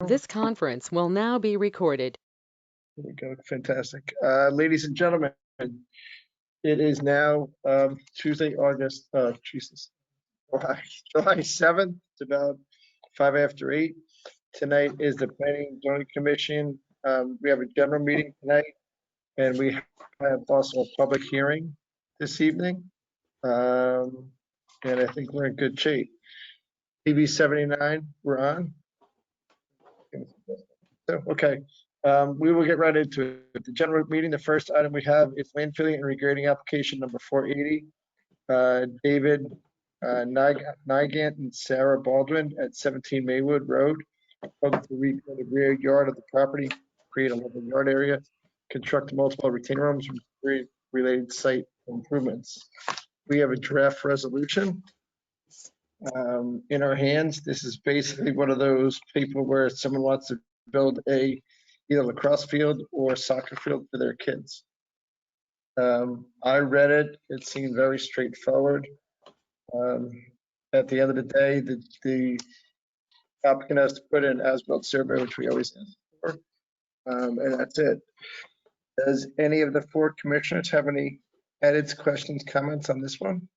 This conference will now be recorded. There we go. Fantastic. Ladies and gentlemen, it is now Tuesday, July 7th. It's about 5 after 8. Tonight is the Planning and Zoning Commission. We have a general meeting tonight, and we have also a public hearing this evening. And I think we're in good shape. TV 79, we're on. So, okay. We will get right into it. The general meeting, the first item we have is landfilling and regrading application number 480. David Nigant and Sarah Baldwin at 17 Maywood Road. Proposed to rebuild the rear yard of the property, create a living yard area, construct multiple retaining rooms, and related site improvements. We have a draft resolution in our hands. This is basically one of those people where someone wants to build either lacrosse field or soccer field for their kids. I read it. It seemed very straightforward. At the end of the day, the applicant has to put in an as-built survey, which we always ask for, and that's it. Does any of the four commissioners have any edits, questions, comments on this one?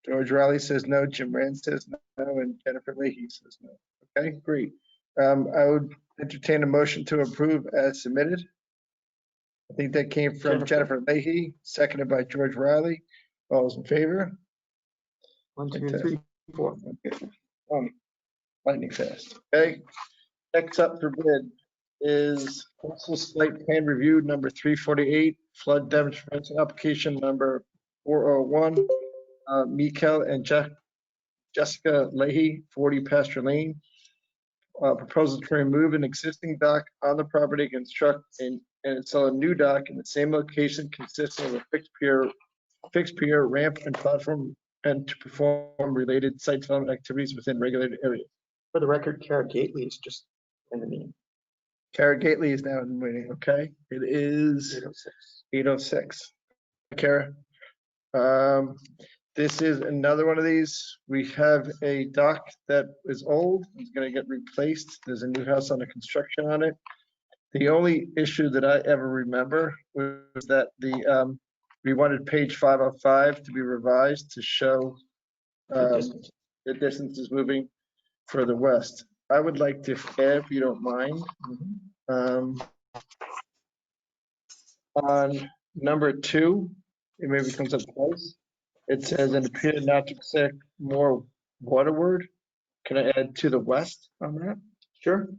George Riley says no, Jim Rand says no, and Jennifer Leahy says no. Okay, great. I would entertain a motion to approve as submitted. I think that came from Jennifer Leahy, seconded by George Riley. All those in favor? 1, 2, 3, 4. Okay. Lightning fast. Okay. Next up for bid is coastal site plan review number 348, flood damage prevention application number 401. Mikael and Jessica Leahy, 40 Pasture Lane. Proposal to remove an existing dock on the property, construct and install a new dock in the same location consisting of a fixed pier, ramp, and platform, and to perform related site development activities within regulated areas. For the record, Kara Gately is just in the meeting. Kara Gately is now in the meeting. Okay, it is 8:06. Kara. This is another one of these. We have a dock that is old. It's going to get replaced. There's a new house under construction on it. The only issue that I ever remember was that we wanted page 505 to be revised to show the distance is moving further west. I would like to add, if you don't mind, on number 2, it maybe comes up twice. It says, and appear not to accept more waterward. Can I add to the west on that? Sure.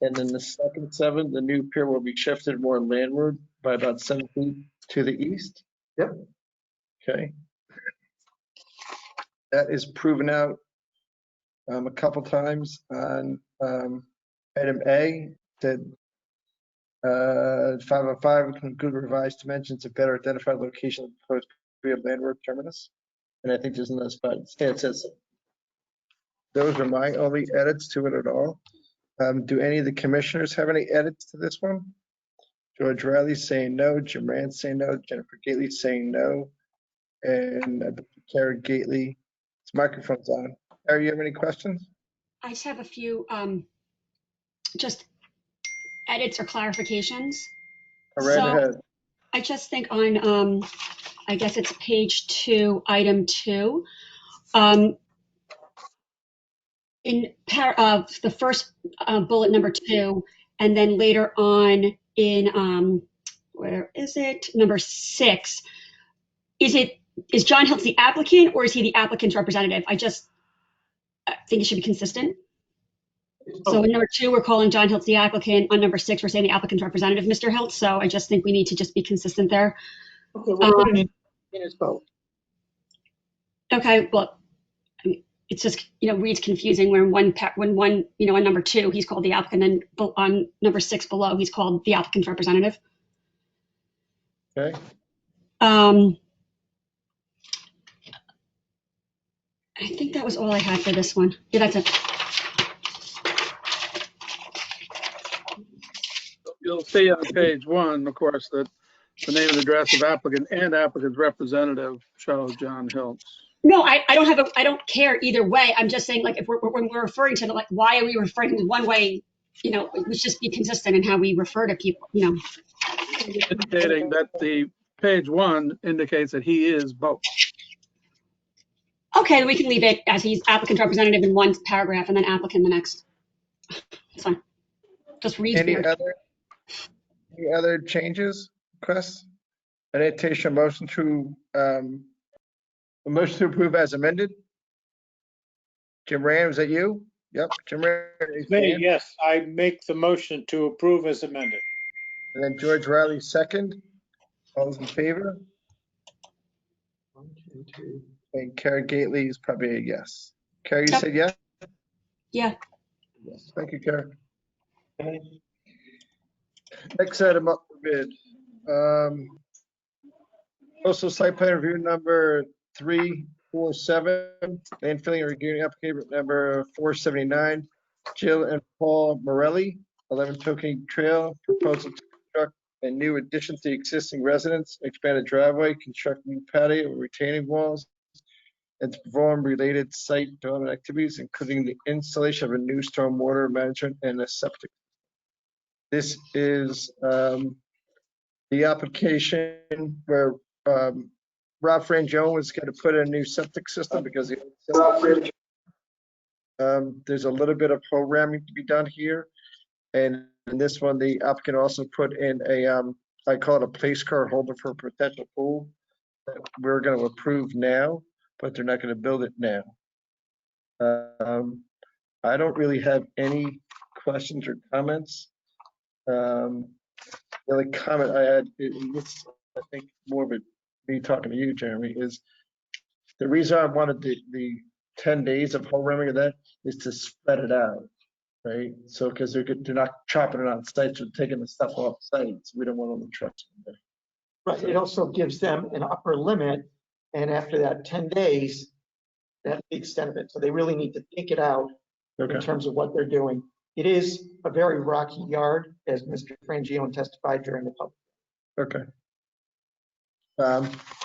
And then the second 7, the new pier will be shifted more landward by about 7 feet to the east. Yep. Okay. That is proven out a couple times on item A. Said 505 with good revised dimensions to better identify the location of the proposed pier landward terminus. And I think there's another spot. It says so. Those are my only edits to it at all. Do any of the commissioners have any edits to this one? George Riley saying no, Jim Rand saying no, Jennifer Gately saying no, and Kara Gately. His microphone's on. Kara, you have any questions? I just have a few just edits or clarifications. Right ahead. I just think on, I guess it's page 2, item 2. In the first bullet number 2, and then later on in where is it, number 6, is John Hiltz the applicant or is he the applicant's representative? I just think it should be consistent. So in number 2, we're calling John Hiltz the applicant. On number 6, we're saying the applicant's representative, Mr. Hiltz. So I just think we need to just be consistent there. Okay, we'll put it in as both. Okay, well, I mean, it's just, reads confusing when one, on number 2, he's called the applicant, and on number 6 below, he's called the applicant's representative. Okay. I think that was all I had for this one. Yeah, that's it. You'll see on page 1, of course, that the name and address of applicant and applicant's representative shows John Hiltz. No, I don't care either way. I'm just saying, like, if when we're referring to, like, why are we referring to one way? Let's just be consistent in how we refer to people, Indicating that the page 1 indicates that he is both. Okay, we can leave it as he's applicant representative in one paragraph and then applicant the next. It's fine. Just reads Any weird. other changes, requests? An entertain motion a motion to approve as amended. Jim Rand, was that you? Yep, Jim Rand. It's me, yes, I make the motion to approve as amended. And then George Riley, second. All those in favor? 1, 2, 3. And Kara Gately is probably a yes. Kara, you Yep. said yes? Yeah. Yes. Thank you, Kara. Next item up for bid. Also site plan review number 347, land filling and reviewing application number 479, Jill and Paul Morelli, 11 Token Trail, proposal to construct a new addition to the existing residence, expanded driveway, construct new patio, retaining walls, and to perform related site development activities, including the installation of a new stormwater management and a septic. This is the application where Rob Frangione was going to put in a new septic system because there's a little bit of programming to be done here. And in this one, the applicant also put in I call it a place card holder for a potential pool that we're going to approve now, but they're not going to build it now. I don't really have any questions or comments. The only comment I had, I think more of it, me talking to you, Jeremy, is the reason I wanted the 10 days of home remedy of that is to spread it out, right? So, because they're not chopping it on sites, they're taking the stuff off sites. We don't want all the trucks in there. Right, it also gives them an upper limit, and after that 10 days, that's the extent of it. So they really need to think it out in Okay, terms of what they're doing. It is a very rocky yard, as Mr. Frangione testified during the public. okay.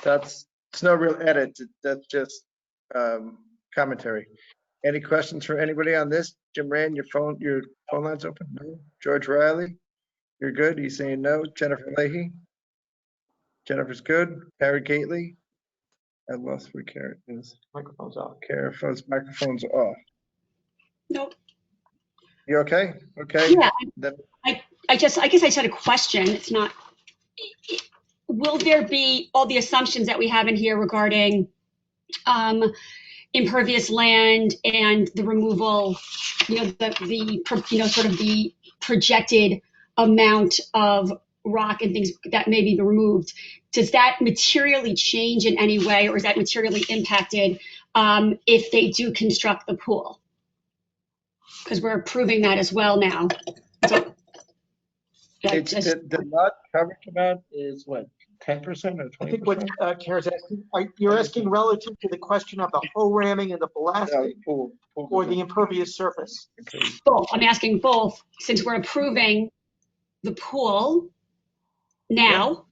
It's no real edit, that's just commentary. Any questions for anybody on this? Jim Rand, your phone line's open? No? George Riley, you're good? He's saying no. Jennifer Leahy? Jennifer's good. Kara Gately? I lost where Kara is. Microphone's off. Kara's microphone's off. Nope. You okay? Okay. Yeah. Then- I guess I just had a question. It's not, will there be all the assumptions that we have in here regarding impervious land and the removal, sort of the projected amount of rock and things that may be removed? Does that materially change in any way, or is that materially impacted if they do construct the pool? Because we're approving that as well now. So, the lot coverage amount is what, 10% or 20%? I think what Kara's asking, you're asking relative to the question of the hoe ramming and the blasting Pool. or the impervious surface. both. I'm asking both, since we're approving the pool now,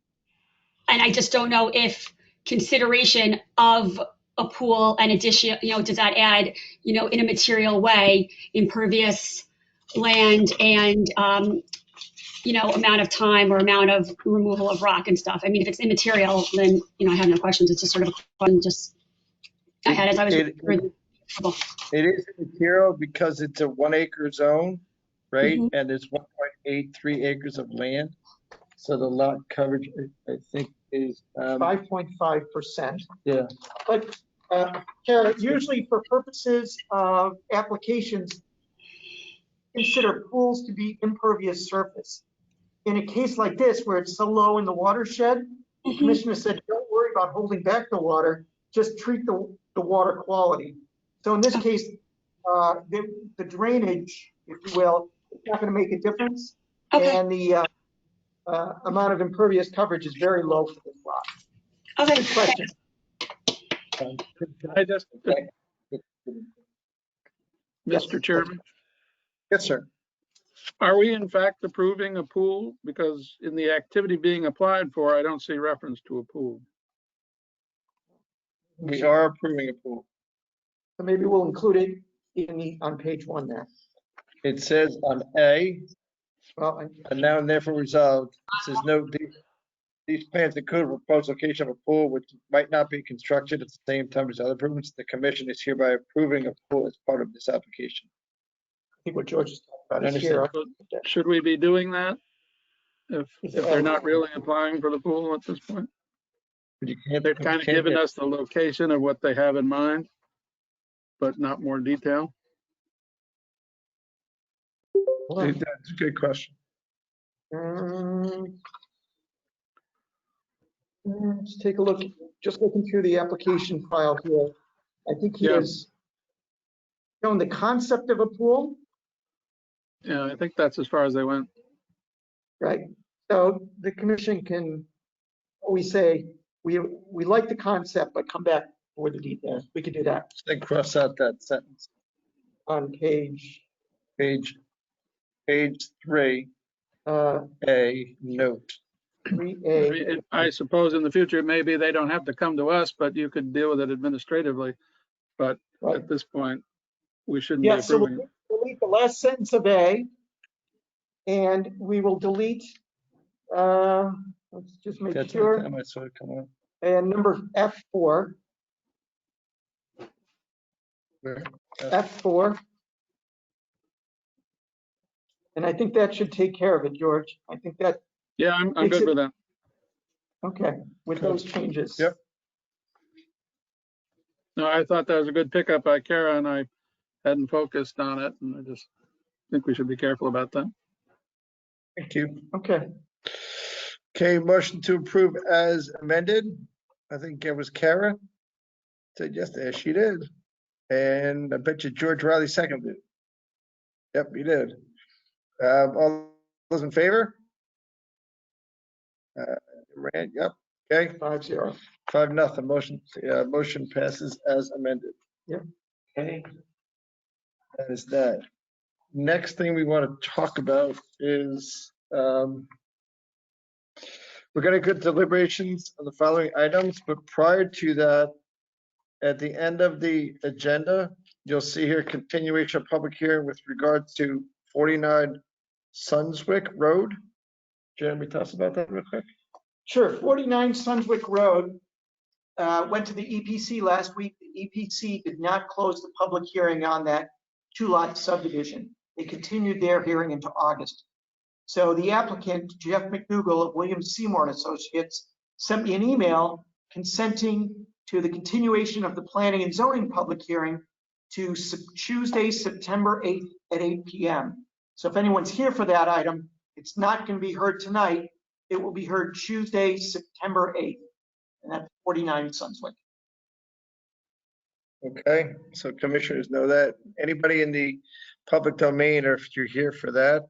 and I just don't know if consideration of a pool and addition, does that add, in a material way, impervious land and, amount of time or amount of removal of rock and stuff. I mean, if it's immaterial, then, I have no questions. It's just sort of a question just I had as I was reading through the It is material because it's a 1 acre zone, right? Mhm. And there's 1.83 acres of land. So the lot coverage, I think, is 5.5%. Yeah. But Kara, usually for purposes of applications, consider pools to be impervious surface. In a case like this, where it's so low in the watershed, the commissioner said, don't worry about holding back the water, just treat the water quality. So in this case, the drainage, if you will, is not going to make a difference. Okay. And the amount of impervious coverage is very low for this lot. Okay. Good question. Can I just, Mr. Chairman, Yes, sir. are we in fact approving a pool? Because in the activity being applied for, I don't see reference to a pool. We are approving a pool. So maybe we'll include it on page 1 there. It says on A, Well, and now and therefore resolved, it says no, these plans include a proposed location of a pool which might not be constructed at the same time as other improvements. The commission is hereby approving a pool as part of this application. I think what George is talking about I is here. Should we be doing that? If they're not really applying for the pool at this point? But you can't, They've kind of given us the location of what they have in mind, but not more detail. That's a good question. Let's take a look, just looking through the application file here. I think he Yeah. has shown the concept of a pool, Yeah, I think that's as far as they went. right? So the commission can always say, we like the concept, but come back for the details. We could do that Then cross out that sentence. on page Page 3, uh, A, note. 3A. I suppose in the future, maybe they don't have to come to us, but you could deal with it administratively. But Right. at this point, we shouldn't be Yeah, so approving it. we'll delete the last sentence of A, and we will delete, let's just make sure, I might sort of come on. and number F4, Where? F4. And I think that should take care of it, George. I think that, Yeah, I'm Makes good it- with that. okay, with those changes. Yep. No, I thought that was a good pickup by Kara, and I hadn't focused on it, and I just think we should be careful about that. Thank you. Okay, Okay, motion to approve as amended. I think it was Kara. Said yes, there she did. And I bet you George Riley seconded it. Yep, he did. All those in favor? Rand, yep, okay, 5-0. 5-0. Motion passes as amended. Yep. Okay. That is that. Next thing we want to talk about is, we're going to get deliberations on the following items, but prior to that, at the end of the agenda, you'll see here continuation of public hearing with regards to 49 Sunswick Road. Jeremy, tell us about that real quick. Sure, 49 Sunswick Road went to the EPC last week. The EPC did not close the public hearing on that 2-lot subdivision. They continued their hearing into August. So the applicant, Jeff McDougall of Williams Seymour and Associates, sent me an email consenting to the continuation of the planning and zoning public hearing to Tuesday, September 8th at 8 p.m. So if anyone's here for that item, it's not going to be heard tonight. It will be heard Tuesday, September 8th, and that's 49 Sunswick. Okay, so commissioners know that. Anybody in the public domain, or if you're here for that,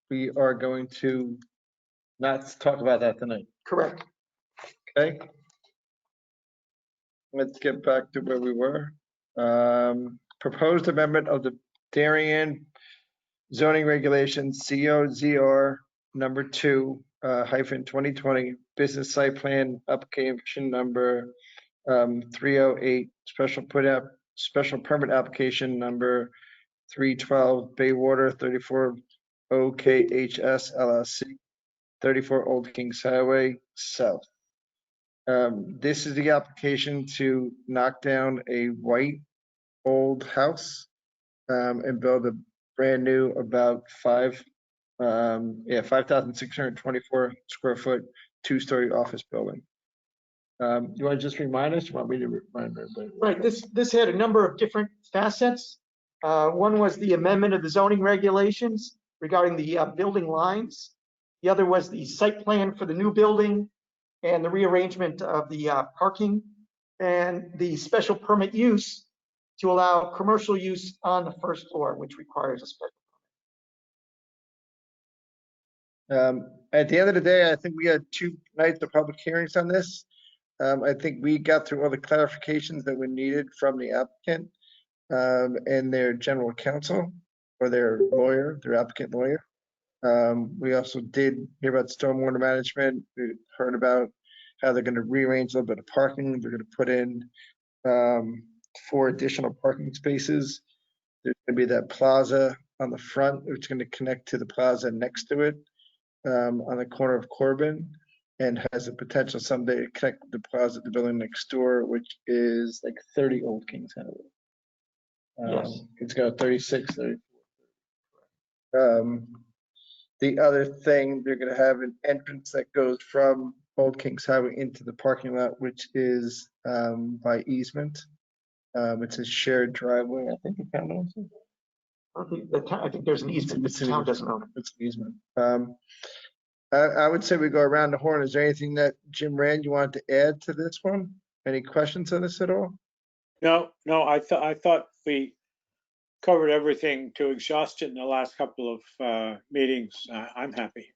we are going to not talk about that tonight, Correct. okay? Let's get back to where we were. Proposed amendment of the Darien zoning regulations, COZR number 2, hyphen 2020, business site plan application number 308, special permit application number 312, Baywater 34 OKHS LLC, 34 Old Kings Highway South. This is the application to knock down a white old house and build a brand new about 5,624 square foot, 2-story office building. You want to just remind us? You want me to remind everybody? Right, this had a number of different facets. One was the amendment of the zoning regulations regarding the building lines. The other was the site plan for the new building and the rearrangement of the parking, and the special permit use to allow commercial use on the first floor, which requires a special. At the end of the day, I think we had 2 nights of public hearings on this. I think we got through all the clarifications that were needed from the applicant and their general counsel or their lawyer, their applicant lawyer. We also did hear about stormwater management. We heard about how they're going to rearrange a little bit of parking. They're going to put in 4 additional parking spaces. There's going to be that plaza on the front, which is going to connect to the plaza next to it on the corner of Corbin, and has the potential someday to connect with the plaza, the building next door, which is like 30 Old Kings Highway. Yes. It's got 36, 34. The other thing, they're going to have an entrance that goes from Old Kings Highway into the parking lot, which is by easement. It's a shared driveway. I think the town owns it. I think there's an easement, but the town doesn't own it. It's an easement. I would say we go around the horn. Is there anything that Jim Rand you wanted to add to this one? Any questions on this at all? No, I thought we covered everything to exhaustion in the last couple of meetings. I'm happy.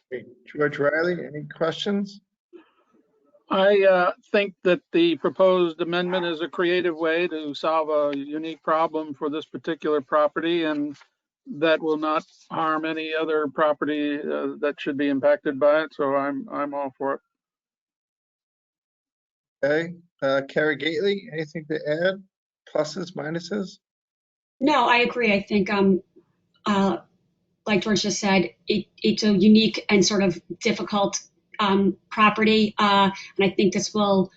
Great. George Riley, any questions? I think that the proposed amendment is a creative way to solve a unique problem for this particular property, and that will not harm any other property that should be impacted by it. So I'm all for it. Okay, Kara Gately, anything to add? Pluses, minuses? No, I agree. I think, like George just said, it's a unique and sort of difficult property. And I think this will,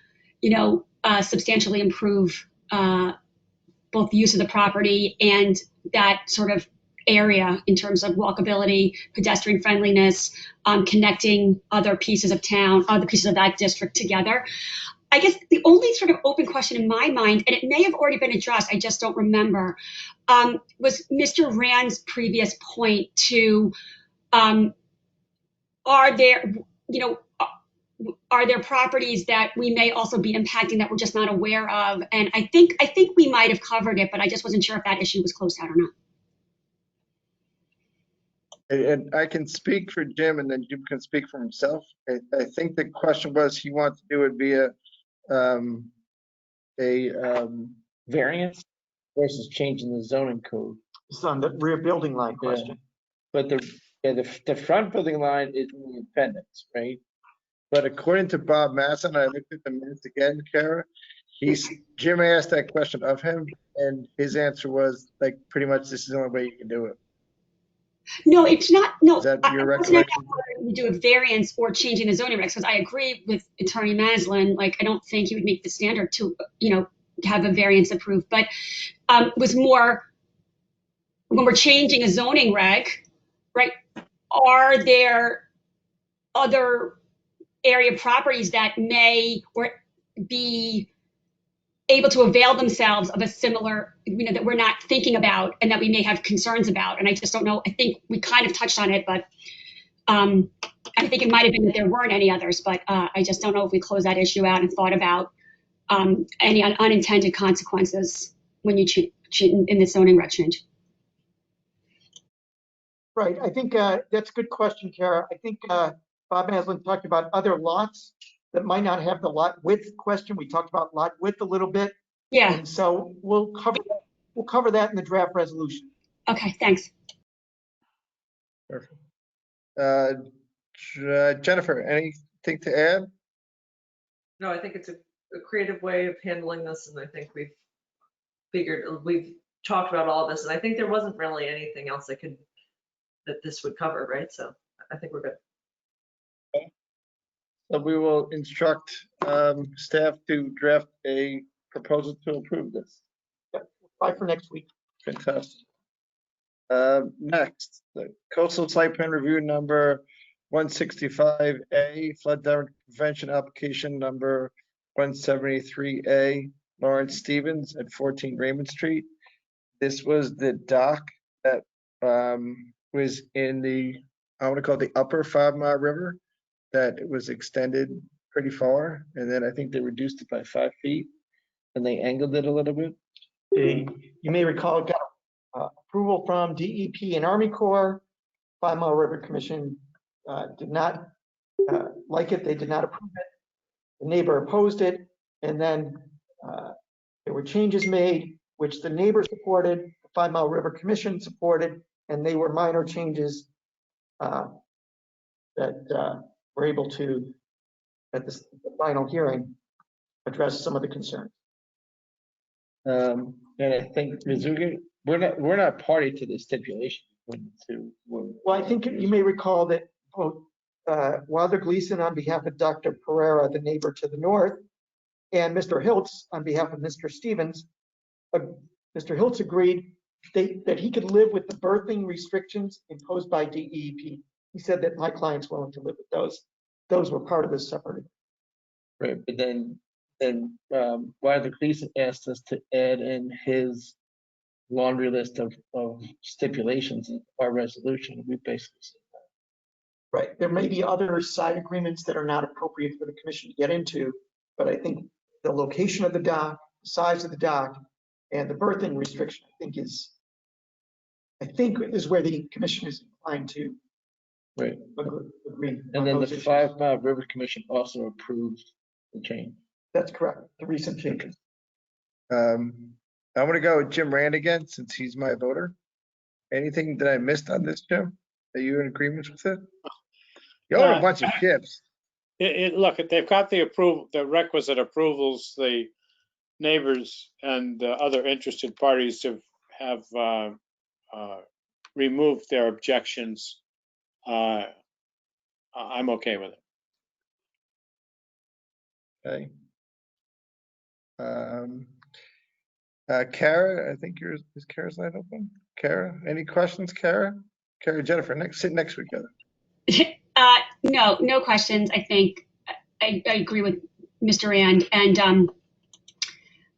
substantially improve both the use of the property and that sort of area in terms of walkability, pedestrian friendliness, connecting other pieces of town, other pieces of that district together. I guess the only sort of open question in my mind, and it may have already been addressed, I just don't remember, was Mr. Rand's previous point to, are there properties that we may also be impacting that we're just not aware of? And I think we might have covered it, but I just wasn't sure if that issue was closed out or not. And I can speak for Jim, and then Jim can speak for himself. I think the question was he wants to do it via variance versus changing the zoning code. It's on the rear building line question. But the front building line is in the appendix, right? But according to Bob Masson, I looked at the minutes again, Kara, Jim asked that question of him, and his answer was like, pretty much this is the only way you can do it. No, it's not. No, Is that your I wasn't recollection? whether you do a variance or changing the zoning regs, because I agree with Attorney Maslin. Like, I don't think he would make the standard to, have a variance approved, but was more when we're changing a zoning reg, right? Are there other area properties that may or be able to avail themselves of a similar, that we're not thinking about and that we may have concerns about? And I just don't know. I think we kind of touched on it, but I think it might have been that there weren't any others, but I just don't know if we closed that issue out and thought about any unintended consequences when you cheat in the zoning reg change. Right. I think that's a good question, Kara. I think Bob Maslin talked about other lots that might not have the lot width question. We talked about lot width a little bit. Yeah. And so we'll cover that in the draft resolution. Okay, thanks. Perfect. Jennifer, anything to add? No, I think it's a creative way of handling this, and I think we've talked about all this, and I think there wasn't really anything else that this would cover, right? So I think we're good. Okay. So we will instruct staff to draft a proposal to approve this. Bye for next week. Fantastic. Next, the coastal site plan review number 165A, flood damage prevention application number 173A, Lawrence Stevens at 14 Raymond Street. This was the dock that was in the, I want to call it the upper 5 Mile River, that it was extended pretty far, and then I think they reduced it by 5 feet, and they angled it a little bit. You may recall it got approval from DEP and Army Corps. 5 Mile River Commission did not like it. They did not approve it. The neighbor opposed it, and then there were changes made, which the neighbor supported, the 5 Mile River Commission supported, and they were minor changes that were able to, at the final hearing, address some of the concerns. And I think Mizuki, we're not party to the stipulation. Well, I think you may recall that both Wilder Gleason on behalf of Dr. Pereira, the neighbor to the north, and Mr. Hiltz on behalf of Mr. Stevens, Mr. Hiltz agreed that he could live with the birthing restrictions imposed by DEP. He said that my client's willing to live with those. Those were part of his separate. Right, but then Wilder Gleason asked us to add in his laundry list of stipulations in our resolution. We basically said that. Right. There may be other side agreements that are not appropriate for the commission to get into, but I think the location of the dock, the size of the dock, and the birthing restriction, I think is where the commission is inclined to Right. agree. And then the 5 Mile River Commission also approved the change. That's correct. The recent changes. I'm gonna go with Jim Rand again, since he's my voter. Anything that I missed on this, Jim? Are you in agreement with it? You own a bunch of ships. Look, they've got the requisite approvals. The neighbors and other interested parties have removed their objections. I'm okay with it. Okay. Kara, I think is Kara's line open? Kara, any questions, Kara? Kara, Jennifer, sit next to each other. No questions. I think I agree with Mr. Rand. And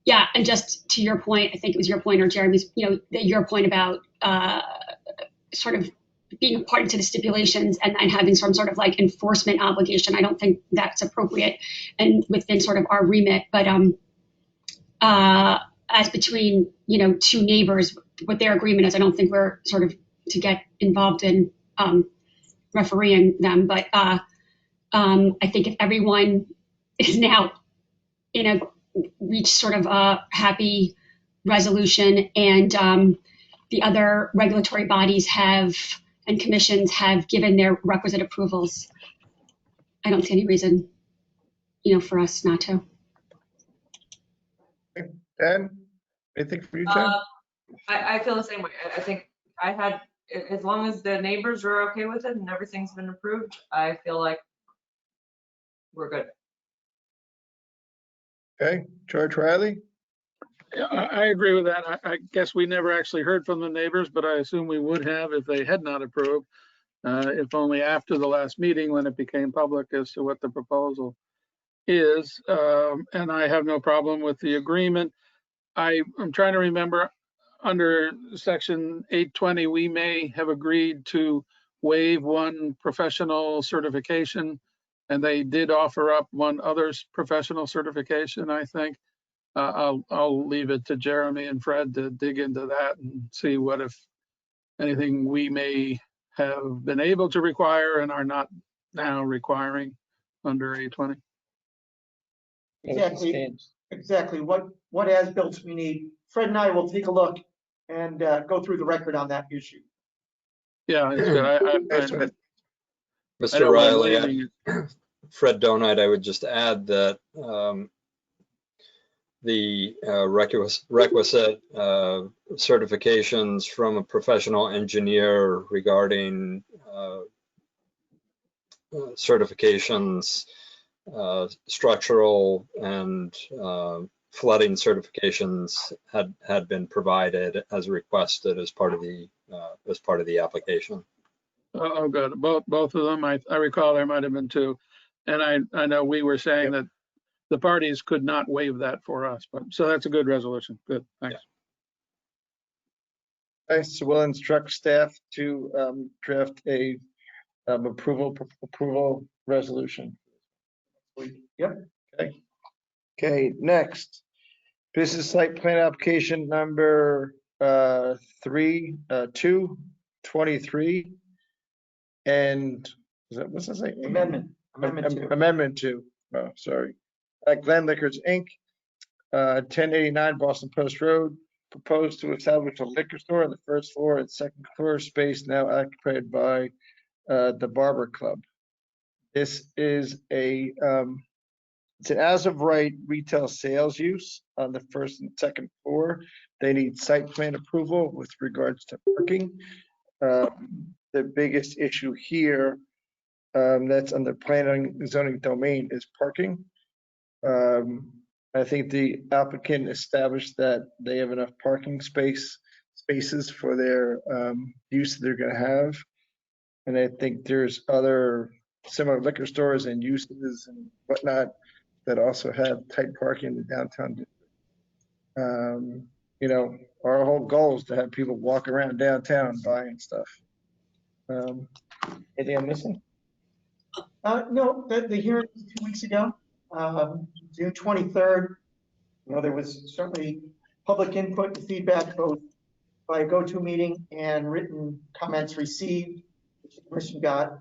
yeah, and just to your point, I think it was your point or Jeremy's, your point about sort of being a party to the stipulations and having some sort of like enforcement obligation. I don't think that's appropriate and within sort of our remit. But as between, two neighbors, what their agreement is, I don't think we're sort of to get involved in refereeing them. But I think if everyone is now reached sort of a happy resolution and the other regulatory bodies and commissions have given their requisite approvals, I don't see any reason, for us not to. Dan, anything for you, Jen? I feel the same way. I think as long as the neighbors are okay with it and everything's been approved, I feel like we're good. Okay, George Riley? Yeah, I agree with that. I guess we never actually heard from the neighbors, but I assume we would have if they had not approved, if only after the last meeting when it became public as to what the proposal is. And I have no problem with the agreement. I'm trying to remember, under section 820, we may have agreed to waive one professional certification, and they did offer up one other's professional certification, I think. I'll leave it to Jeremy and Fred to dig into that and see what, if anything, we may have been able to require and are not now requiring under 820. Exactly. What as-built we need. Fred and I will take a look and go through the record on that issue. Yeah, it's good. Mr. Riley, Fred Donite, I would just add that the requisite certifications from a professional engineer regarding certifications, structural and flooding certifications had been provided as requested as part of the application. Oh, good. Both of them. I recall there might have been 2, and I know we were saying that the parties could not waive that for us, but so that's a good resolution. Good, thanks. Okay, so we'll instruct staff to draft a approval resolution. Yep. Okay, next. Business site plan application number 223. And what's that say? Amendment 2. Oh, sorry. Glen Liquors Inc. 1089 Boston Post Road. Proposed to establish a liquor store on the first floor and second floor space now occupied by the Barber Club. This is it's an as of right retail sales use on the first and second floor. They need site plan approval with regards to parking. The biggest issue here that's on the planning and zoning domain is parking. I think the applicant established that they have enough parking spaces for their use that they're going to have. And I think there's other similar liquor stores and uses and whatnot that also have tight parking in the downtown district. You know, our whole goal is to have people walk around downtown buying stuff. Anything I'm missing? No, the hearing was 2 weeks ago, June 23rd. You know, there was certainly public input and feedback both by GoToMeeting and written comments received, which the commission got.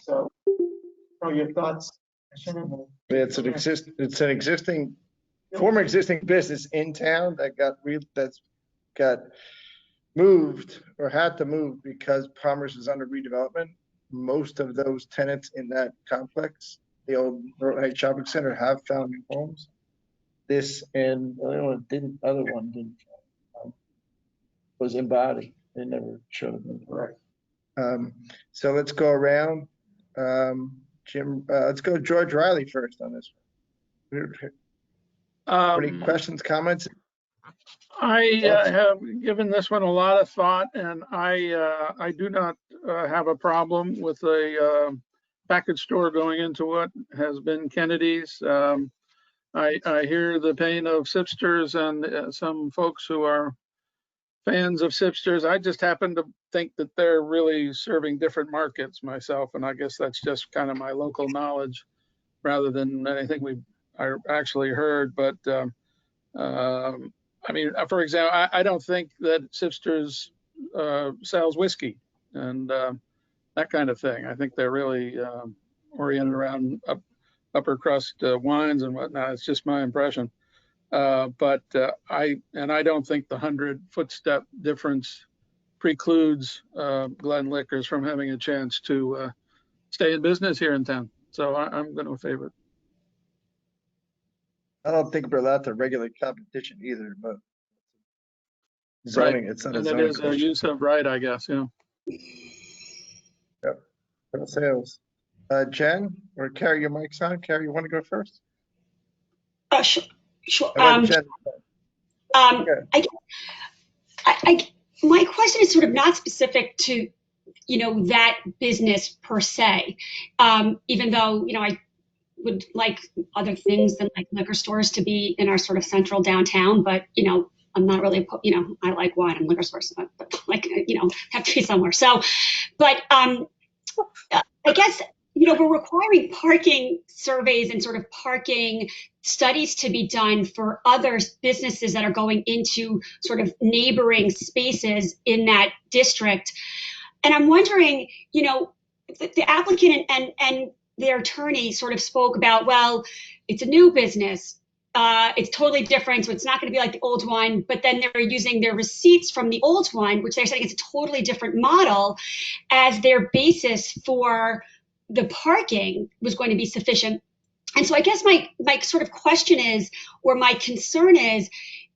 So, your thoughts? It's an existing, former existing business in town that that's got moved or had to move because Commerce is under redevelopment. Most of those tenants in that complex, the old Norton Heights Shopping Center, have found new homes. This and the other one didn't was Embody. They never showed up in correct. So let's go around. Jim, let's go George Riley first on this one. Any questions, comments? I have given this one a lot of thought, and I do not have a problem with a package store going into what has been Kennedy's. I hear the pain of Sipsters and some folks who are fans of Sipsters. I just happen to think that they're really serving different markets myself, and I guess that's just kind of my local knowledge rather than anything I actually heard. But I mean, for example, I don't think that Sipsters sells whiskey and that kind of thing. I think they're really oriented around upper crust wines and whatnot. It's just my impression. But I don't think the 100-footstep difference precludes Glen Liquors from having a chance to stay in business here in town. So I'm going to favor it. I don't think we're allowed to regulate competition either, but zoning, Right. it's not And a it zoning is a question. use of right, I guess. Yeah. Yep. No sales. Jen or Carrie, your mic's on. Carrie, you want to go first? Sure. Sure. Jen. My question is sort of not specific to, that business per se, even though, I would like other things than like liquor stores to be in our sort of central downtown, but, I'm not really, I like wine and liquor stores, but like, have to be somewhere. So, but I guess, we're requiring parking surveys and sort of parking studies to be done for other businesses that are going into sort of neighboring spaces in that district. And I'm wondering, the applicant and their attorney sort of spoke about, well, it's a new business. It's totally different, so it's not going to be like the old one. But then they're using their receipts from the old one, which they're saying is a totally different model, as their basis for the parking was going to be sufficient. And so I guess my sort of question is, or my concern is,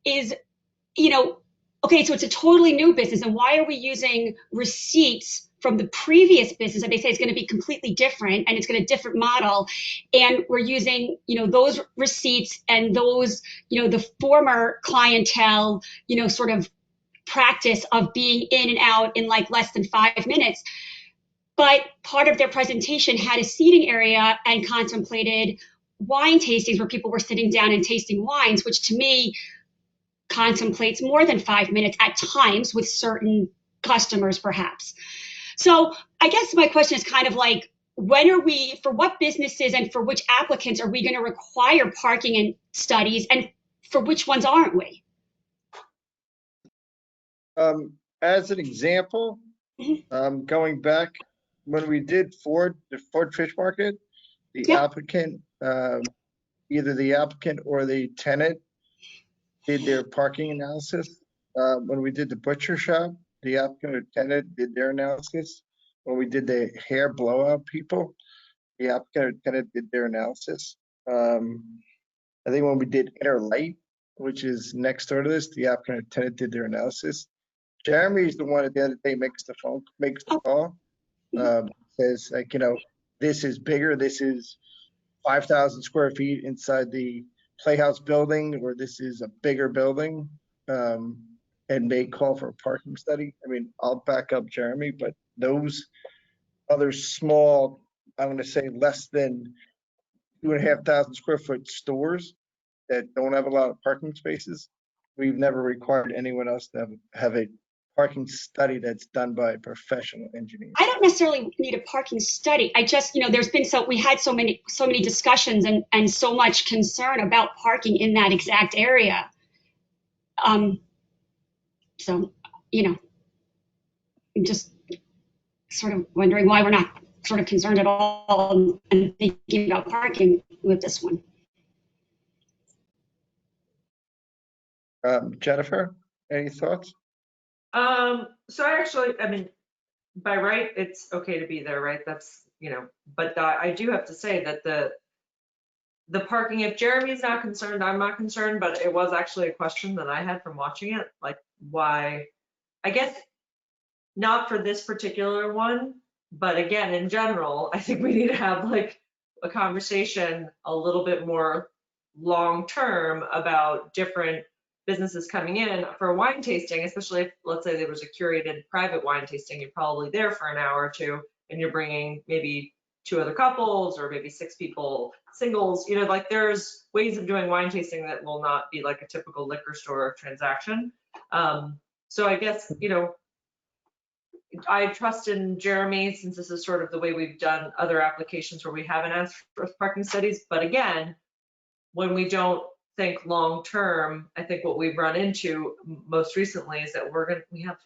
okay, so it's a totally new business, and why are we using receipts from the previous business that they say is going to be completely different and it's going to different model, and we're using those receipts and those the former clientele sort of practice of being in and out in like less than 5 minutes. But part of their presentation had a seating area and contemplated wine tastings where people were sitting down and tasting wines, which to me contemplates more than 5 minutes at times with certain customers, perhaps. So I guess my question is kind of like, for what businesses and for which applicants are we going to require parking and studies, and for which ones aren't we? As an example, going back when we did the Ford Fish Market, the applicant, either the applicant or the tenant did their parking analysis. When we did the butcher shop, the applicant or tenant did their analysis. when we did the hair blowout people, the applicant kind of did their analysis. I think when we did Inner Light, which is next door to this, the applicant kind of did their analysis. Jeremy's the one at the end of the day makes the call. Says like, this is bigger, this is 5,000 square feet inside the Playhouse building, or this is a bigger building, and may call for a parking study. I mean, I'll back up Jeremy, but those other small, I'm going to say less than 2,500 square foot stores that don't have a lot of parking spaces, we've never required anyone else to have a parking study that's done by a professional engineer. I don't necessarily need a parking study. I just, we had so many discussions and so much concern about parking in that exact area. So, I'm just sort of wondering why we're not sort of concerned at all and thinking about parking with this one. Jennifer, any thoughts? So I mean, by right, it's okay to be there, right? That's, but I do have to say that the parking, if Jeremy's not concerned, I'm not concerned, but it was actually a question that I had from watching it, like why, I guess not for this particular one, but again, in general, I think we need to have like a conversation a little bit more long-term about different businesses coming in for a wine tasting, especially if, let's say, there was a curated private wine tasting, you're probably there for an hour or two, and you're bringing maybe 2 other couples or maybe 6 people singles, like there's ways of doing wine tasting that will not be like a typical liquor store transaction. So I guess, I trust in Jeremy, since this is sort of the way we've done other applications where we haven't asked for parking studies. But again, when we don't think long-term, I think what we've run into most recently is that we have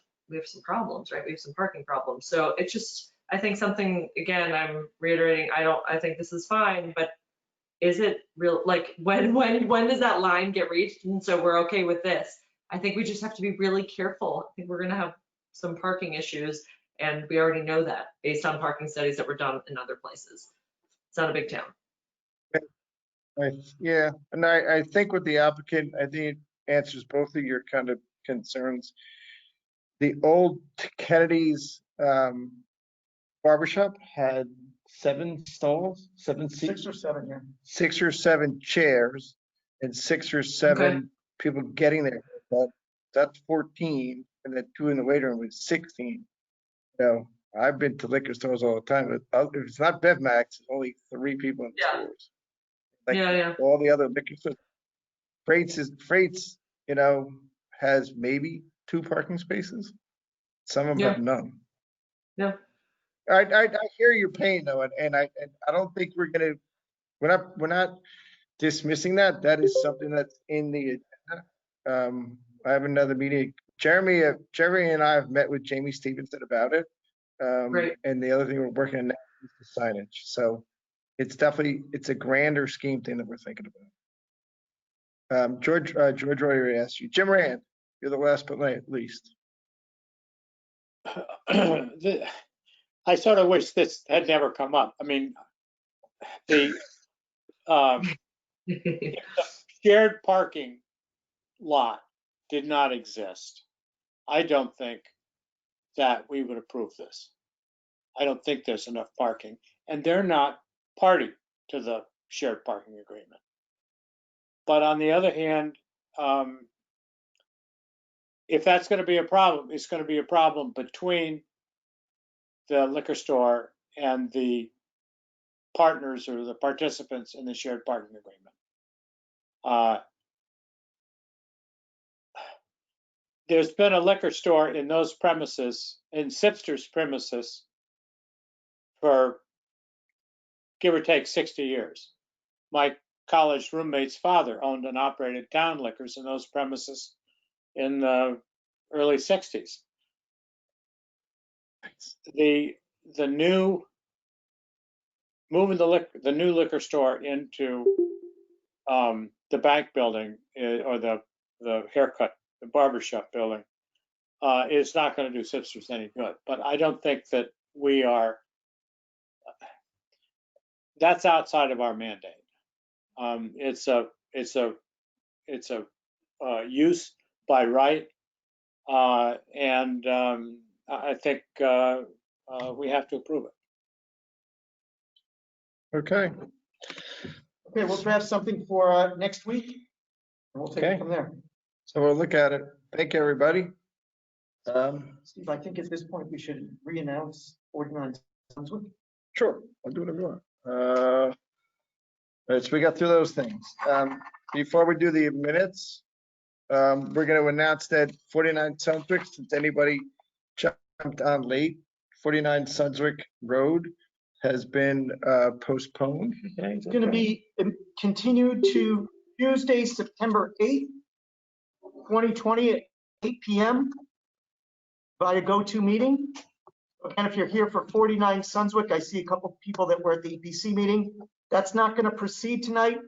some problems, right? We have some parking problems. So it's just, I think something, again, I'm reiterating, I think this is fine, but is it real? Like when does that line get reached? And so we're okay with this. I think we just have to be really careful. I think we're gonna have some parking issues, and we already know that based on parking studies that were done in other places. It's not a big town. Yeah, and I think with the applicant, I think it answers both of your kind of concerns. The old Kennedy's barbershop had 7 stalls, 7 seats, 6 or 7, yeah. 6 or 7 chairs, and 6 or 7 Okay. people getting there. That's 14, and then 2 in the waiting room was 16. I've been to liquor stores all the time. If it's not BevMax, it's only 3 people in the Yeah. stores. Like Yeah. all the other liquor stores. Freight's, has maybe 2 parking spaces. Some of them have none. Yeah. I hear your pain though, and I don't think we're not dismissing that. That is something that's in the agenda. I have another meeting. Jeremy and I have met with Jamie Stevenson about it. Great. And the other thing we're working on now is the signage. So it's a grander scheme thing that we're thinking about. George Royer asked you. Jim Rand, you're the last but not least. I sort of wish this had never come up. I mean, the shared parking lot did not exist. I don't think that we would approve this. I don't think there's enough parking, and they're not party to the shared parking agreement. But on the other hand, if that's going to be a problem, it's going to be a problem between the liquor store and the partners or the participants in the shared parking agreement. There's been a liquor store in those premises, in Sipster's premises, for give or take 60 years. My college roommate's father owned and operated Town Liquors in those premises in the early 60s. Moving the new liquor store into the bank building or the barbershop building is not going to do Sipster's any good. But I don't think that we are, that's outside of our mandate. It's a use by right, and I think we have to approve it. Okay, Okay, we'll draft something for next week. And we'll take Okay. it from there. so we'll look at it. Thank you, everybody. Steve, I think at this point we should re-announce 49 Brunswick. Sure, I'll do whatever you want. All right, so we got through those things. Before we do the minutes, we're going to announce that 49 Sunswick, since anybody jumped on late, 49 Sunswick Road has been postponed. It's going to be continued to Tuesday, September 8th, 2020 at 8 p.m. via GoToMeeting. Again, if you're here for 49 Sunswick, I see a couple of people that were at the EPC meeting. That's not going to proceed tonight.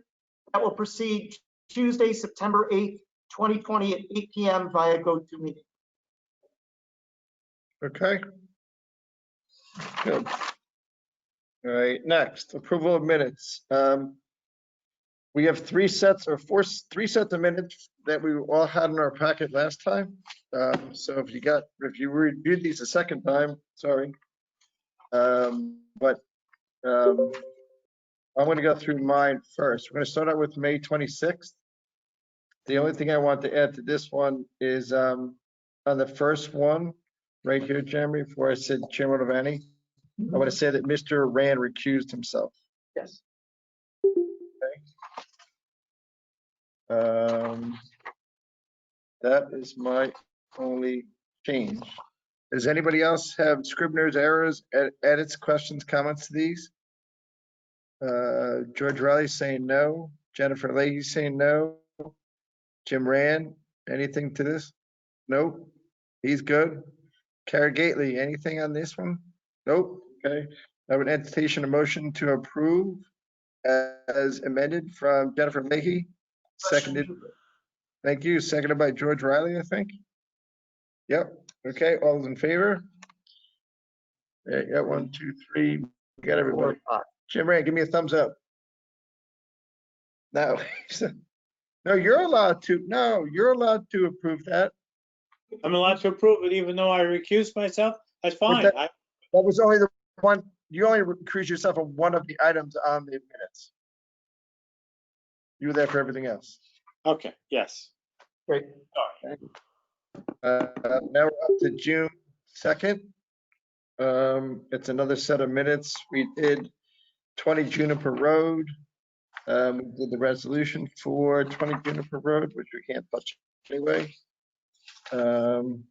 That will proceed Tuesday, September 8th, 2020 at 8 p.m. via GoToMeeting. Okay. Good. All right, next, approval of minutes. We have three sets of minutes that we all had in our packet last time. So if you reviewed these a second time, sorry. But I'm going to go through mine first. We're going to start out with May 26th. The only thing I want to add to this one is on the first one, right here, Jeremy, before I said Chairman Devaney, I want to say that Mr. Rand recused himself. Yes. That is my only change. Does anybody else have Scribner's errors, edits, questions, comments to these? George Riley saying no. Jennifer Leahy saying no. Jim Rand, anything to this? Nope. He's good. Kara Gately, anything on this one? Nope. Okay. I would entertain a motion to approve as amended from Jennifer Leahy. Seconded. Thank you. Seconded by George Riley, I think. Yep. Okay. All those in favor? Yeah, got 1, 2, 3. We got everybody. Jim Rand, give me a thumbs up. No. No, you're allowed to. No, you're allowed to approve that. I'm allowed to approve it even though I recused myself? That's fine. That was only the one, you only recused yourself on one of the items on the minutes. You were there for everything else. Okay, yes. Great. Now we're up to June 2nd. It's another set of minutes. We did 20 Juniper Road. We did the resolution for 20 Juniper Road, which we can't touch anyway. And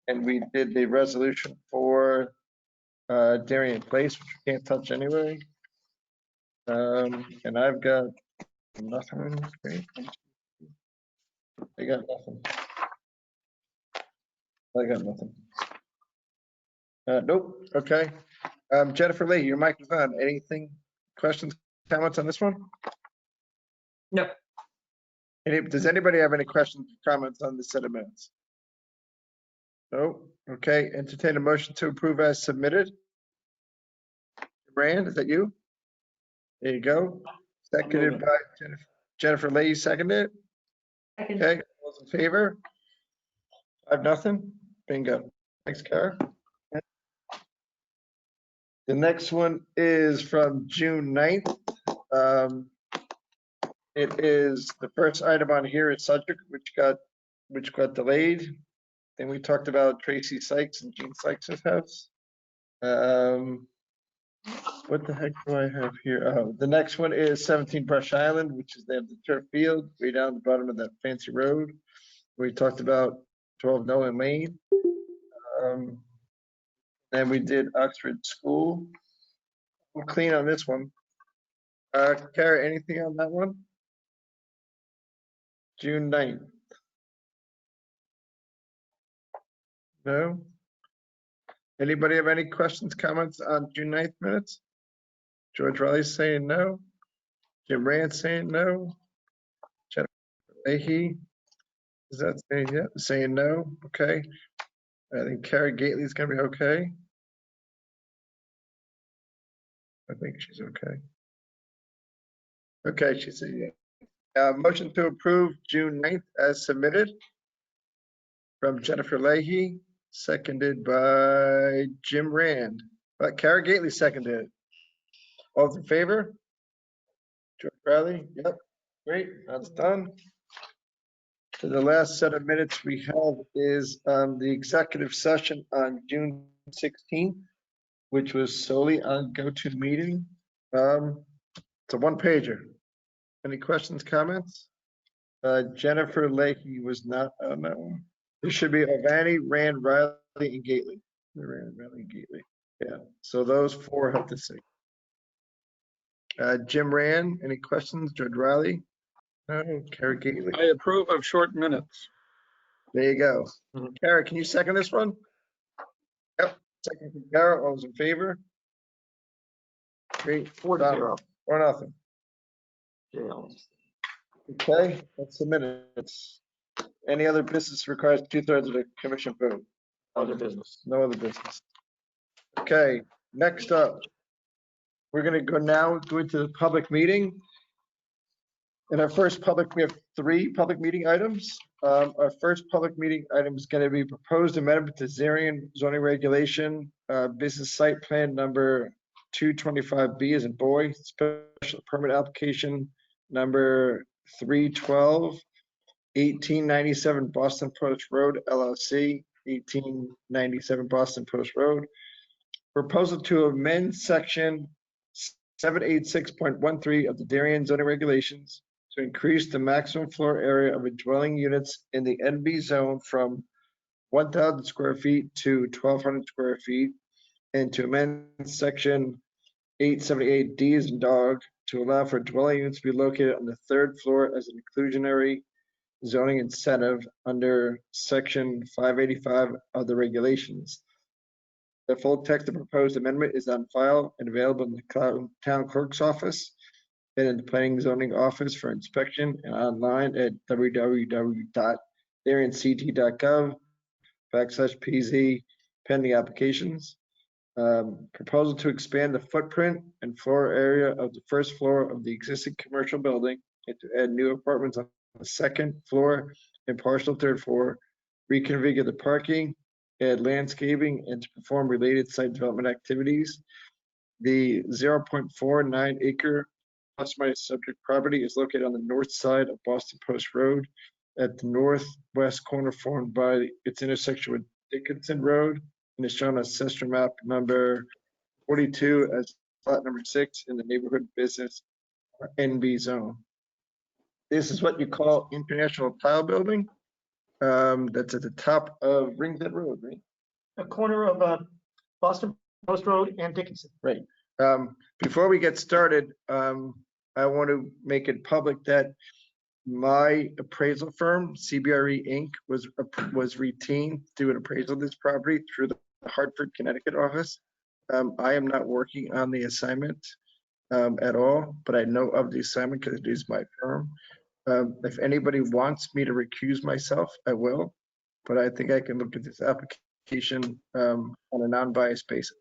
we did the resolution for Darien Place, which we can't touch anyway. And I've got nothing. I got nothing. I got nothing. Nope. Okay. Jennifer Lee, your mic is on. Anything, questions, comments on this one? No. Does anybody have any questions or comments on this set of minutes? No. Okay. Entertain a motion to approve as submitted. Rand, is that you? There you go. Seconded by Jennifer Lee, seconded. Okay. All those in favor? 5-0. Bingo. Thanks, Kara. The next one is from June 9th. It is the first item on here is subject, which got delayed. Then we talked about Tracy Sykes and Gene Sykes' house. What the heck do I have here? Oh, the next one is 17 Brush Island, which is the turf field, way down the bottom of that fancy road. We talked about 12 Nolan Lane. Then we did Oxford School. We're clean on this one. Kara, anything on that one? June 9th. No? Anybody have any questions, comments on June 9th minutes? George Riley saying no. Jim Rand saying no. Jennifer Leahy, is that saying yeah? Saying no? Okay. I think Kara Gately is gonna be okay. I think she's okay. Okay, she said yeah. Motion to approve June 9th as submitted from Jennifer Leahy, seconded by Jim Rand. Kara Gately seconded. All those in favor? George Bradley, yep, great, that's done. So the last set of minutes we have is the executive session on June 16th, which was solely on GoToMeeting. It's a one-pager. Any questions, comments? Jennifer Leahy was not on that one. There should be Ovani, Rand, Riley, and Gately. Rand, Riley, and Gately. Yeah, so those four have to say. Jim Rand, any questions? George Riley? No. Kara Gately? I approve of short minutes. There you go. Kara, can you second this one? Yep, second from Kara. All those in favor? Great. 4-0. 4-0. Jail. Okay, that's the minutes. Any other business requires 2/3 of the commission vote? Other business. No other business. Okay, next up, we're gonna go into the public meeting. In our first we have 3 public meeting items. Our first public meeting item is gonna be proposed amendment to zoning regulation, business site plan number 225B as in boy, special permit application number 312, 1897 Boston Post Road LLC, 1897 Boston Post Road. Proposal to amend section 786.13 of the Darien zoning regulations to increase the maximum floor area of a dwelling units in the NB zone from 1,000 square feet to 1,200 square feet, and to amend section 878D as in dog to allow for dwelling units to be located on the 3rd floor as an inclusionary zoning incentive under section 585 of the regulations. The full text of the proposed amendment is on file and available in the town clerk's office and in the planning and zoning office for inspection and online at www.darienct.gov/PZ pending applications. Proposal to expand the footprint and floor area of the 1st floor of the existing commercial building and to add new apartments on the 2nd floor and partial 3rd floor, reconfigure the parking, add landscaping, and to perform related site development activities. The 0.49 acre plus minus subject property is located on the north side of Boston Post Road at the northwest corner formed by its intersection with Dickinson Road and is shown on Assessor Map number 42 as lot number 6 in the neighborhood business NB zone. This is what you call International Tile Building. That's at the top of Ringsend Road, right? A corner of Boston Post Road and Dickinson. Right. Before we get started, I want to make it public that my appraisal firm, CBRE Inc., was retained to do an appraisal of this property through the Hartford, Connecticut office. I am not working on the assignment at all, but I know of the assignment because it is my firm. If anybody wants me to recuse myself, I will, but I think I can look at this application on a non-biased basis.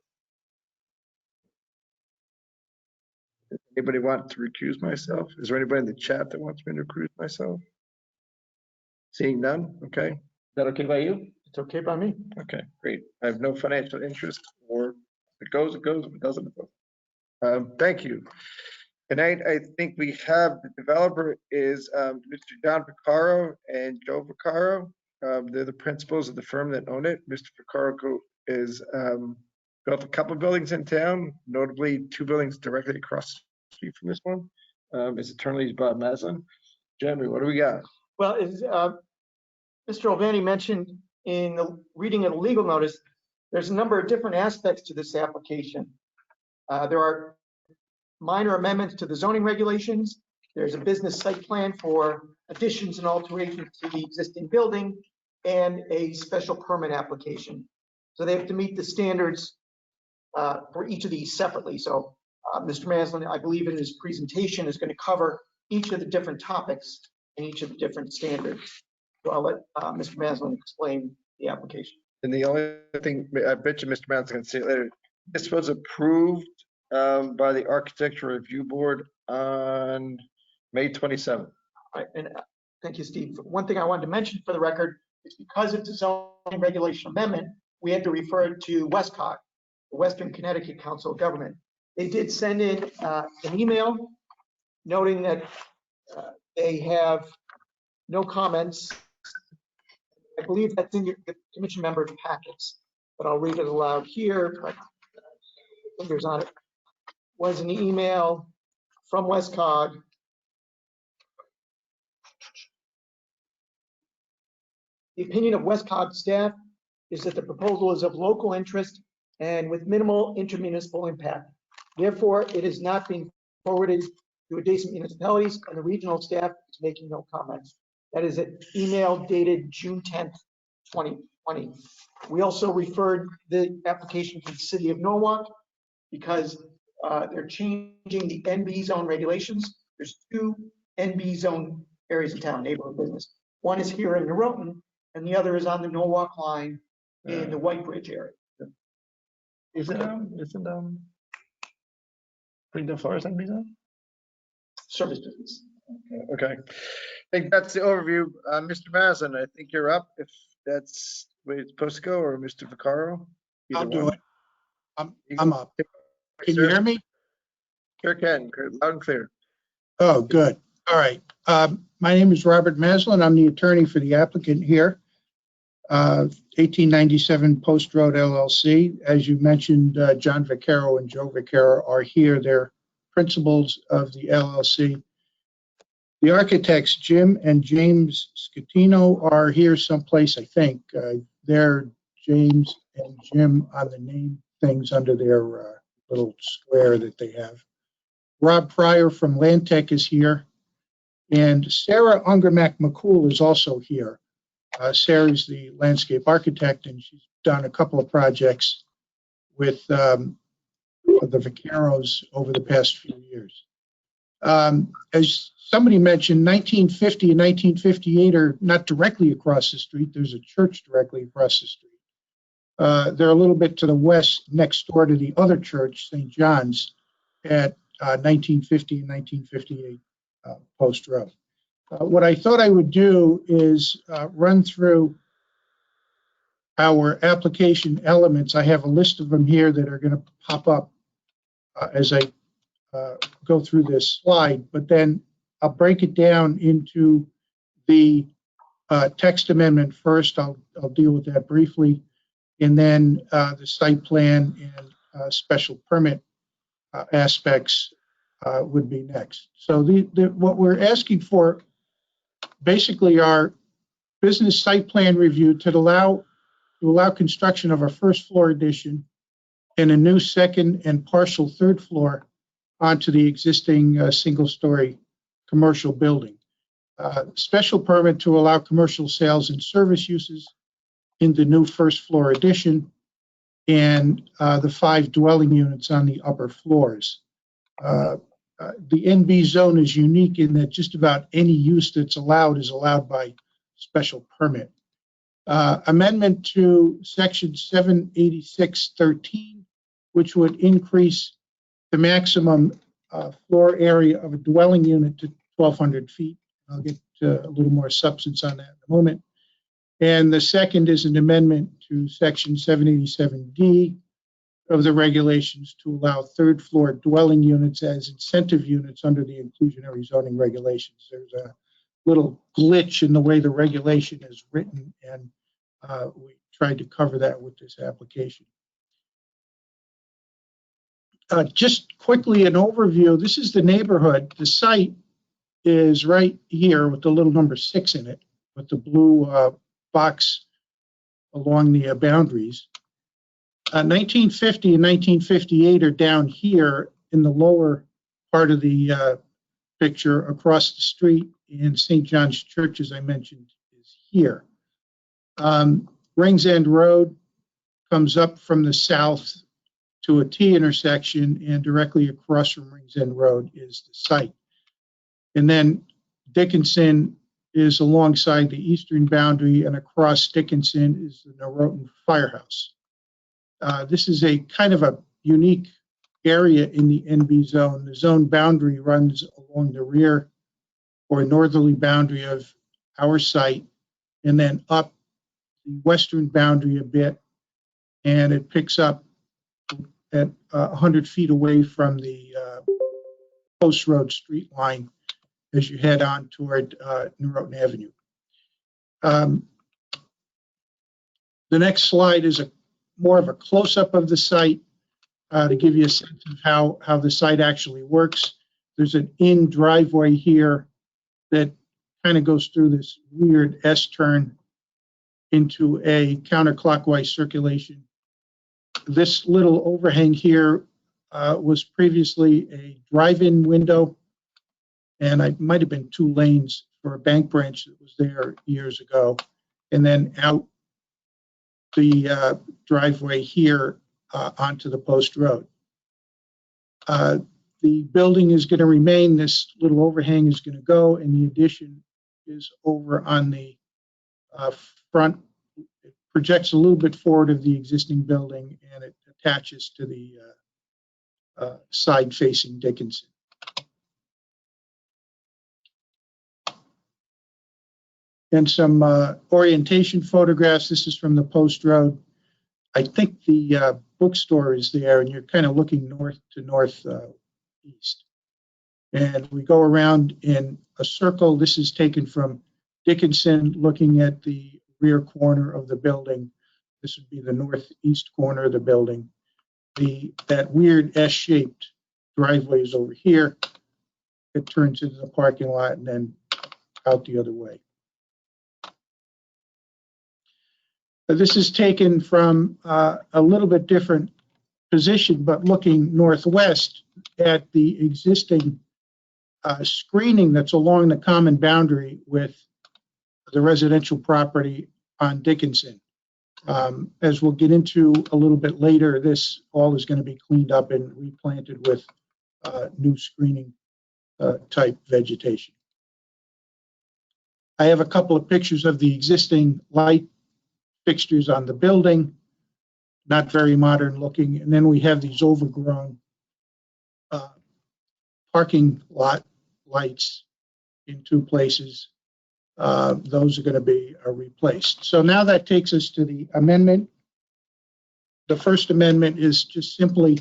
Does anybody want to recuse myself? Is there anybody in the chat that wants me to recuse myself? Seeing none, okay. Is that okay by you? It's okay by me. Okay, great. I have no financial interest, or if it goes, it goes. If it doesn't, it doesn't. Thank you. Tonight, I think we have the developer is Mr. John Vaccaro and Joe Vaccaro. They're the principals of the firm that own it. Mr. Vaccaro is built a couple of buildings in town, notably 2 buildings directly across the street from this one. His attorney is Bob Maslin. Jeremy, what do we got? Well, as Mr. Ovani mentioned in the reading of the legal notice, there's a number of different aspects to this application. There are minor amendments to the zoning regulations. There's a business site plan for additions and alterations to the existing building and a special permit application. So they have to meet the standards for each of these separately. So Mr. Maslin, I believe in his presentation, is going to cover each of the different topics and each of the different standards. So I'll let Mr. Maslin explain the application. And the only thing, I bet you Mr. Maslin can say it later, this was approved by the Architecture Review Board on May 27th. Right, and thank you, Steve. One thing I wanted to mention for the record is because it's a zoning regulation amendment, we had to refer it to WestCOG, the Western Connecticut Council of Government. They did send in an email noting that they have no comments. I believe that's in your commission members' packets, but I'll read it aloud here. But fingers on it. Was an email from WestCOG. The opinion of WestCOG staff is that the proposal is of local interest and with minimal intermunicipal impact. Therefore, it is not being forwarded to adjacent municipalities, and the regional staff is making no comments. That is an email dated June 10th, 2020. We also referred the application to the city of Norwalk because they're changing the NB zone regulations. There's two NB zone areas of town, neighborhood business. One is here in Norotan, and the other is on the Norwalk line in the White Bridge area. Isn't Freedom Forest NB zone? Service business. Okay. I think that's the overview. Mr. Mazin, I think you're up if that's the way it's supposed to go, or Mr. Vaccaro. I'll do one. it. I'm up. Can you hear me? Sure can. Loud and clear. Oh, good. All right. My name is Robert Maslin. I'm the attorney for the applicant here. 1897 Post Road LLC. As you mentioned, John Vaccaro and Joe Vaccaro are here. They're principals of the LLC. The architects, Jim and James Scatino, are here someplace, I think. They're James and Jim on the name things under their little square that they have. Rob Pryor from Landtech is here. And Sarah Ungermack McCool is also here. Sarah's the landscape architect, and she's done a couple of projects with the Vaccaros over the past few years. As somebody mentioned, 1950 and 1958 are not directly across the street. There's a church directly across the street. They're a little bit to the west, next door to the other church, St. John's, at 1950 and 1958 Post Road. What I thought I would do is run through our application elements. I have a list of them here that are going to pop up as I go through this slide, but then I'll break it down into the text amendment first. I'll deal with that briefly, and then the site plan and special permit aspects would be next. So what we're asking for basically are business site plan review to allow construction of a first floor addition and a new second and partial third floor onto the existing single-story commercial building. Special permit to allow commercial sales and service uses in the new first floor addition and the 5 dwelling units on the upper floors. The NB zone is unique in that just about any use that's allowed is allowed by special permit. Amendment to section 786.13, which would increase the maximum floor area of a dwelling unit to 1,200 feet. I'll get a little more substance on that in a moment. And the second is an amendment to section 787D of the regulations to allow third floor dwelling units as incentive units under the inclusionary zoning regulations. There's a little glitch in the way the regulation is written, and we tried to cover that with this application. Just quickly, an overview. This is the neighborhood. The site is right here with the little number 6 in it, with the blue box along the boundaries. 1950 and 1958 are down here in the lower part of the picture across the street, and St. John's Church, as I mentioned, is here. Rings End Road comes up from the south to a T intersection, and directly across from Rings End Road is the site. And then Dickinson is alongside the eastern boundary, and across Dickinson is the Norotan Firehouse. This is a kind of a unique area in the NB zone. The zone boundary runs along the rear or northerly boundary of our site and then up the western boundary a bit, and it picks up at 100 feet away from the Post Road street line as you head on toward Norotan Avenue. The next slide is more of a close-up of the site to give you a sense of how the site actually works. There's an in driveway here that kind of goes through this weird S-turn into a counterclockwise circulation. This little overhang here was previously a drive-in window, and it might have been 2 lanes for a bank branch that was there years ago. And then out the driveway here onto the Post Road. The building is going to remain. This little overhang is going to go, and the addition is over on the front. It projects a little bit forward of the existing building, and it attaches to the side facing Dickinson. And some orientation photographs. This is from the Post Road. I think the bookstore is there, and you're kind of looking north to northeast. And we go around in a circle. This is taken from Dickinson, looking at the rear corner of the building. This would be the northeast corner of the building. That weird S-shaped driveway is over here. It turns into the parking lot and then out the other way. This is taken from a little bit different position, but looking northwest at the existing screening that's along the common boundary with the residential property on Dickinson. As we'll get into a little bit later, this all is going to be cleaned up and replanted with new screening type vegetation. I have a couple of pictures of the existing light fixtures on the building, not very modern looking. And then we have these overgrown parking lot lights in 2 places. Those are going to be replaced. So now that takes us to the amendment. The first amendment is just simply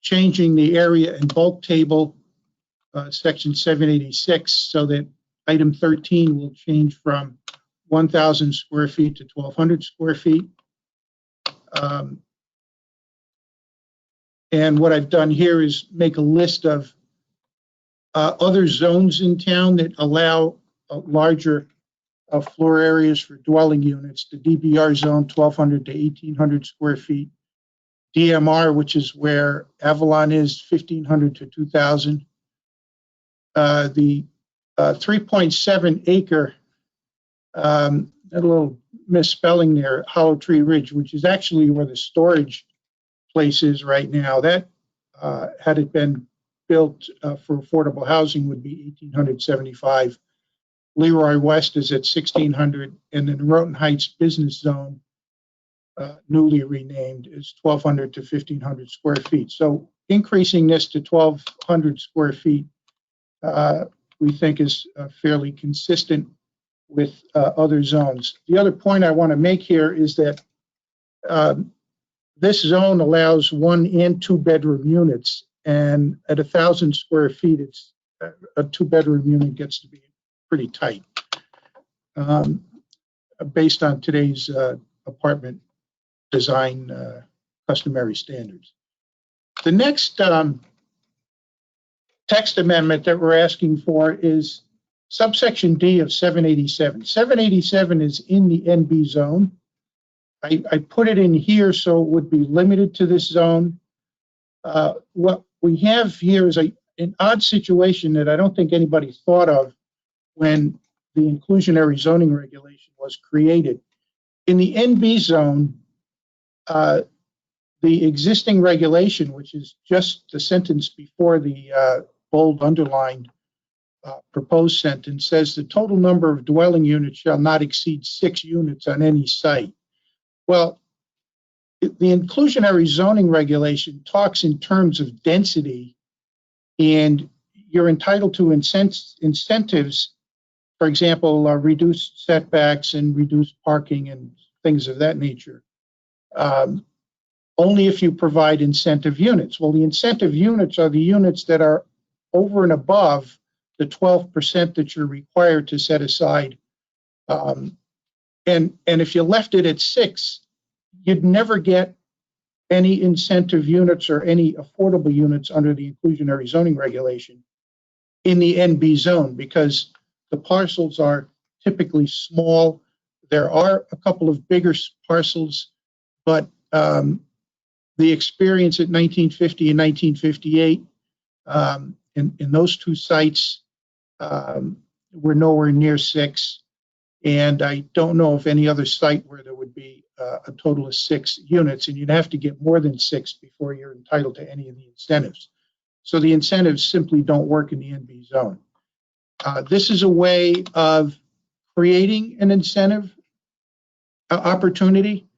changing the area and bulk table, section 786, so that item 13 will change from 1,000 square feet to 1,200 square feet. And what I've done here is make a list of other zones in town that allow larger floor areas for dwelling units. The DBR zone, 1,200 to 1,800 square feet. DMR, which is where Avalon is, 1,500 to 2,000. The 3.7 acre, a little misspelling there, Hollow Tree Ridge, which is actually where the storage place is right now. That, had it been built for affordable housing, would be 1,875. Leroy West is at 1,600, and the Norotan Heights Business Zone, newly renamed, is 1,200 to 1,500 square feet. So increasing this to 1,200 square feet, we think is fairly consistent with other zones. The other point I want to make here is that this zone allows 1 and 2 bedroom units, and at 1,000 square feet, it's a 2 bedroom unit gets to be pretty tight based on today's apartment design customary standards. The next text amendment that we're asking for is subsection D of 787. 787 is in the NB zone. I put it in here so it would be limited to this zone. What we have here is an odd situation that I don't think anybody thought of when the inclusionary zoning regulation was created. In the NB zone, the existing regulation, which is just the sentence before the bold underlined proposed sentence, says the total number of dwelling units shall not exceed 6 units on any site. Well, the inclusionary zoning regulation talks in terms of density, and you're entitled to incentives, for example, reduced setbacks and reduced parking and things of that nature, only if you provide incentive units. Well, the incentive units are the units that are over and above the 12% that you're required to set aside. And if you left it at 6, you'd never get any incentive units or any affordable units under the inclusionary zoning regulation in the NB zone, because the parcels are typically small. There are a couple of bigger parcels, but the experience at 1950 and 1958 in those two sites were nowhere near 6. And I don't know of any other site where there would be a total of 6 units, and you'd have to get more than 6 before you're entitled to any of the incentives. So the incentives simply don't work in the NB zone. This is a way of creating an incentive opportunity.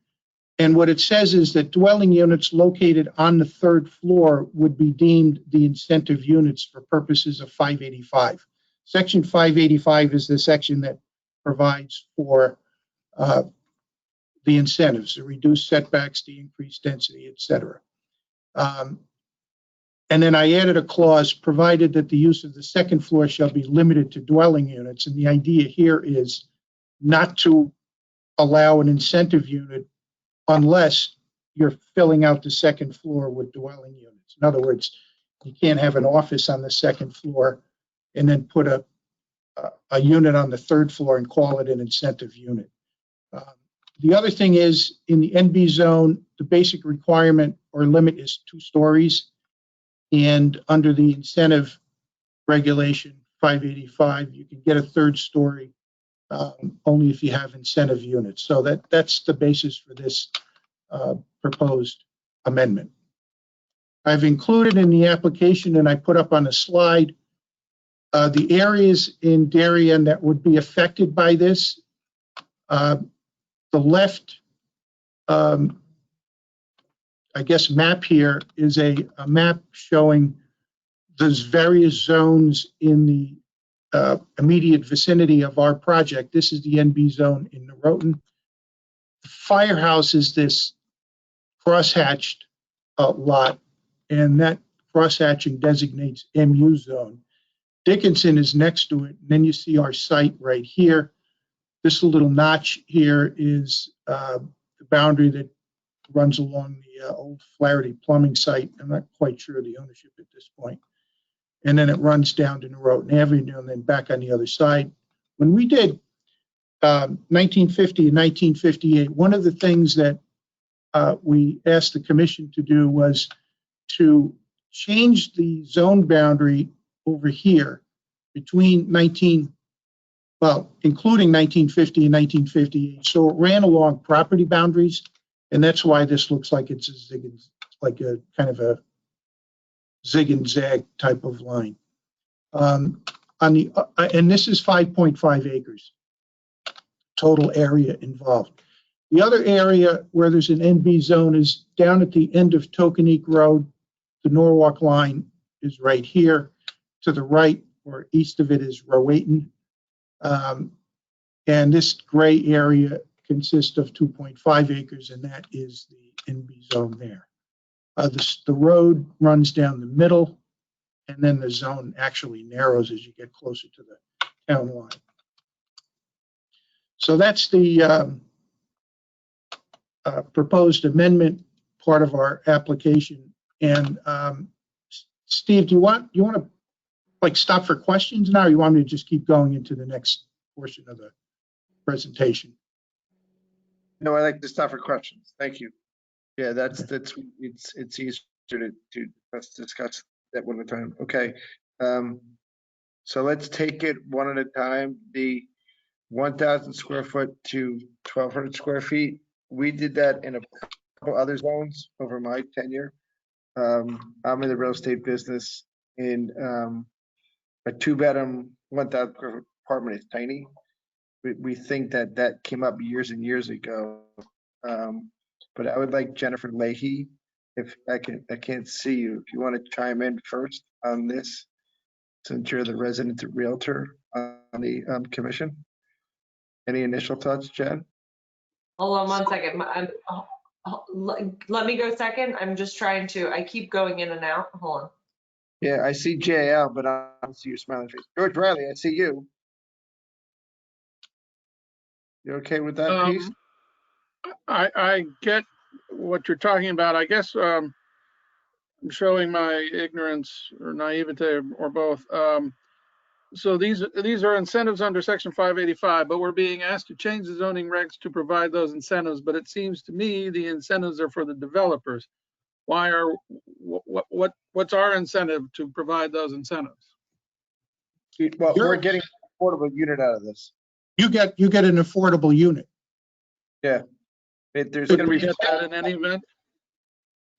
And what it says is that dwelling units located on the 3rd floor would be deemed the incentive units for purposes of 585. Section 585 is the section that provides for the incentives, the reduced setbacks, the increased density, et cetera. And then I added a clause, provided that the use of the 2nd floor shall be limited to dwelling units. And the idea here is not to allow an incentive unit unless you're filling out the 2nd floor with dwelling units. In other words, you can't have an office on the 2nd floor and then put a unit on the 3rd floor and call it an incentive unit. The other thing is, in the NB zone, the basic requirement or limit is 2 stories. And under the incentive regulation 585, you can get a 3rd story only if you have incentive units. So that's the basis for this proposed amendment. I've included in the application, and I put up on a slide, the areas in Darien that would be affected by this. The left, I guess, map here is a map showing those various zones in the immediate vicinity of our project. This is the NB zone in Norotan. The firehouse is this crosshatched lot, and that crosshatching designates MU zone. Dickinson is next to it, and then you see our site right here. This little notch here is the boundary that runs along the old Flaherty plumbing site. I'm not quite sure of the ownership at this point. And then it runs down to Norotan Avenue and then back on the other side. When we did 1950 and 1958, one of the things that we asked the commission to do was to change the zone boundary over here between including 1950 and 1958. So it ran along property boundaries, and that's why this looks like it's a zig, like a kind of a zig and zag type of line. And this is 5.5 acres total area involved. The other area where there's an NB zone is down at the end of Tokenique Road. The Norwalk line is right here. To the right or east of it is Rowayton. And this gray area consists of 2.5 acres, and that is the NB zone there. The road runs down the middle, and then the zone actually narrows as you get closer to the town line. So that's the proposed amendment part of our application. And Steve, do you want to like stop for questions now, or you want me to just keep going into the next portion of the presentation? No, I like to stop for questions. Thank you. Yeah, it's easier to let's discuss that one at a time. Okay. So let's take it one at a time. The 1,000 square foot to 1,200 square feet. We did that in a couple other zones over my tenure. I'm in the real estate business. In a 2-bedroom, 1,000 square foot apartment is tiny. We think that came up years and years ago. But but I would like Jennifer Leahy, if I can't see you, if you want to chime in first on this, since you're the resident realtor on the commission. Any initial thoughts, Jen? Hold on one second. Let me go second. I'm just trying to, I keep going in and out. Hold on. Yeah, I see JL, but I don't see your smiling face. George Riley, I see you. You okay with that piece? I get what you're talking about. I guess I'm showing my ignorance or naivete or both. So these are incentives under Section 585, but we're being asked to change the zoning regs to provide those incentives. But it seems to me the incentives are for the developers. Why are what's our incentive to provide those incentives? Well, we're getting an affordable unit out of this. You get an affordable unit. Yeah. There's Could going to we be get that in any event?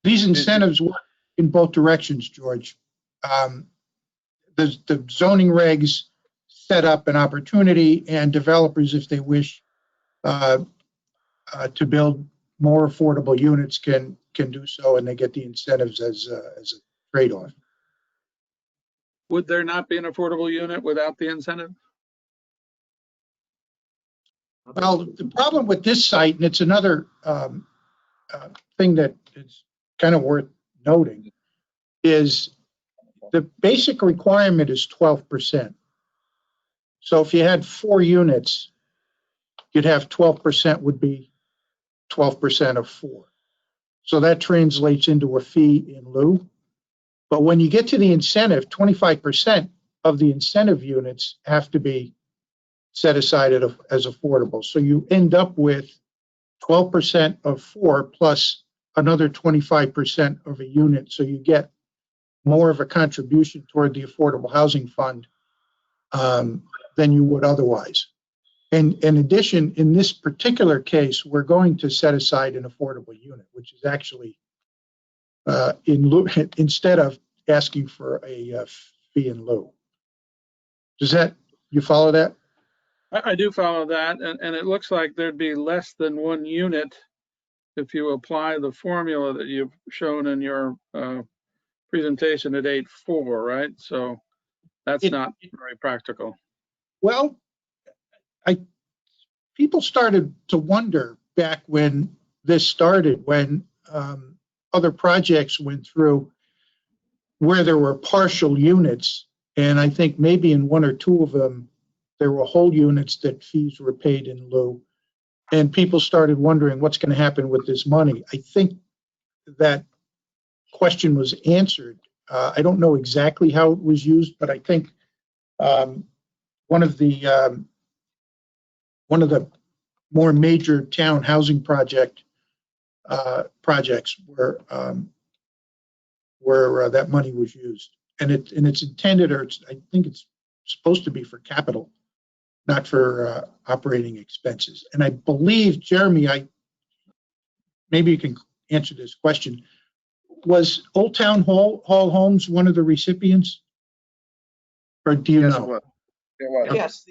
These incentives work in both directions, George. The zoning regs set up an opportunity, and developers, if they wish to build more affordable units, can do so, and they get the incentives as a trade-off. Would there not be an affordable unit without the incentive? Well, the problem with this site, and it's another thing that is kind of worth noting, is the basic requirement is 12%. So if you had 4 units, you'd have 12% would be 12% of 4. So that translates into a fee in lieu. But when you get to the incentive, 25% of the incentive units have to be set aside as affordable. So you end up with 12% of 4 plus another 25% of a unit. So you get more of a contribution toward the Affordable Housing Fund than you would otherwise. And in addition, in this particular case, we're going to set aside an affordable unit, which is actually in lieu, instead of asking for a fee in lieu. Does that, you follow that? I do follow that, and it looks like there'd be less than 1 unit if you apply the formula that you've shown in your presentation at 8.4, right? So that's not very practical. Well, people started to wonder back when this started, when other projects went through where there were partial units, and I think maybe in 1 or 2 of them, there were whole units that fees were paid in lieu. And people started wondering what's going to happen with this money. I think that question was answered. I don't know exactly how it was used, but I think one of the more major town housing projects where that money was used, and it's intended, or I think it's supposed to be for capital, not for operating expenses. And I believe, Jeremy, maybe you can answer this question. Was Old Town Hall Homes one of the recipients, or do you know? It was. Yes,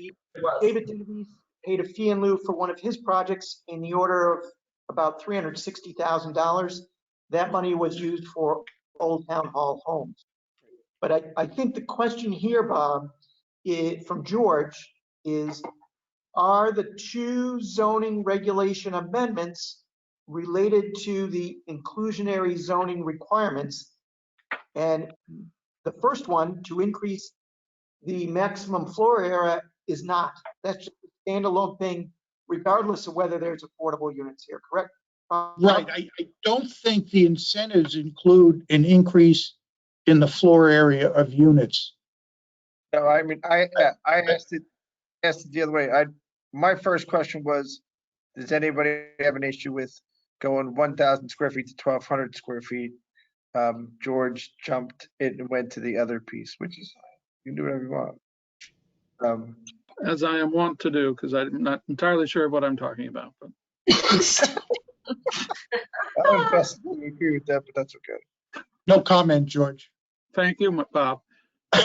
David Davies paid a fee in lieu for one of his projects in the order of about $360,000. That money was used for Old Town Hall Homes. But I think the question here, Bob, from George, is are the 2 zoning regulation amendments related to the inclusionary zoning requirements? And the first one, to increase the maximum floor area, is not. That's just a standalone thing, regardless of whether there's affordable units here, correct? Right. I don't think the incentives include an increase in the floor area of units. No, I mean, I asked it the other way. My first question was, does anybody have an issue with going 1,000 square feet to 1,200 square feet? George jumped it and went to the other piece, which is fine. You can do whatever you want. As I am wont to do, because I'm not entirely sure what I'm talking about. But I don't necessarily agree with that, but that's okay. No comment, George. thank you, Bob.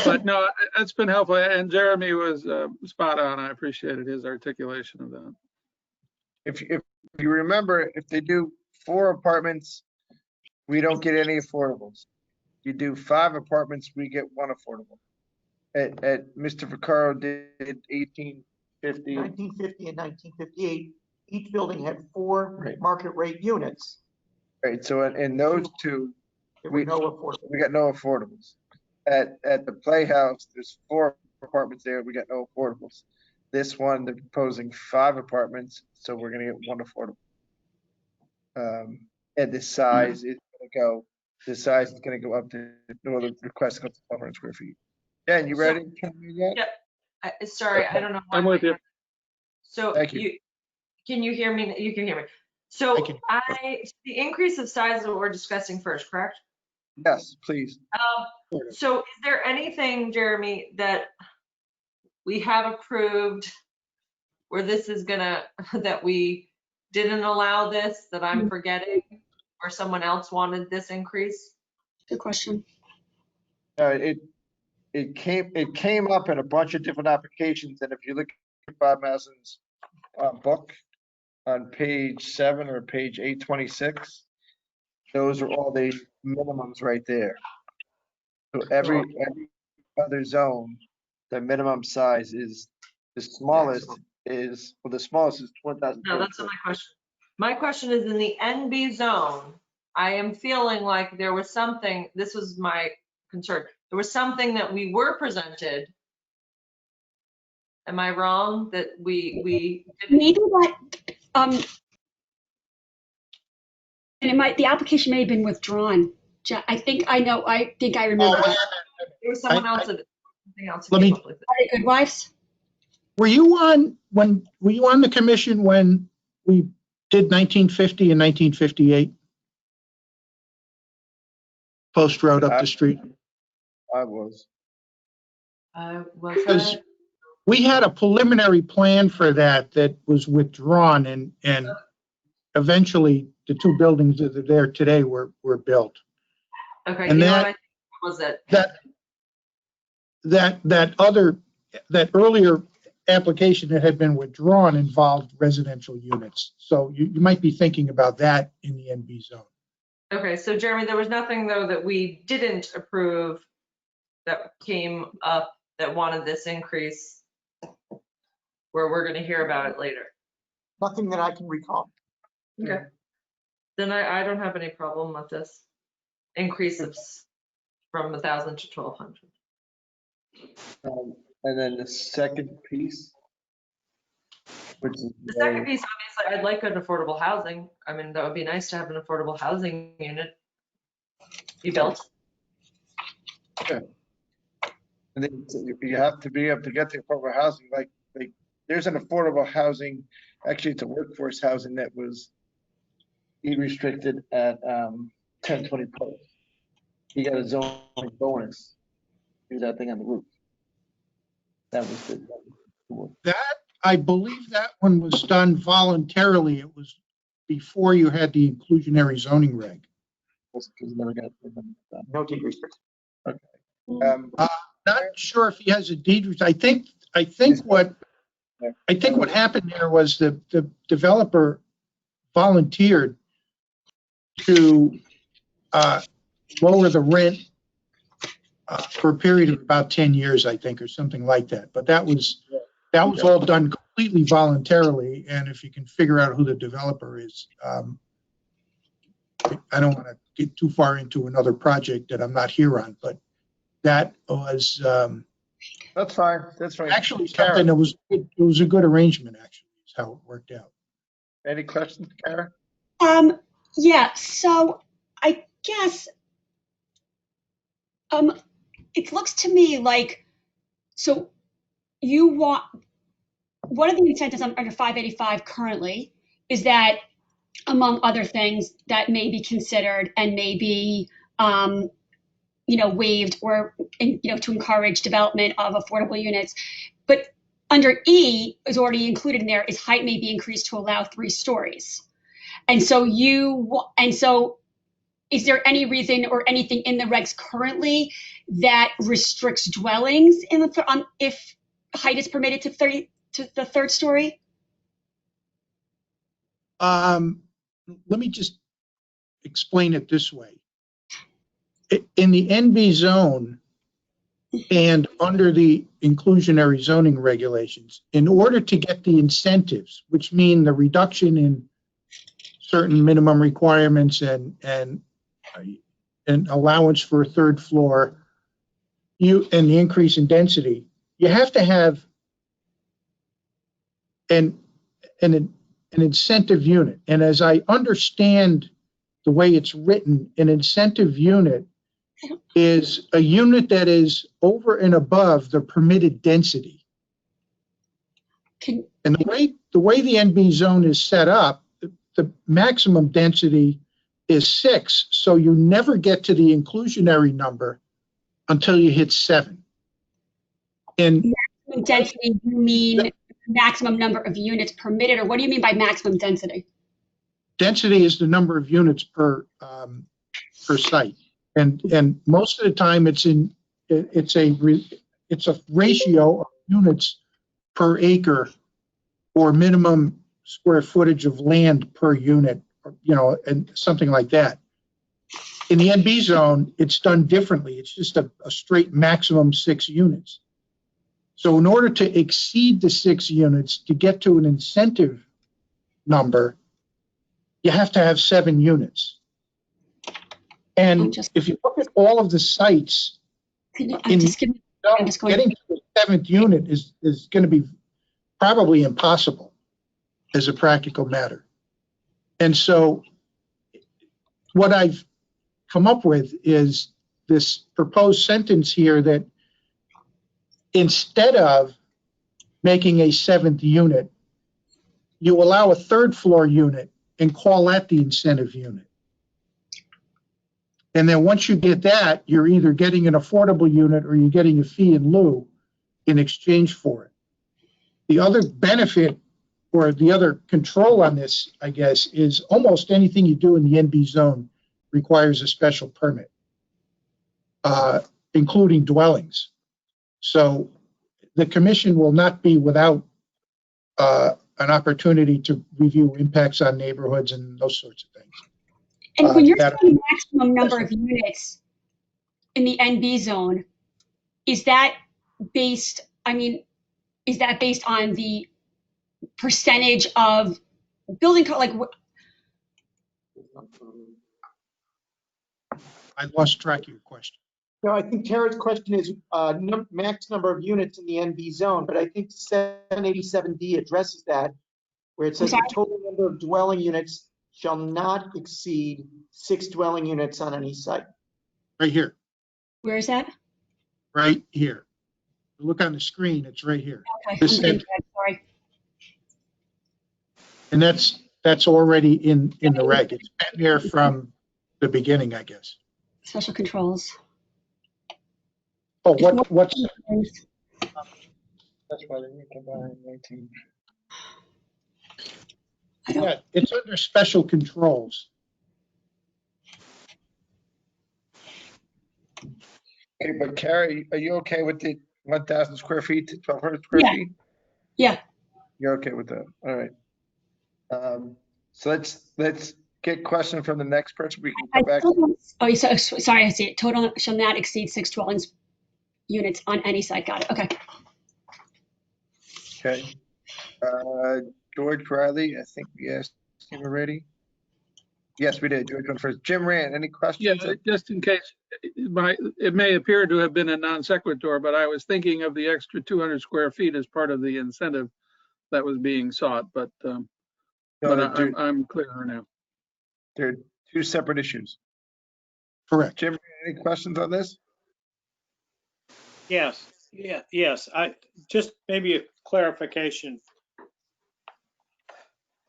But no, it's been helpful. And Jeremy was spot on. I appreciated his articulation of that. If you remember, if they do 4 apartments, we don't get any affordables. You do 5 apartments, we get 1 affordable. At Mr. Vaccaro did 1850. 1950 and 1958, each building had 4 Right. market rate units. Right, so in those 2, There were no affordable. we got no affordables. At the Playhouse, there's 4 apartments there, we got no affordables. This one, they're proposing 5 apartments, so we're gonna get 1 affordable. And the size is gonna go up to, no, the request goes to 1,200 square feet. Dan, you ready? Yep. Sorry, I don't know. I'm with you. So Thank you. can you hear me? You can hear me. I So can. the increase of size is what we're discussing first, correct? Yes, please. So is there anything, Jeremy, that we have approved where this is gonna, that we didn't allow this, that I'm forgetting, or someone else wanted this increase? Good question. It came up in a bunch of different applications, and if you look at Bob Mason's book on page 7 or page 826, those are all the minimums right there. So every other zone, the minimum size is, the smallest is 1,000. No, that's not my question. My question is, in the NB zone, I am feeling like there was something, this was my concern, there was something that we were presented. Am I wrong that we didn't? Maybe that, and it might, the application may have been withdrawn. I think I remember. Oh, There was someone I- else that, something else. Let came me- up with it. Are they good wives? Were you on the commission when we did 1950 and 1958? Post Road up the street? I was. Was Because that? we had a preliminary plan for that was withdrawn and eventually the 2 buildings that are there today were built. Okay, and you know what that- I think was it? That earlier application that had been withdrawn involved residential units. So you might be thinking about that in the NB zone. Okay, so Jeremy, there was nothing though that we didn't approve that came up that wanted this increase, where we're gonna hear about it later. Nothing that I can recall. Okay. Then I don't have any problem with this increase of from 1,000 to 1,200. And then the second piece, which is The second piece, obviously, I'd like an affordable housing. I mean, that would be nice to have an affordable housing unit be built. and then you have to be able to get the affordable housing, like there's an affordable housing, actually it's a workforce housing that was restricted at 1020 Post. He got a zoning bonus, do that thing on the roof. That was good. That, I believe that one was done voluntarily. It was before you had the inclusionary zoning reg. Because never got No deed restriction. Not sure if he has a deed. I think what happened there was the developer volunteered to lower the rent for a period of about 10 years, I think, or something like that. But that was all done completely voluntarily. And if you can figure out who the developer is, I don't want to get too far into another project that I'm not here on, but that was That's fine. That's fine. actually something that it was a good arrangement, actually, is how it worked out. Any questions, Kara? Yeah, so I guess it looks to me like, so you want, one of the incentives under 585 currently is that, among other things, that may be considered and may be waived or to encourage development of affordable units. But under E is already included in there is height may be increased to allow 3 stories. And so is there any reason or anything in the regs currently that restricts dwellings if height is permitted to the 3rd story? Let me just explain it this way. In the NB zone and under the inclusionary zoning regulations, in order to get the incentives, which mean the reduction in certain minimum requirements and allowance for a third floor, and the increase in density, you have to have an incentive unit. And as I understand the way it's written, an incentive unit is a unit that is over and above the permitted density. And the way the NB zone is set up, the maximum density is 6, so you never get to the inclusionary number until you hit 7. And maximum density, you mean maximum number of units permitted, or what do you mean by maximum density? density is the number of units per site, and most of the time it's a ratio of units per acre or minimum square footage of land per unit, and something like that. In the NB zone, it's done differently. It's just a straight maximum 6 units. So in order to exceed the 6 units to get to an incentive number, you have to have 7 units. And if you look at all of the sites, getting to the 7th unit is going to be probably impossible as a practical matter. And so what I've come up with is this proposed sentence here that instead of making a 7th unit, you allow a 3rd floor unit and call that the incentive unit. And then once you get that, you're either getting an affordable unit or you're getting a fee in lieu in exchange for it. The other benefit or the other control on this, I guess, is almost anything you do in the NB zone requires a special permit, including dwellings. So the commission will not be without an opportunity to review impacts on neighborhoods and those sorts of things. And when you're saying maximum number of units in the NB zone, is that based, is that based on the percentage of building code? Like, I lost track of your question. No, I think Tara's question is max number of units in the NB zone, but I think 787D addresses that, where it says the total number of dwelling units shall not exceed 6 dwelling units on any site. Right here. Where is that? Right here. Look on the screen, it's right here. Okay, sorry. And that's already in the reg. It's been there from the beginning, I guess. Special controls. Oh, what's That's why they need to combine 19. yeah, it's under special controls. Hey, but Carrie, are you okay with the 1,000 square feet to 1,200 square feet? Yeah. You're okay with that? All right. So let's get question from the next person. We can come back. Oh, sorry, I see it. Total shall not exceed 6 dwellings units on any site. Got it. Okay. Okay. George Riley, I think we asked him already. Yes, we did. George went first. Jim Rand, any questions? Yeah, just in case, it may appear to have been a non sequitur, but I was thinking of the extra 200 square feet as part of the incentive that was being sought, but I'm clearer now. They're 2 separate issues. Correct. Jim, any questions on this? Yes, yes. I just maybe a clarification.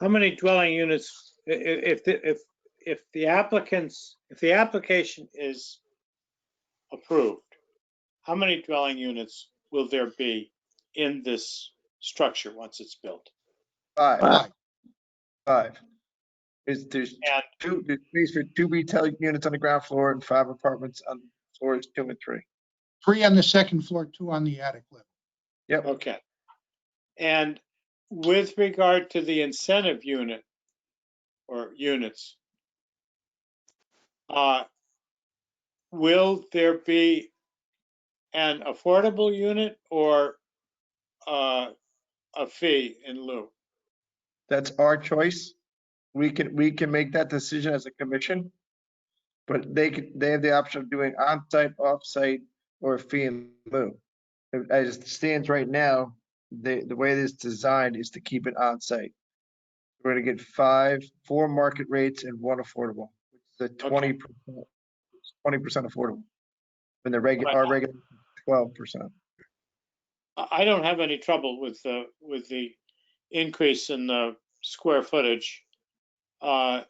How many dwelling units, if the application is approved, how many dwelling units will there be in this structure once it's built? 5. There's space for 2 retail units on the ground floor and 5 apartments on floors 2 and 3. 3 on the 2nd floor, 2 on the attic level. Yep. Okay. And with regard to the incentive unit or units, Will there be an affordable unit or a fee in lieu? That's our choice. We can make that decision as a commission, but they have the option of doing on-site, off-site, or a fee in lieu. As it stands right now, the way it is designed is to keep it on-site. We're gonna get 4 market rates and 1 affordable, which is a 20% affordable. When the our regular 12%. I don't have any trouble with the increase in the square footage, nor,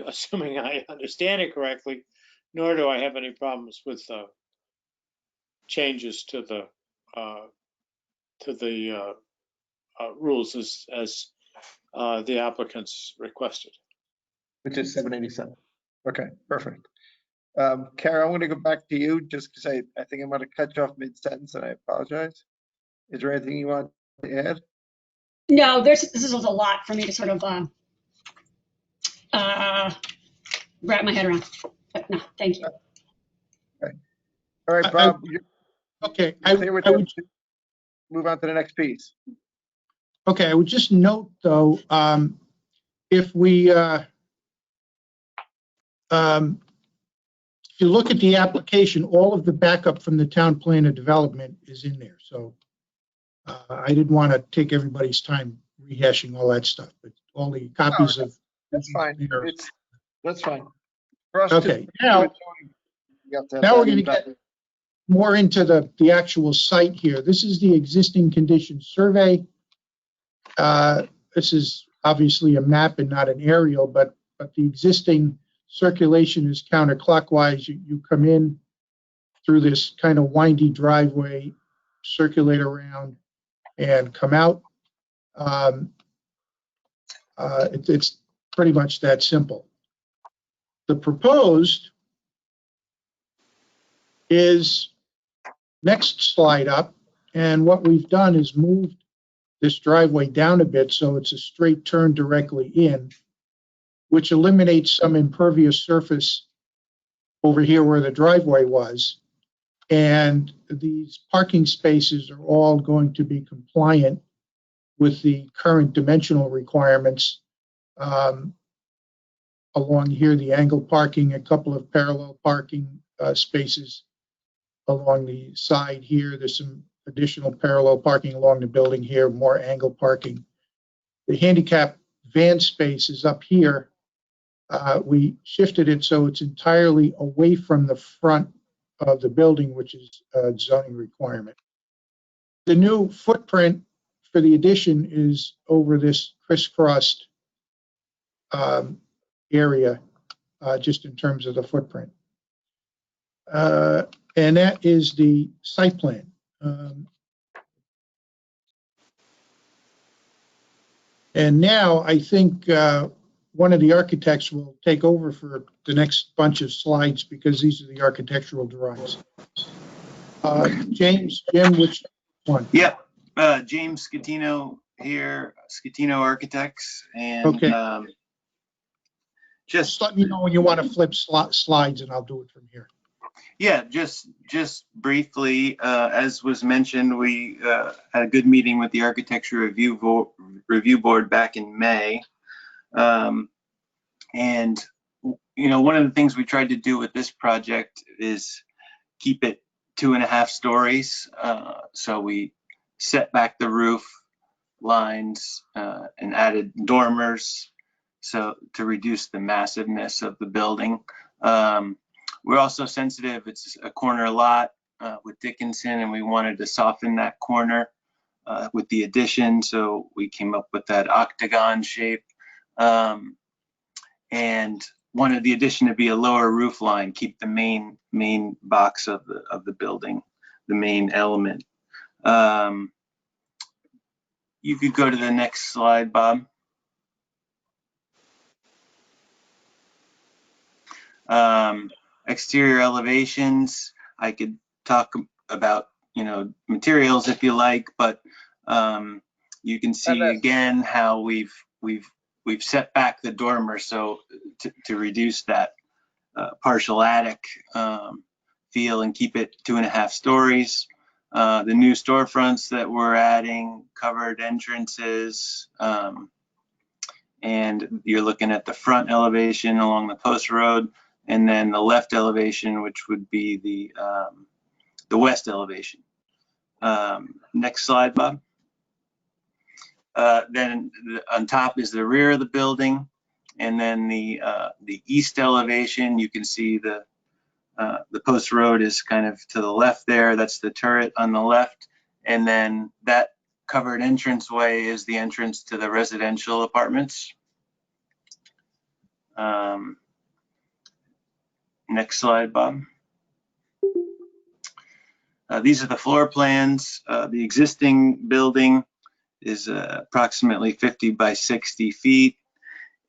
assuming I understand it correctly, nor do I have any problems with changes to the rules as the applicants requested. Which is 787. Okay, perfect. Kara, I'm going to go back to you just because I think I'm going to cut you off mid-sentence and I apologize. Is there anything you want to add? No, this is a lot for me to sort of wrap my head around. But no, thank you. Okay. All right, Bob. Okay, I would move on to the next piece. Okay, I would just note though, if you look at the application, all of the backup from the town plan of development is in there. So I didn't want to take everybody's time rehashing all that stuff, but all the copies of. That's fine. That's fine. Okay, now we're going to get more into the actual site here. This is the existing condition survey. This is obviously a map and not an aerial, but the existing circulation is counterclockwise. You come in through this kind of windy driveway, circulate around, and come out. It's pretty much that simple. The proposed is next slide up, and what we've done is moved this driveway down a bit so it's a straight turn directly in, which eliminates some impervious surface over here where the driveway was. And these parking spaces are all going to be compliant with the current dimensional requirements. Along here, the angle parking, a couple of parallel parking spaces along the side here. There's some additional parallel parking along the building here, more angle parking. The handicap van space is up here. We shifted it so it's entirely away from the front of the building, which is a zoning requirement. The new footprint for the addition is over this crisscrossed area, just in terms of the footprint. And that is the site plan. And now I think one of the architects will take over for the next bunch of slides because these are the architectural drawings. James, Jim, which one? Yep, James Scatino here, Scatino Architects, and okay. Just let me know when you want to flip slides and I'll do it from here. Yeah, just briefly, as was mentioned, we had a good meeting with the Architecture Review Board back in May. And, you know, one of the things we tried to do with this project is keep it 2.5 stories. So we set back the roof lines and added dormers so to reduce the massiveness of the building. We're also sensitive, it's a corner lot with Dickinson, and we wanted to soften that corner with the addition, so we came up with that octagon shape. And wanted the addition to be a lower roof line, keep the main box of the building, the main element. You could go to the next slide, Bob. Exterior elevations, I could talk about, you know, materials if you like, but you can see again how we've set back the dormer so to reduce that partial attic feel and keep it 2.5 stories. The new storefronts that we're adding, covered entrances, and you're looking at the front elevation along the post road, and then the left elevation, which would be the west elevation. Next slide, Bob. Then on top is the rear of the building, and then the east elevation. You can see the post road is kind of to the left there. That's the turret on the left, and then that covered entranceway is the entrance to the residential apartments. Next slide, Bob. These are the floor plans. The existing building is approximately 50 by 60 feet,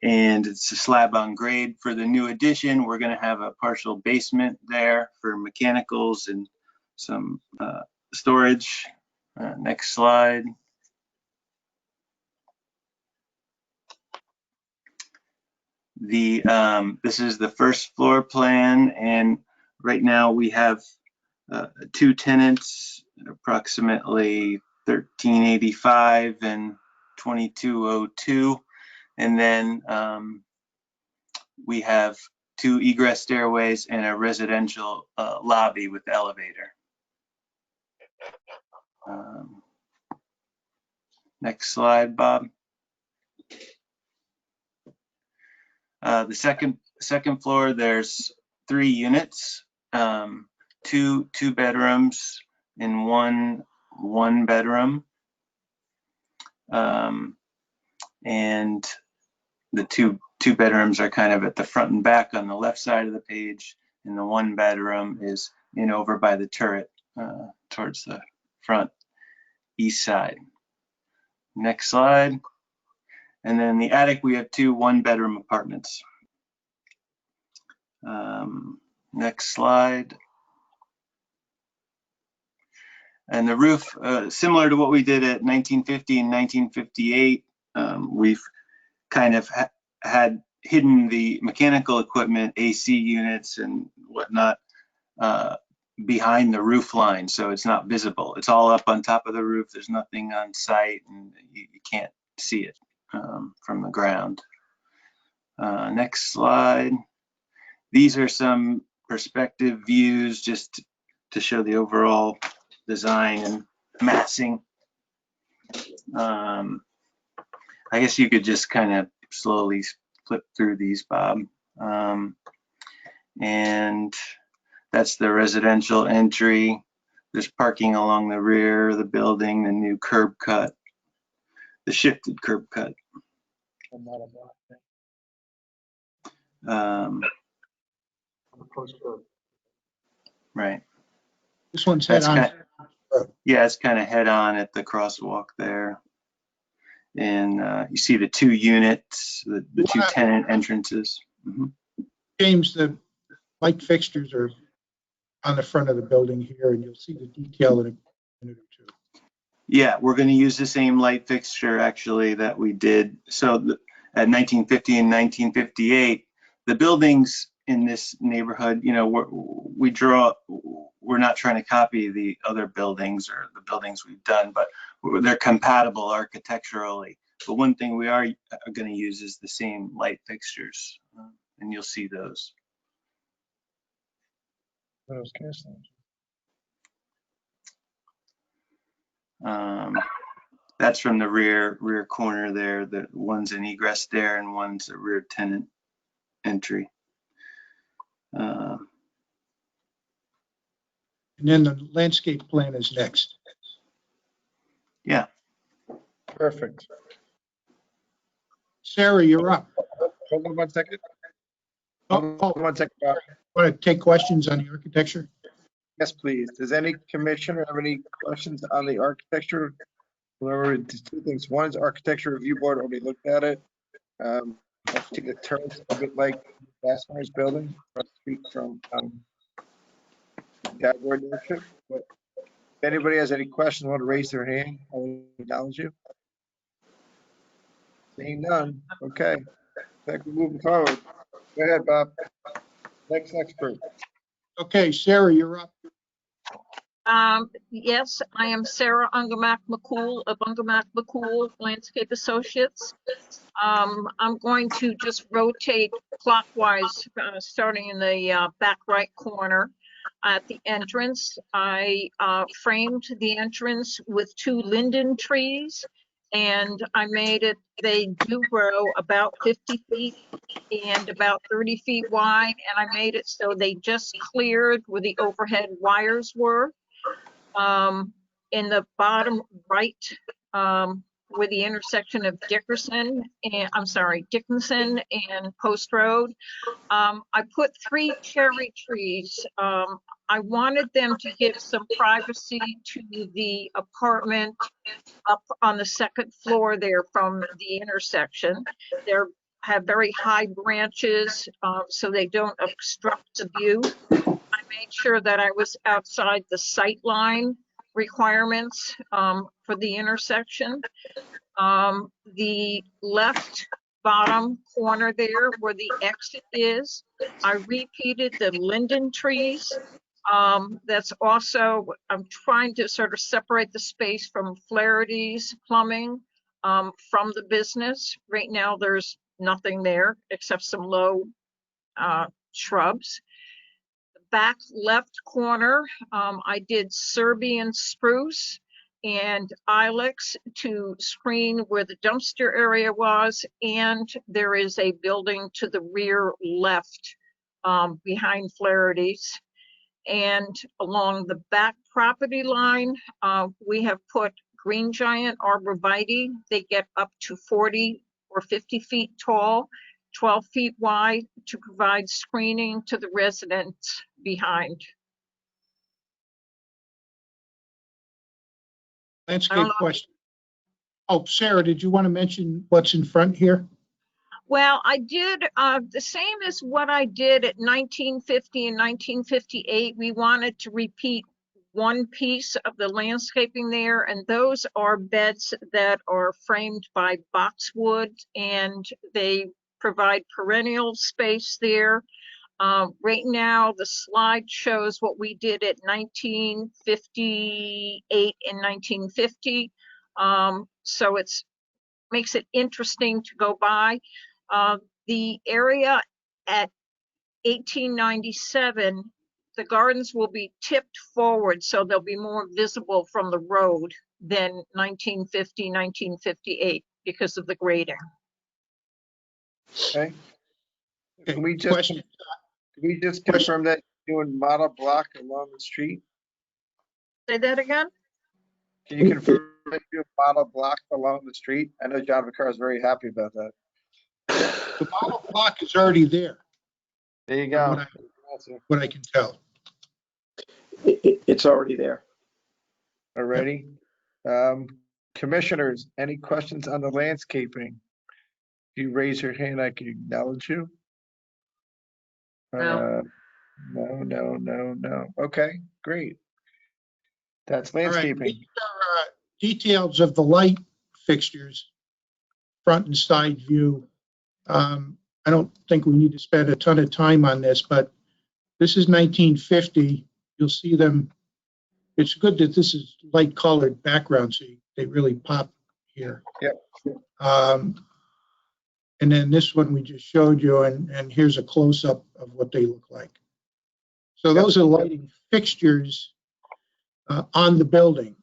and it's a slab on grade. For the new addition, we're going to have a partial basement there for mechanicals and some storage. Next slide. This is the first floor plan, and right now we have 2 tenants, approximately 1385 and 2202, and then we have 2 egress stairways and a residential lobby with elevator. Next slide, Bob. The second floor, there's 3 units, 2 bedrooms and one bedroom, and the two bedrooms are kind of at the front and back on the left side of the page, and the 1 bedroom is in over by the turret towards the front east side. Next slide. And then the attic, we have 2 1-bedroom apartments. Next slide. And the roof, similar to what we did at 1950 and 1958, we've kind of had hidden the mechanical equipment, AC units and whatnot, behind the roof line, so it's not visible. It's all up on top of the roof. There's nothing on site, and you can't see it from the ground. Next slide. These are some perspective views just to show the overall design and massing. I guess you could just kind of slowly flip through these, Bob. And that's the residential entry. There's parking along the rear of the building, the new curb cut, the shifted curb cut. Right. This one's head on. Yeah, it's kind of head on at the crosswalk there. And you see the 2 units, the 2 tenant entrances. Mm-hmm. James, the light fixtures are on the front of the building here, and you'll see the detail in a minute or 2. Yeah, we're going to use the same light fixture actually that we did. So at 1950 and 1958, the buildings in this neighborhood, you know, we're not trying to copy the other buildings or the buildings we've done, but they're compatible architecturally. But one thing we are going to use is the same light fixtures, and you'll see those. That's from the rear corner there. The one's an egress there and one's a rear tenant entry. And then the landscape plan is next. Yeah. Perfect. Sarah, you're up. Hold on one second. Oh, Hold on one second, Bob. want to take questions on the architecture? Yes, please. Does any commissioner have any questions on the architecture? Remember, 2 things. One is architecture review board already looked at it. I think the turret's a bit like Bassmare's building across the street from Jaguar dealership. But if anybody has any questions, want to raise their hand, I will acknowledge you. Seeing none. Okay. I think we're moving forward. Go ahead, Bob. Next expert. Okay, Sarah, you're up. Yes, I am Sarah Ungermack McCool of Ungermack McCool Landscape Associates. I'm going to just rotate clockwise, starting in the back right corner at the entrance. I framed the entrance with 2 linden trees, and I made it, they do grow about 50 feet and about 30 feet wide, and I made it so they just cleared where the overhead wires were. In the bottom right, where the intersection of Dickinson and Post Road, I put 3 cherry trees. I wanted them to give some privacy to the apartment up on the 2nd floor there from the intersection. They have very high branches, so they don't obstruct the view. I made sure that I was outside the sight line requirements for the intersection. The left bottom corner there where the exit is, I repeated the linden trees. That's also, I'm trying to sort of separate the space from Flaherty's Plumbing from the business. Right now, there's nothing there except some low shrubs. Back left corner, I did Serbian spruce and ilex to screen where the dumpster area was, and there is a building to the rear left behind Flaherty's. And along the back property line, we have put green giant arborvitae. They get up to 40 or 50 feet tall, 12 feet wide, to provide screening to the residents behind. Landscape question. Oh, Sarah, did you want to mention what's in front here? Well, I did the same as what I did at 1950 and 1958. We wanted to repeat one piece of the landscaping there, and those are beds that are framed by boxwood, and they provide perennial space there. Right now, the slide shows what we did at 1958 and 1950. So it's makes it interesting to go by. The area at 1897, the gardens will be tipped forward, so they'll be more visible from the road than 1950, 1958 because of the grading. Okay. Can we just, Question. can we just confirm that you're doing model block along the street? Say that again? Can you confirm that you're model block along the street? I know John Vaccaro is very happy about that. The model block is already there, There you go. what I can tell. It's already there. Already. Commissioners, any questions on the landscaping? If you raise your hand, I can acknowledge you. No. No. Okay, great. That's All right, landscaping. these are details of the light fixtures, front and side view. I don't think we need to spend a ton of time on this, but this is 1950. You'll see them. It's good that this is light colored background, so they really pop here. Yep. And then this one we just showed you, and here's a close up of what they look like. So those are lighting fixtures on the building.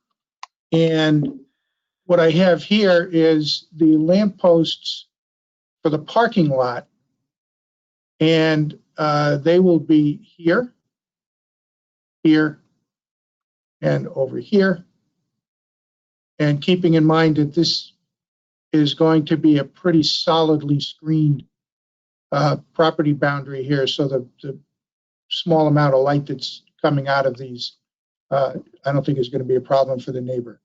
And what I have here is the lampposts for the parking lot. And they will be here, here, and over here. And keeping in mind that this is going to be a pretty solidly screened property boundary here. So the small amount of light that's coming out of these, I don't think is going to be a problem for the neighbor.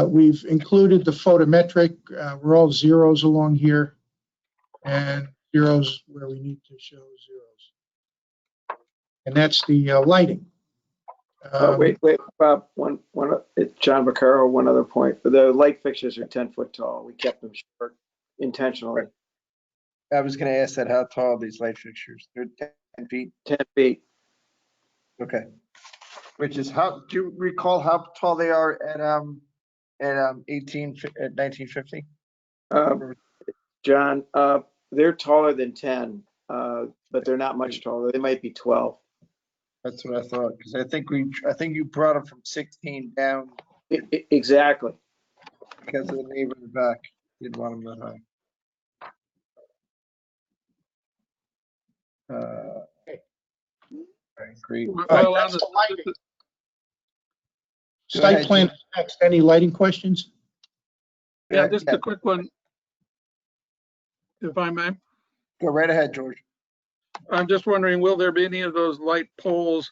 We've included the photometric. We're all zeros along here, and zeros where we need to show zeros. And that's the lighting. Wait, Bob, it's John Vaccaro, one other point. The light fixtures are 10 foot tall. We kept them short intentionally. I was gonna ask that, how tall are these light fixtures? They're 10 feet? 10 feet. Okay. Which is how, do you recall how tall they are at 1950? John, they're taller than 10, but they're not much taller. They might be 12. That's what I thought, because I think you brought them from 16 down Exactly. because of the neighbor in the back. Didn't want them that high. I agree. Well, on the, Site ahead, plan George. next. Any lighting questions? yeah, just a quick one, if I may. Go right ahead, George. I'm just wondering, will there be any of those light poles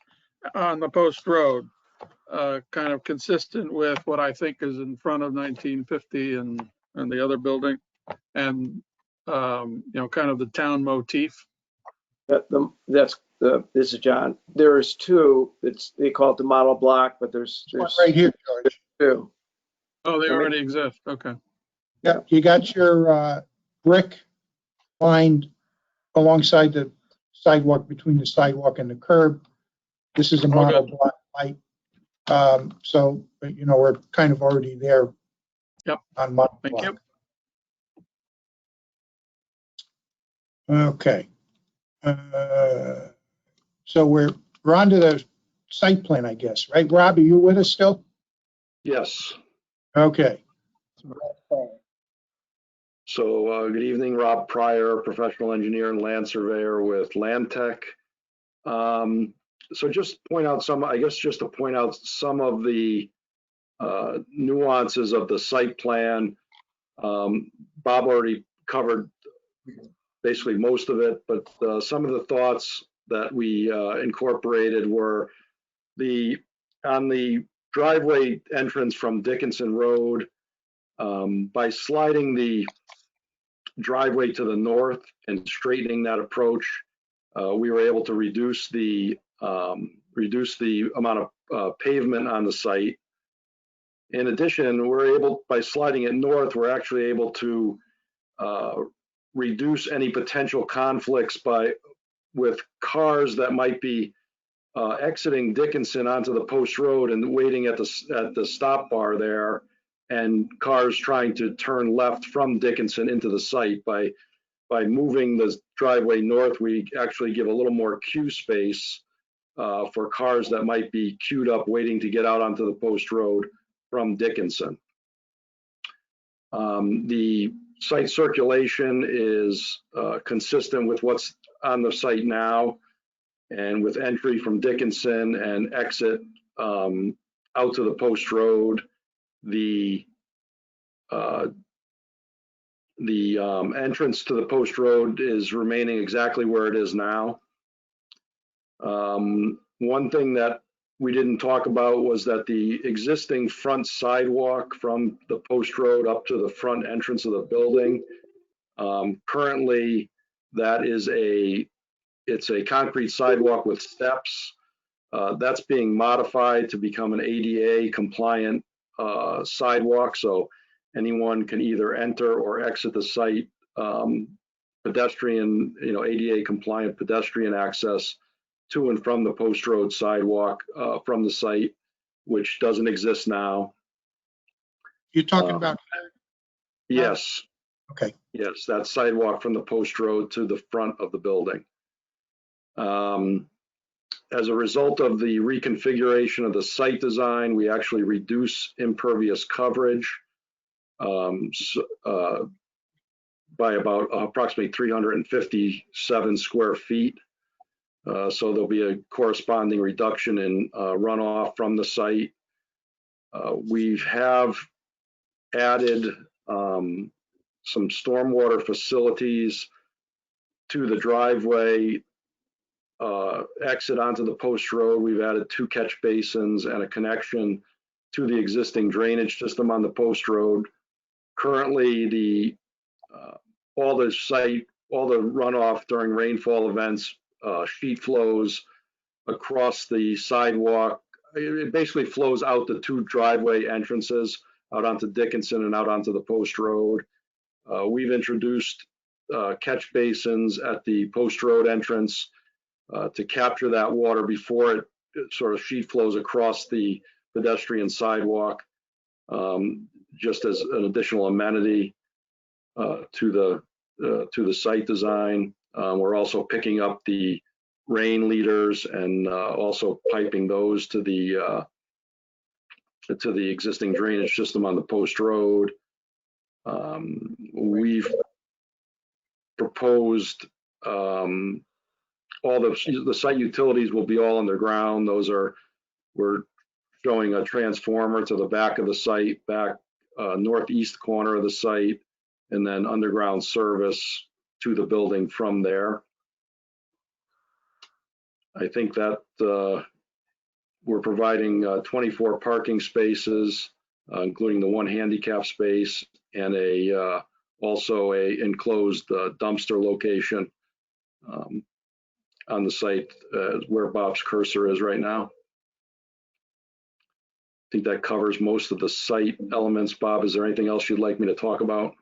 on the post road? Kind of consistent with what I think is in front of 1950 and the other building, and you know, kind of the town motif. This is John. There's two. They call it the model block, but there's Right here, George. two. Oh, they already exist. Okay. Yeah, you got your brick lined alongside the sidewalk, between the sidewalk and the curb. This is a model block light. So, you know, we're kind of already there. Yep. On model Thank block. you. Okay. So we're on to the site plan, I guess, right? Rob, are you with us still? Yes. Okay. So good evening, Rob Pryor, professional engineer and land surveyor with Land Tech. So just point out some, I guess just to point out some of the nuances of the site plan. Bob already covered basically most of it, but some of the thoughts that we incorporated were on the driveway entrance from Dickinson Road, by sliding the driveway to the north and straightening that approach, we were able to reduce the amount of pavement on the site. In addition, by sliding it north, we're actually able to reduce any potential conflicts with cars that might be exiting Dickinson onto the post road and waiting at the stop bar there, and cars trying to turn left from Dickinson into the site. By moving the driveway north, we actually give a little more queue space for cars that might be queued up waiting to get out onto the post road from Dickinson. The site circulation is consistent with what's on the site now, and with entry from Dickinson and exit out to the post road, the entrance to the post road is remaining exactly where it is now. One thing that we didn't talk about was that the existing front sidewalk from the post road up to the front entrance of the building, currently it's a concrete sidewalk with steps. That's being modified to become an ADA compliant sidewalk, so anyone can either enter or exit the site, pedestrian, ADA compliant pedestrian access to and from the post road sidewalk from the site, which doesn't exist now. You're talking about? Yes. Okay. Yes, that sidewalk from the post road to the front of the building. As a result of the reconfiguration of the site design, we actually reduce impervious coverage by about approximately 357 square feet. So there'll be a corresponding reduction in runoff from the site. We have added some stormwater facilities to the driveway exit onto the post road. We've added 2 catch basins and a connection to the existing drainage system on the post road. Currently, all the runoff during rainfall events, sheet flows across the sidewalk. It basically flows out the 2 driveway entrances, out onto Dickinson and out onto the post road. We've introduced catch basins at the Post Road entrance to capture that water before it sort of sheet flows across the pedestrian sidewalk, just as an additional amenity to the site design. We're also picking up the rain leaders and also piping those to the existing drainage system on the Post Road. We've proposed all the site utilities will be all underground. We're showing a transformer to the back of the site, back northeast corner of the site, and then underground service to the building from there. I think that we're providing 24 parking spaces, including the one handicap space and also a enclosed dumpster location on the site where Bob's cursor is right now. I think that covers most of the site elements. Bob, is there anything else you'd like me to talk about?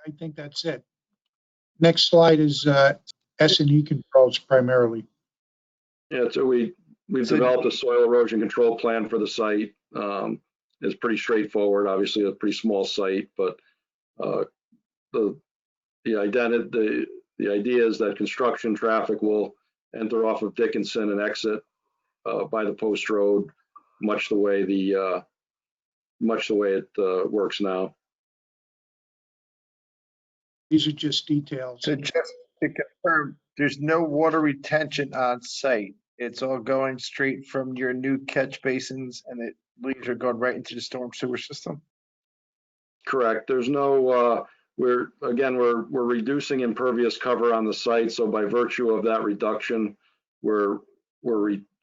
I think that's it. Next slide is S&E controls primarily. Yeah, so we've developed a soil erosion control plan for the site. It's pretty straightforward, obviously a pretty small site, but the idea is that construction traffic will enter off of Dickinson and exit by the Post Road, much the way it works now. These are just details. So just to confirm, there's no water retention on site. It's all going straight from your new catch basins, and it leaves are going right into the storm sewer system. Correct. There's no. We're reducing impervious cover on the site, so by virtue of that reduction, we're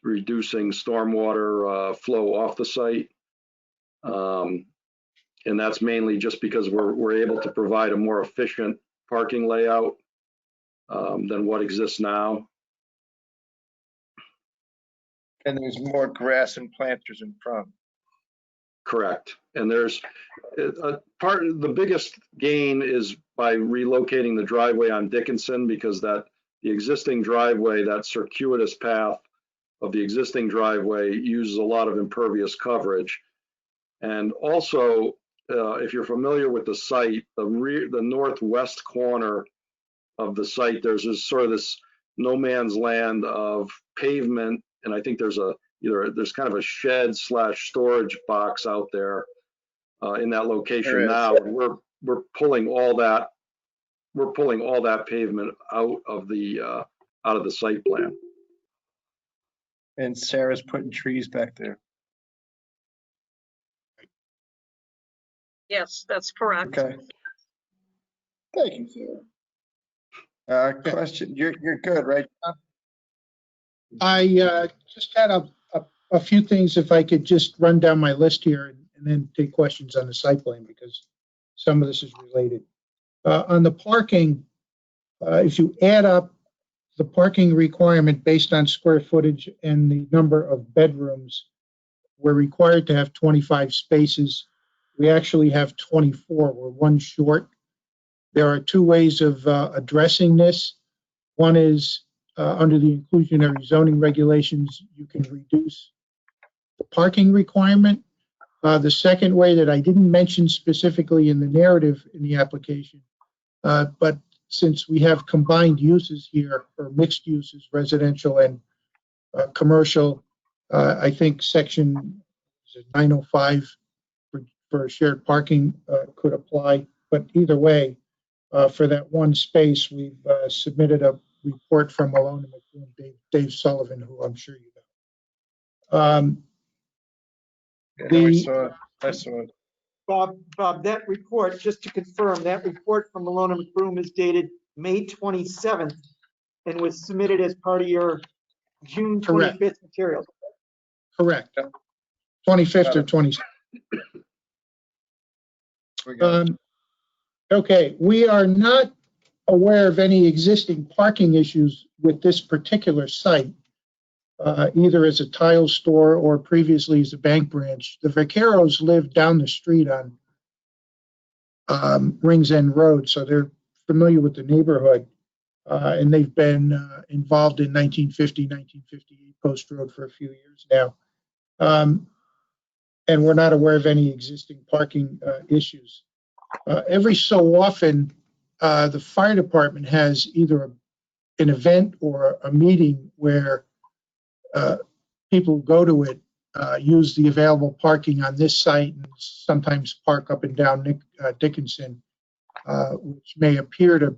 reducing stormwater flow off the site, and that's mainly just because we're able to provide a more efficient parking layout than what exists now. And there's more grass and planters in front. Correct. And there's the biggest gain is by relocating the driveway on Dickinson, because the existing driveway, that circuitous path of the existing driveway, uses a lot of impervious coverage. And also, if you're familiar with the site, the northwest corner of the site, there's this no man's land of pavement, and I think there's kind of a shed / storage box out there in that location now. We're pulling all that pavement out of the site plan. And Sarah's putting trees back there. Yes, that's correct. Okay. Thank you, Sarah. Question, you're good, right, John? I just had a few things, if I could just run down my list here and then take questions on the site plan, because some of this is related. On the parking, if you add up the parking requirement based on square footage and the number of bedrooms, we're required to have 25 spaces. We actually have 24. We're one short. There are two ways of addressing this. One is under the inclusionary zoning regulations, you can reduce the parking requirement. The second way that I didn't mention specifically in the narrative in the application, but since we have combined uses here, or mixed uses, residential and commercial, I think section 905 for shared parking could apply. But either way, for that one space, we've submitted a report from Malone and McBroom, Dave Sullivan, who I'm sure you know. I saw it. Bob, that report, just to confirm, that report from Malone and McBroom is dated May 27th and was submitted as part of your June 25th materials. Correct. 25th or 26th. Okay, we are not aware of any existing parking issues with this particular site, either as a tile store or previously as a bank branch. The Vaqueros live down the street on Rings End Road, so they're familiar with the neighborhood, and they've been involved in 1950, 1958 Post Road for a few years now. And we're not aware of any existing parking issues. Every so often, the fire department has either an event or a meeting where people who go to it use the available parking on this site and sometimes park up and down Dickinson, which may appear to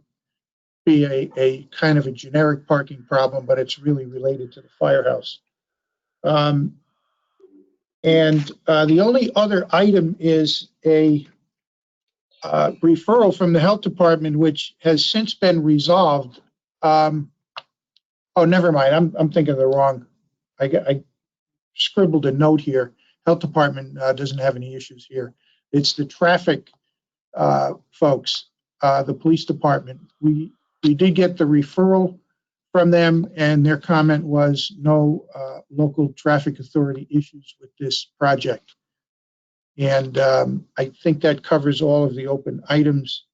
be a kind of a generic parking problem, but it's really related to the firehouse. And the only other item is a referral from the health department, which has since been resolved. Oh, never mind. I'm thinking of the wrong. I scribbled a note here. Health department doesn't have any issues here. It's the traffic folks, the police department. We did get the referral from them, and their comment was no local traffic authority issues with this project. And I think that covers all of the open items.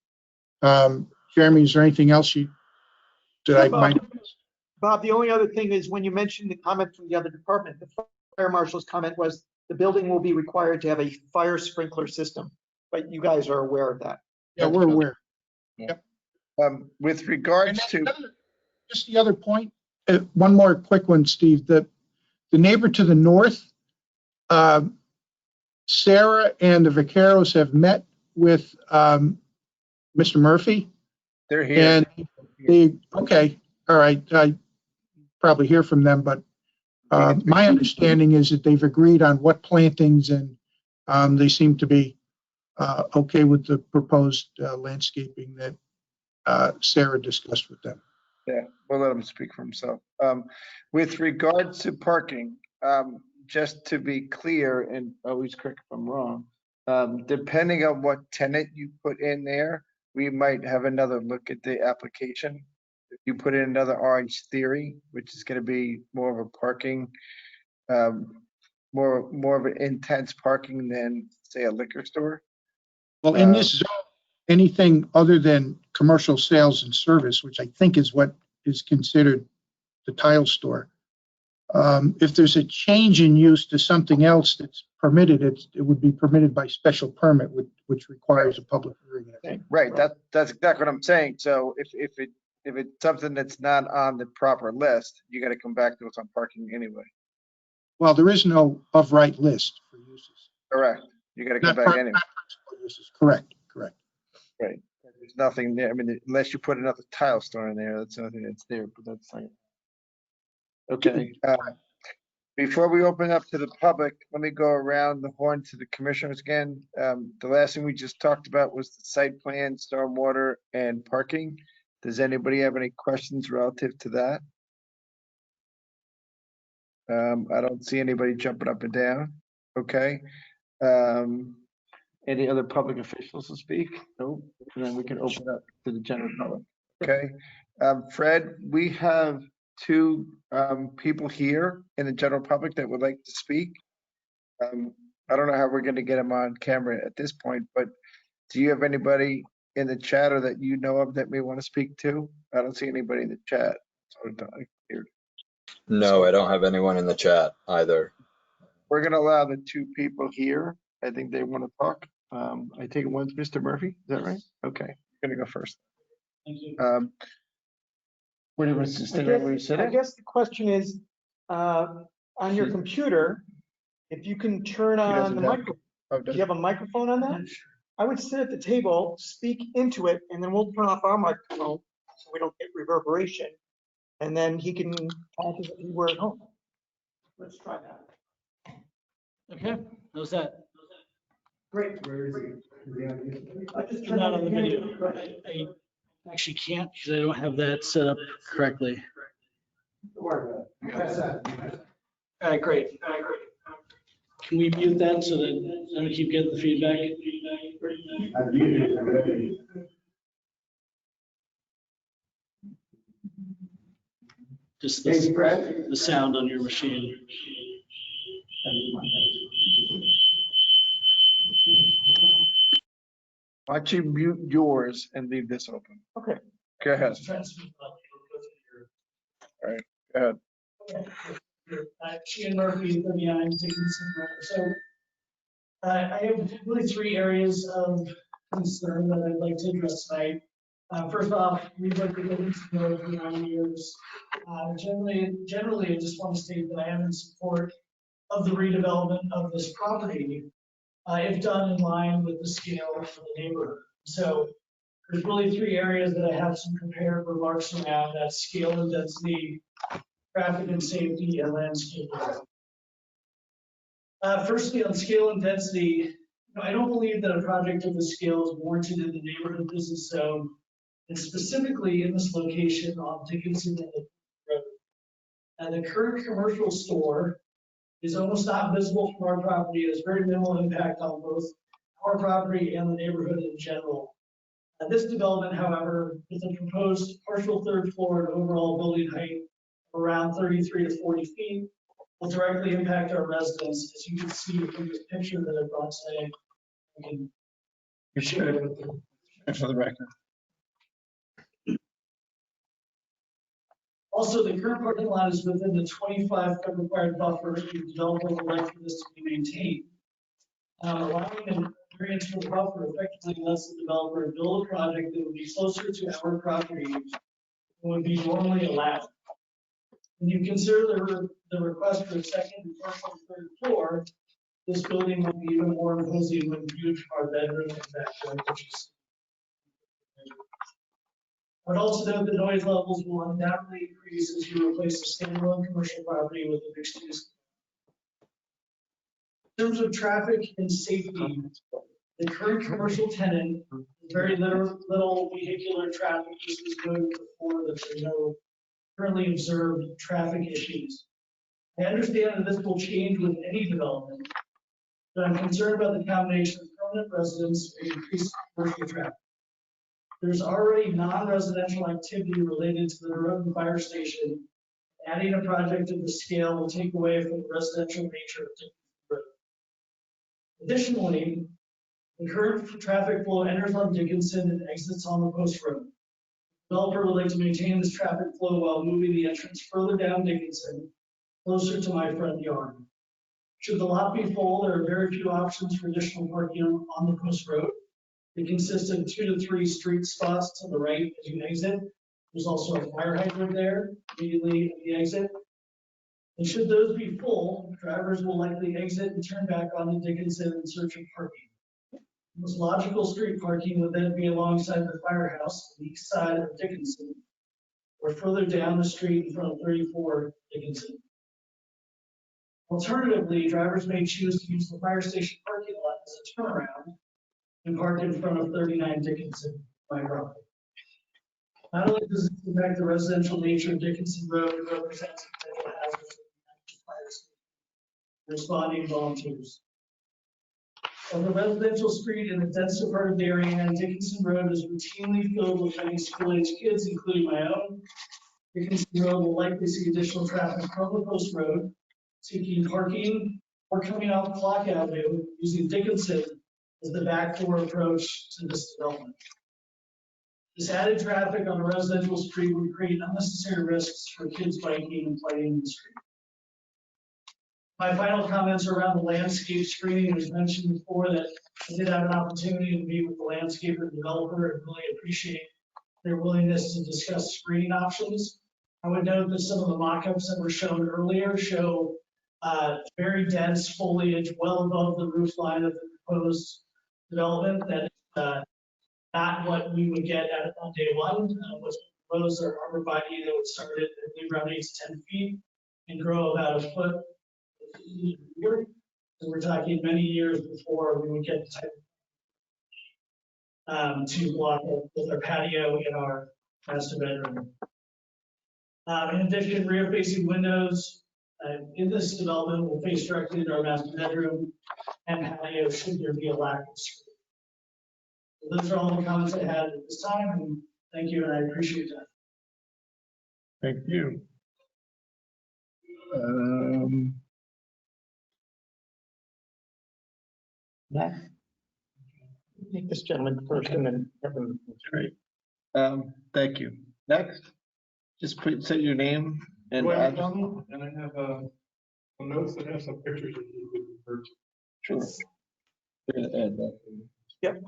Jeremy, is there anything else I might have missed? Bob, the only other thing is when you mentioned the comment from the other department, the fire marshal's comment was the building will be required to have a fire sprinkler system, but you guys are aware of that. Yeah, we're aware. Yep. With regards to just the other point, one more quick one, Steve. The neighbor to the north, Sarah and the Vaqueros have met with Mr. Murphy. They're here. And okay, all right. I probably hear from them, but my understanding is that they've agreed on what plantings, and they seem to be okay with the proposed landscaping that Sarah discussed with them. Yeah, we'll let him speak for himself. With regards to parking, just to be clear, and always correct if I'm wrong, depending on what tenant you put in there, we might have another look at the application. If you put in another Orange Theory, which is going to be more of a parking, more of an intense parking than, say, a liquor store. Well, in this zone, anything other than commercial sales and service, which I think is what is considered the tile store, if there's a change in use to something else that's permitted, it would be permitted by special permit, which requires a public hearing. Right, that's exactly what I'm saying. So if it's something that's not on the proper list, you got to come back to us on parking anyway. Well, there is no of right list for uses. Correct. You got to come back anyway. Uses. Correct. Right. There's nothing there. I mean, unless you put another tile store in there, that's nothing that's there. But that's like okay. Before we open up to the public, let me go around the horn to the commissioners again. The last thing we just talked about was the site plan, stormwater, and parking. Does anybody have any questions relative to that? I don't see anybody jumping up and down. Okay. Any other public officials to speak? Nope. And then we can open up to the general public. Okay. Fred, we have two people here in the general public that would like to speak. I don't know how we're going to get them on camera at this point, but do you have anybody in the chat or that you know of that may want to speak to? I don't see anybody in the chat. No, I don't have anyone in the chat either. We're going to allow the two people here. I think they want to talk. I take it one's Mr. Murphy. Is that right? Okay. I'm going to go first. Where do you want to stand? Where you sit? I guess the question is, on your computer, if you can turn on the microphone. Do you have a microphone on that? I would sit at the table, speak into it, and then we'll turn off our microphone so we don't get reverberation. And then he can talk as if he were at home. Let's try that. Okay, how's that? Great. I'm not on the video. I actually can't because I don't have that set up correctly. All right, great. Can we mute that so that I don't keep getting the feedback? Just the sound on your machine. Why don't you mute yours and leave this open? Okay. Go ahead. Just trying to speak up, go through All right, go ahead. your- Sheehan Murphy, 39 Dickinson Road. So I have really 3 areas of concern that I'd like to address tonight. First off, we've lived in Dickinson Road for 9 years. Generally, I just want to state that I am in support of the redevelopment of this property, if done in line with the scale of the neighborhood. So there's really 3 areas that I have some prepared remarks around: that scale and density, traffic and safety, and landscape. Firstly, on scale and density, I don't believe that a project of this scale is warranted in the neighborhood business zone, and specifically in this location on Dickinson Road. And the current commercial store is almost not visible from our property. It has very minimal impact on both our property and the neighborhood in general. This development, however, with a proposed partial 3rd floor and overall building height of around 33 to 40 feet, will directly impact our residents. As you can see from this picture that I brought today, I can share it with you. For the record. Also, the current parking lot is within the 25-foot required buffer. The developer would like for this to be maintained. Allowing a variance for the buffer effectively lets the developer build a project that would be closer to our property than would be normally allowed. When you consider the request for a 2nd and partial 3rd floor, this building will be even more imposing when viewed from our bedroom and backyard, which is. I would also note that noise levels will undoubtedly increase as you replace a standalone commercial property with a mixed use. In terms of traffic and safety, the current commercial tenant has very little vehicular traffic. This was noted before that there are no currently observed traffic issues. I understand that this will change with any development, but I'm concerned about the combination of permanent residents and increased commercial traffic. There's already non-residential activity related to the road and fire station. Adding a project of this scale will take away from the residential nature of the road. Additionally, the current traffic flow enters on Dickinson and exits on the post road. The developer would like to maintain this traffic flow while moving the entrance further down Dickinson, closer to my front yard. Should the lot be full, there are very few options for additional parking on the post road. It consists of 2 to 3 street spots to the right as you exit. There's also a fire hydrant there immediately at the exit. And should those be full, drivers will likely exit and turn back onto Dickinson in search of parking. The most logical street parking would then be alongside the firehouse on the east side of Dickinson, or further down the street in front of 34 Dickinson. Alternatively, drivers may choose to use the fire station parking lot as a turnaround and park in front of 39 Dickinson, my property. Not only does this impact the residential nature of Dickinson Road, it represents a potential hazard for fire station responding volunteers. On the residential street in the densely part of Darien, Dickinson Road is routinely filled with many school-age kids, including my own. Dickinson Road will likely see additional traffic from the post road, seeking parking or coming off Clock Avenue using Dickinson as the backdoor approach to this development. This added traffic on a residential street would create unnecessary risks for kids biking and playing in the street. My final comments are around the landscape screening. It was mentioned before that I did have an opportunity to meet with the landscaper developer and really appreciate their willingness to discuss screening options. I would note that some of the mock-ups that were shown earlier show very dense foliage well above the roof line of the proposed development. That is not what we would get on day one. What's proposed are arborvitae that would start at around 8 to 10 feet and grow about a foot. So we're talking many years before we would get the type to block with our patio in our master bedroom. In addition, rear-facing windows in this development will face directly into our master bedroom and patio should there be a lack of screen. So those are all the comments I had at this time, and thank you, and I appreciate that. Thank you. Take this gentleman first and then. Right. Thank you. Next, just say your name and Dwayne address. McDonald, and I have some notes that have some pictures that you could refer to. Sure. We're gonna add that. Yep.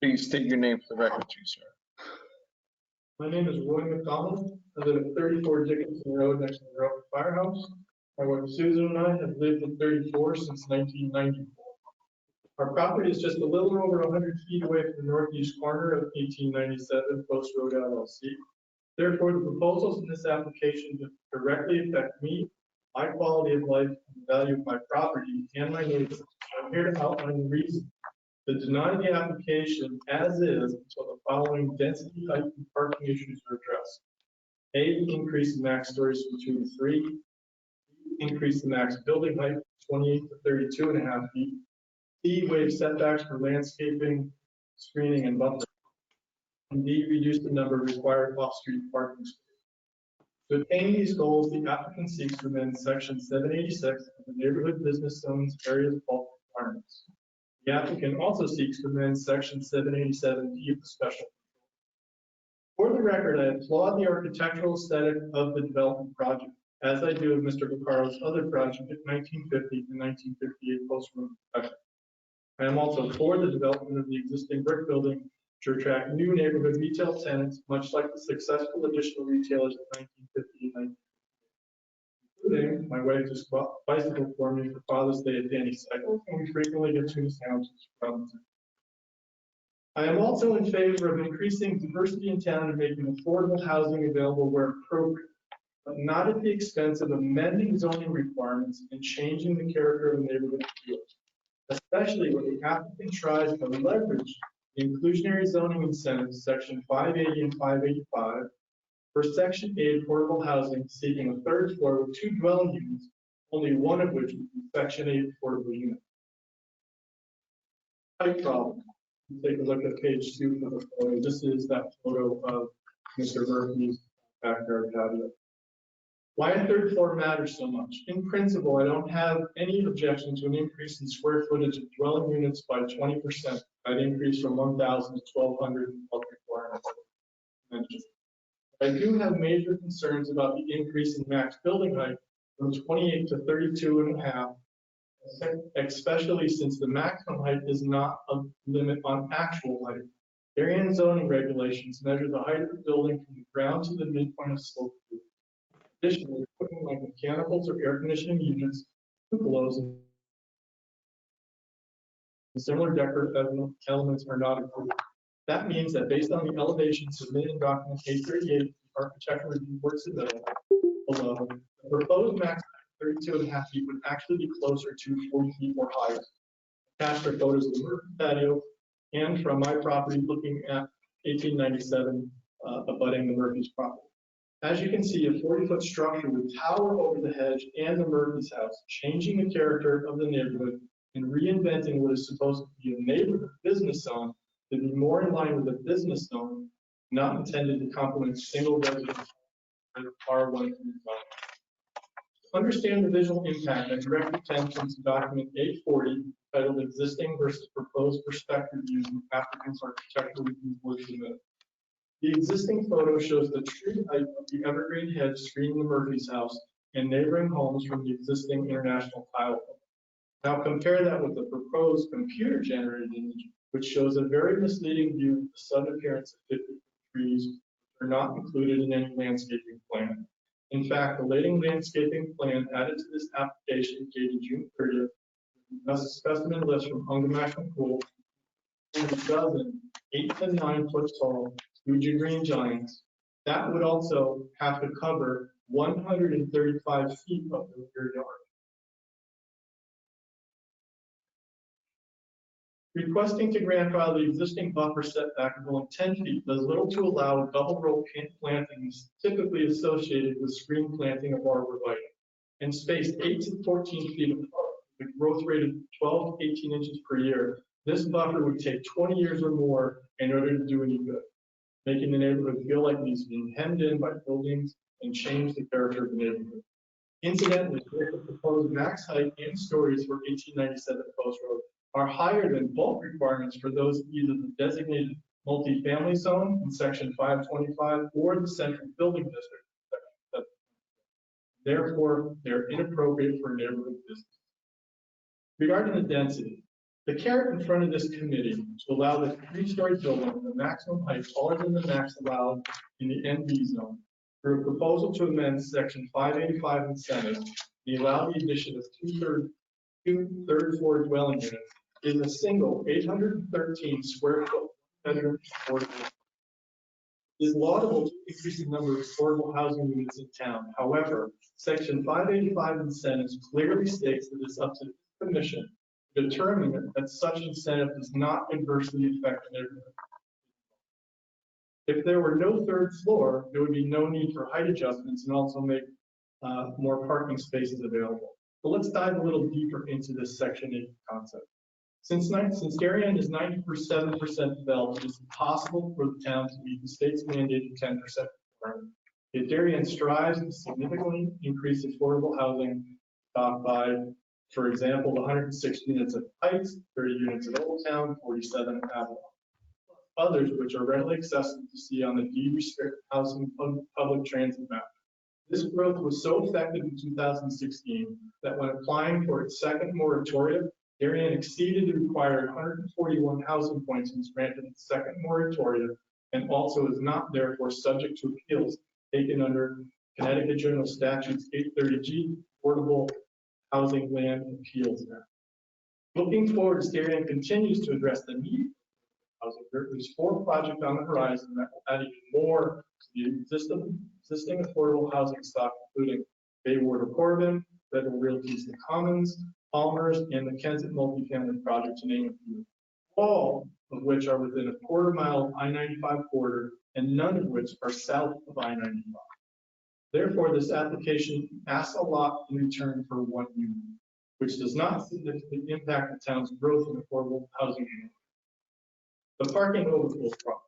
Please state your name for the record, too, sir. My name is Roy McDonald. I live at 34 Dickinson Road next to the Rock Firehouse. My wife Susan and I have lived at 34 since 1994. Our property is just a little over 100 feet away from the northeast corner of 1897 Post Road LLC. Therefore, the proposals in this application directly affect me, my quality of life, and the value of my property and my neighbors. I'm here to outline the reason to deny the application as is until the following density, height, and parking issues are addressed. A, increase in max stories from 2 to 3. Increase the max building height from 28 to 32.5 feet. C, waive setbacks for landscaping, screening, and buffer. And D, reduce the number of required off-street parking spaces. To attain these goals, the applicant seeks to amend Section 786 of the Neighborhood Business Zones Area Bulk Requirements. The applicant also seeks to amend Section 787D of the Special. For the record, I applaud the architectural aesthetic of the development project, as I do of Mr. Vacaro's other project at 1950 and 1958 Post Road. I am also for the development of the existing brick building to attract new neighborhood retail tenants, much like the successful additional retailers at 1950 and 1958. Including, my wife just bought a bicycle for me for Father's Day at Danny Cycles, and we frequently get tuna sandwiches from them. I am also in favor of increasing diversity in town and making affordable housing available where appropriate, but not at the expense of amending zoning requirements and changing the character of the neighborhood field, especially when the applicant tries to leverage the inclusionary zoning incentives, Section 580 and 585, for Section 8 affordable housing, seeking a third floor with 2 dwelling units, only one of which would be Section 8 affordable unit. Height problem. Take a look at page 2 for the photo. This is that photo of Mr. Murphy's backyard patio. Why a third floor matters so much? In principle, I don't have any objection to an increase in square footage of dwelling units by 20%. I'd increase from 1,000 to 1,200 in public requirements. I do have major concerns about the increase in max building height from 28 to 32.5, especially since the maximum height is not a limit on actual height. Area and zoning regulations measure the height of the building from the ground to the midpoint of slope. Additionally, equipment like mechanicals or air conditioning units, cupolas, and similar decorative elements are not included. That means that based on the elevation submitted in document 838, the architectural review board submitted below, the proposed max 32.5 feet would actually be closer to 40 feet or higher. Attached are photos of the Murphy patio and from my property looking at 1897 abutting the Murphy's property. As you can see, a 40-foot structure would tower over the hedge and the Murphy's house, changing the character of the neighborhood and reinventing what is supposed to be a neighborhood business zone to be more in line with a business zone, not intended to complement single residential R1 environment. To understand the visual impact, I direct attention to document 840 titled Existing versus Proposed Perspective Using Applicant's Architectural Review Board submitted. The existing photo shows the tree height of the evergreen hedge screening the Murphy's house and neighboring homes from the existing international tile. Now compare that with the proposed computer-generated image, which shows a very misleading view of the sudden appearance of 50 trees which are not included in any landscaping plan. In fact, the lighting landscaping plan added to this application dated June 30th, thus a specimen list from Hungamack and Pool, and a dozen 8 to 9 foot tall Fuji green giants. That would also have to cover 135 feet of the rear yard. Requesting to grandfather the existing buffer setback of only 10 feet does little to allow double row plantings typically associated with screen planting of arborvitae and spaced 8 to 14 feet apart with a growth rate of 12 to 18 inches per year. This buffer would take 20 years or more in order to do any good, making the neighborhood feel like it is being hemmed in by buildings and change the character of the neighborhood. Incidentally, the proposed max height and stories for 1897 Post Road are higher than bulk requirements for those either the designated multifamily zone in section 525 or the central building district. Therefore, they're inappropriate for neighborhood business. Regarding the density, the carrot in front of this committee to allow the 3-story building with the maximum height taller than the max allowed in the NB zone through a proposal to amend section 585 in Senate, the allowed the addition of two third-floor dwelling units is a single 813 square foot bedroom affordable. It is laudable to increase the number of affordable housing units in town. However, section 585 in Senate clearly states that it's up to the commission to determine that such incentive does not adversely affect the neighborhood. If there were no third floor, there would be no need for height adjustments and also make more parking spaces available. But let's dive a little deeper into this section 8 concept. Since Darien is 97% developed, it is impossible for the town to meet the state's mandated 10% requirement. Yet Darien strives to significantly increase affordable housing by, for example, the 106 units at Heights, 30 units at Old Town, 47 at Avalon. Others which are readily accessible to see on the deed-restricted housing public transit map. This growth was so effective in 2016 that when applying for its second moratorium, Darien exceeded the required 141 housing points and was granted its second moratorium, and also is not therefore subject to appeals taken under Connecticut General Statutes 830G, Affordable Housing Land Appeals Act. Looking forward, as Darien continues to address the need for housing, there's 4 projects on the horizon that will add even more to the existing affordable housing stock, including Baywater Corbin, Federal Realty's The Commons, Palmer's, and the Kensington multifamily project, to name a few, all of which are within a quarter mile of I-95 corridor, and none of which are south of I-95. Therefore, this application asks a lot in return for 1 unit, which does not significantly impact the town's growth in affordable housing. The parking overflow problem.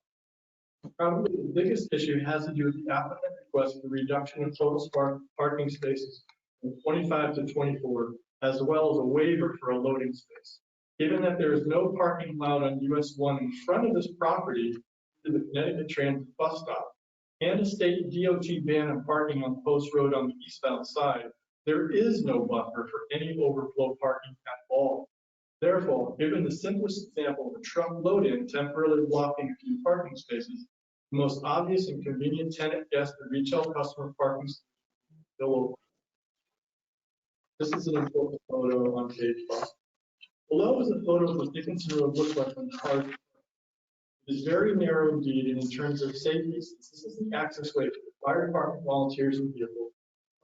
Probably the biggest issue has to do with the applicant request for the reduction of total parking spaces from 25 to 24, as well as a waiver for a loading space. Given that there is no parking allowed on US 1 in front of this property to the Connecticut Transit bus stop, and a state DOT ban on parking on Post Road on the eastbound side, there is no buffer for any overflow parking at all. Therefore, given the simplest example of a truck load-in temporarily blocking a few parking spaces, the most obvious and convenient tenant guest and retail customer parking below. This is an important photo on page 5. Below is a photo of what Dickinson Road looks like when cars. It is very narrow indeed, and in terms of safety, since this is the access way for the fire department, volunteers, and vehicles,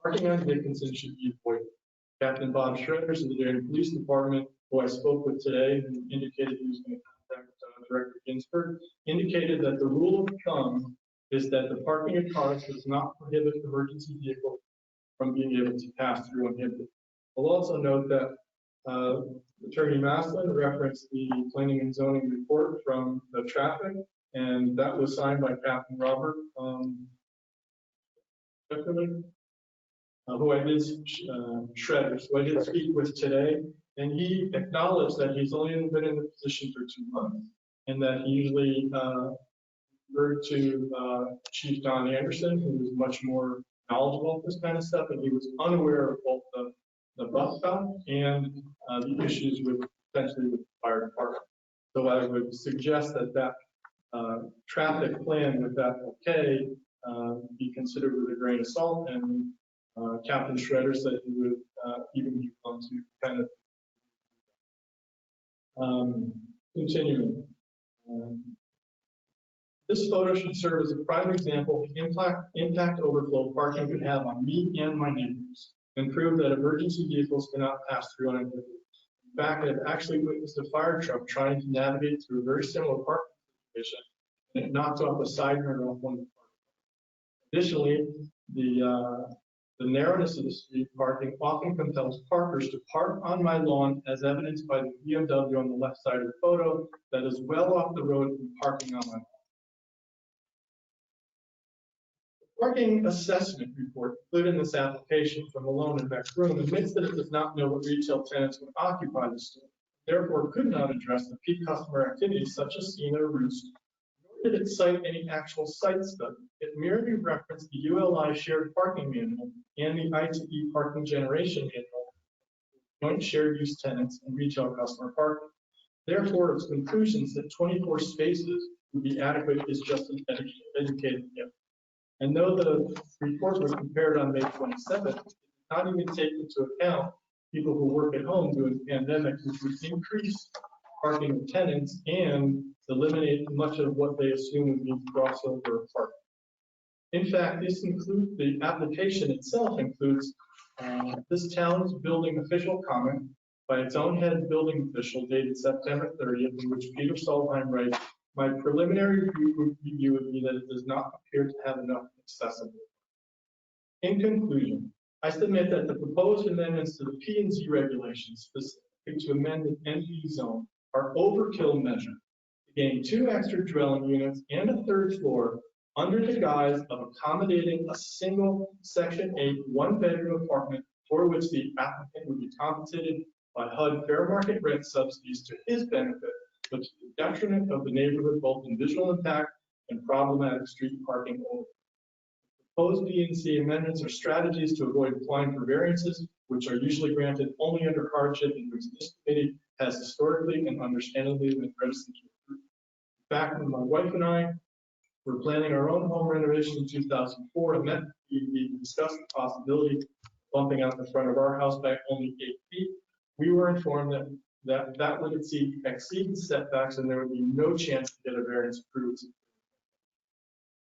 parking on Dickinson should be avoided. Captain Bob Schroeder of the Darien Police Department, who I spoke with today, who indicated he was going to contact Director Ginsburg, indicated that the rule of thumb is that the parking of cars does not prohibit emergency vehicles from being able to pass through uninhibited. I'll also note that Attorney Maslin referenced the planning and zoning report from the traffic, and that was signed by Captain Robert who I did Schroeder, so I did speak with today, and he acknowledged that he's only been in the position for 2 months, and that he usually referred to Chief Don Anderson, who was much more knowledgeable of this kind of stuff, and he was unaware of both the bus stop and the issues with potentially with the fire department. So I would suggest that that traffic plan with that okay be considered with a grain of salt, and Captain Schroeder said he would even be willing to kind of continuing. This photo should serve as a prime example of the impact overflow parking could have on me and my neighbors, and prove that emergency vehicles cannot pass through uninhibited. In fact, I've actually witnessed a fire truck trying to navigate through a very similar parking situation, and it knocked off a side turn off one of the parking. Additionally, the narrowness of the street parking often compels parkers to park on my lawn, as evidenced by the BMW on the left side of the photo that is well off the road from parking on my lawn. Parking assessment report included in this application from Malone and Beck-Broom admits that it does not know what retail tenants would occupy the store, therefore could not address the peak customer activities such as seeing a roost, nor did it cite any actual site study. It merely referenced the ULI shared parking manual and the ITE parking generation manual, joint shared use tenants and retail customer parking. Therefore, its conclusions that 24 spaces would be adequate is just an educated guess. And though the report was prepared on May 27th, it did not even take into account people who work at home during the pandemic, which would increase parking of tenants and eliminate much of what they assume would be crossover parking. In fact, the application itself includes this town's building official comment by its own head building official dated September 30th, in which Peter Solheim writes, "My preliminary review would be that it does not appear to have enough accessibility." In conclusion, I submit that the proposed amendments to the P&Z regulations specific to amend the NV zone are overkill measures to gain 2 extra dwelling units and a 3rd floor under the guise of accommodating a single Section 8 one-bedroom apartment for which the applicant would be compensated by HUD fair market rent subsidies to his benefit, but to the detriment of the neighborhood both in visual impact and problematic street parking only. Proposed B&C amendments are strategies to avoid applying for variances, which are usually granted only under hardship, and which this committee has historically and understandably been reticent to approve. In fact, when my wife and I were planning our own home renovation in 2004 and met we discussed the possibility of bumping out the front of our house by only 8 feet, we were informed that would exceed the setbacks and there would be no chance to get a variance approved.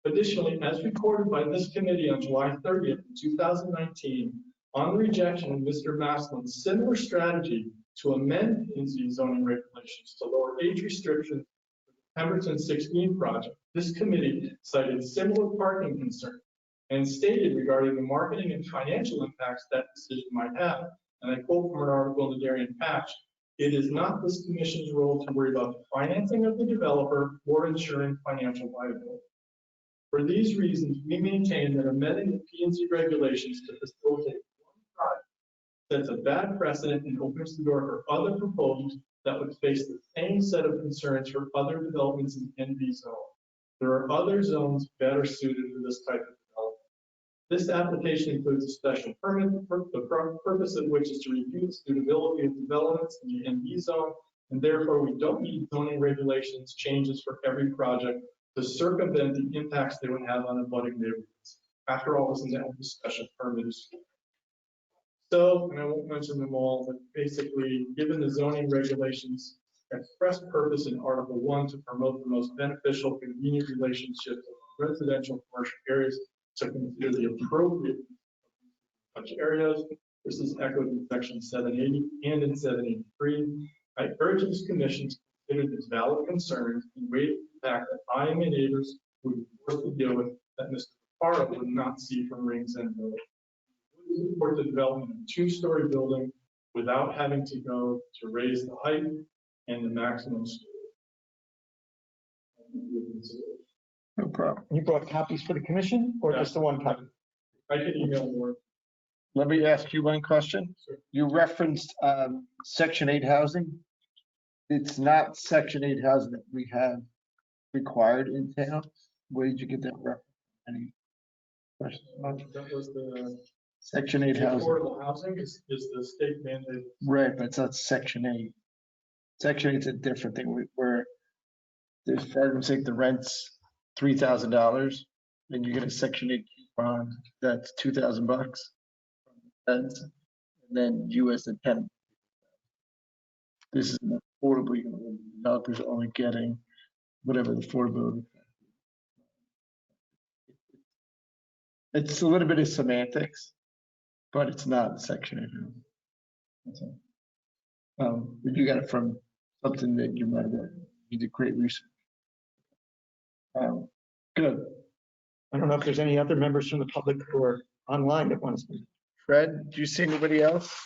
Additionally, as reported by this committee on July 30th, 2019, on the rejection of Mr. Maslin's similar strategy to amend P&Z zoning regulations to lower age restrictions for the Pemberton 16 project, this committee cited similar parking concerns and stated regarding the marketing and financial impacts that decision might have. And I quote from an article in the Darien Patch, "It is not this commission's role to worry about the financing of the developer or ensuring financial viability." For these reasons, we maintain that amending the P&Z regulations to facilitate one project sets a bad precedent and opens the door for other proposals that would face the same set of concerns for other developments in the NV zone. There are other zones better suited for this type of development. This application includes a special permit, the purpose of which is to review the suitability of developments in the NV zone, and therefore we don't need zoning regulations changes for every project to circumvent the impacts they would have on abutting neighborhoods. After all, this is a special permit. So, and I won't mention them all, but basically, given the zoning regulations express purpose in Article 1 to promote the most beneficial, convenient relationships of residential commercial areas to consider the appropriate such areas. This is echoed in Section 780 and in 783. I urge this commission to consider these valid concerns and weigh the fact that I and my neighbors would be forced to deal with that Mr. Farah would not see from Rings End Road. We would support the development of a 2-story building without having to go to raise the height and the maximum story. No problem. You brought copies for the commission or just the one copy? I can email more. Let me ask you one question. Sure. You referenced Section 8 housing. It's not Section 8 housing that we have required in town. Where did you get that reference? Any questions? That was the Section 8 housing. Affordable housing is the state mandate. Right, but it's not Section 8. Section 8 is a different thing where there's, for argument's sake, the rent's $3,000, then you get a Section 8 coupon that's $2,000, and then you as the tenant. This is an affordable unit. Developers are only getting whatever the affordability. It's a little bit of semantics, but it's not Section 8 housing. That's all. But you got it from something that you might have done. You did great research. Good. I don't know if there's any other members from the public who are online that want to speak. Fred, do you see anybody else?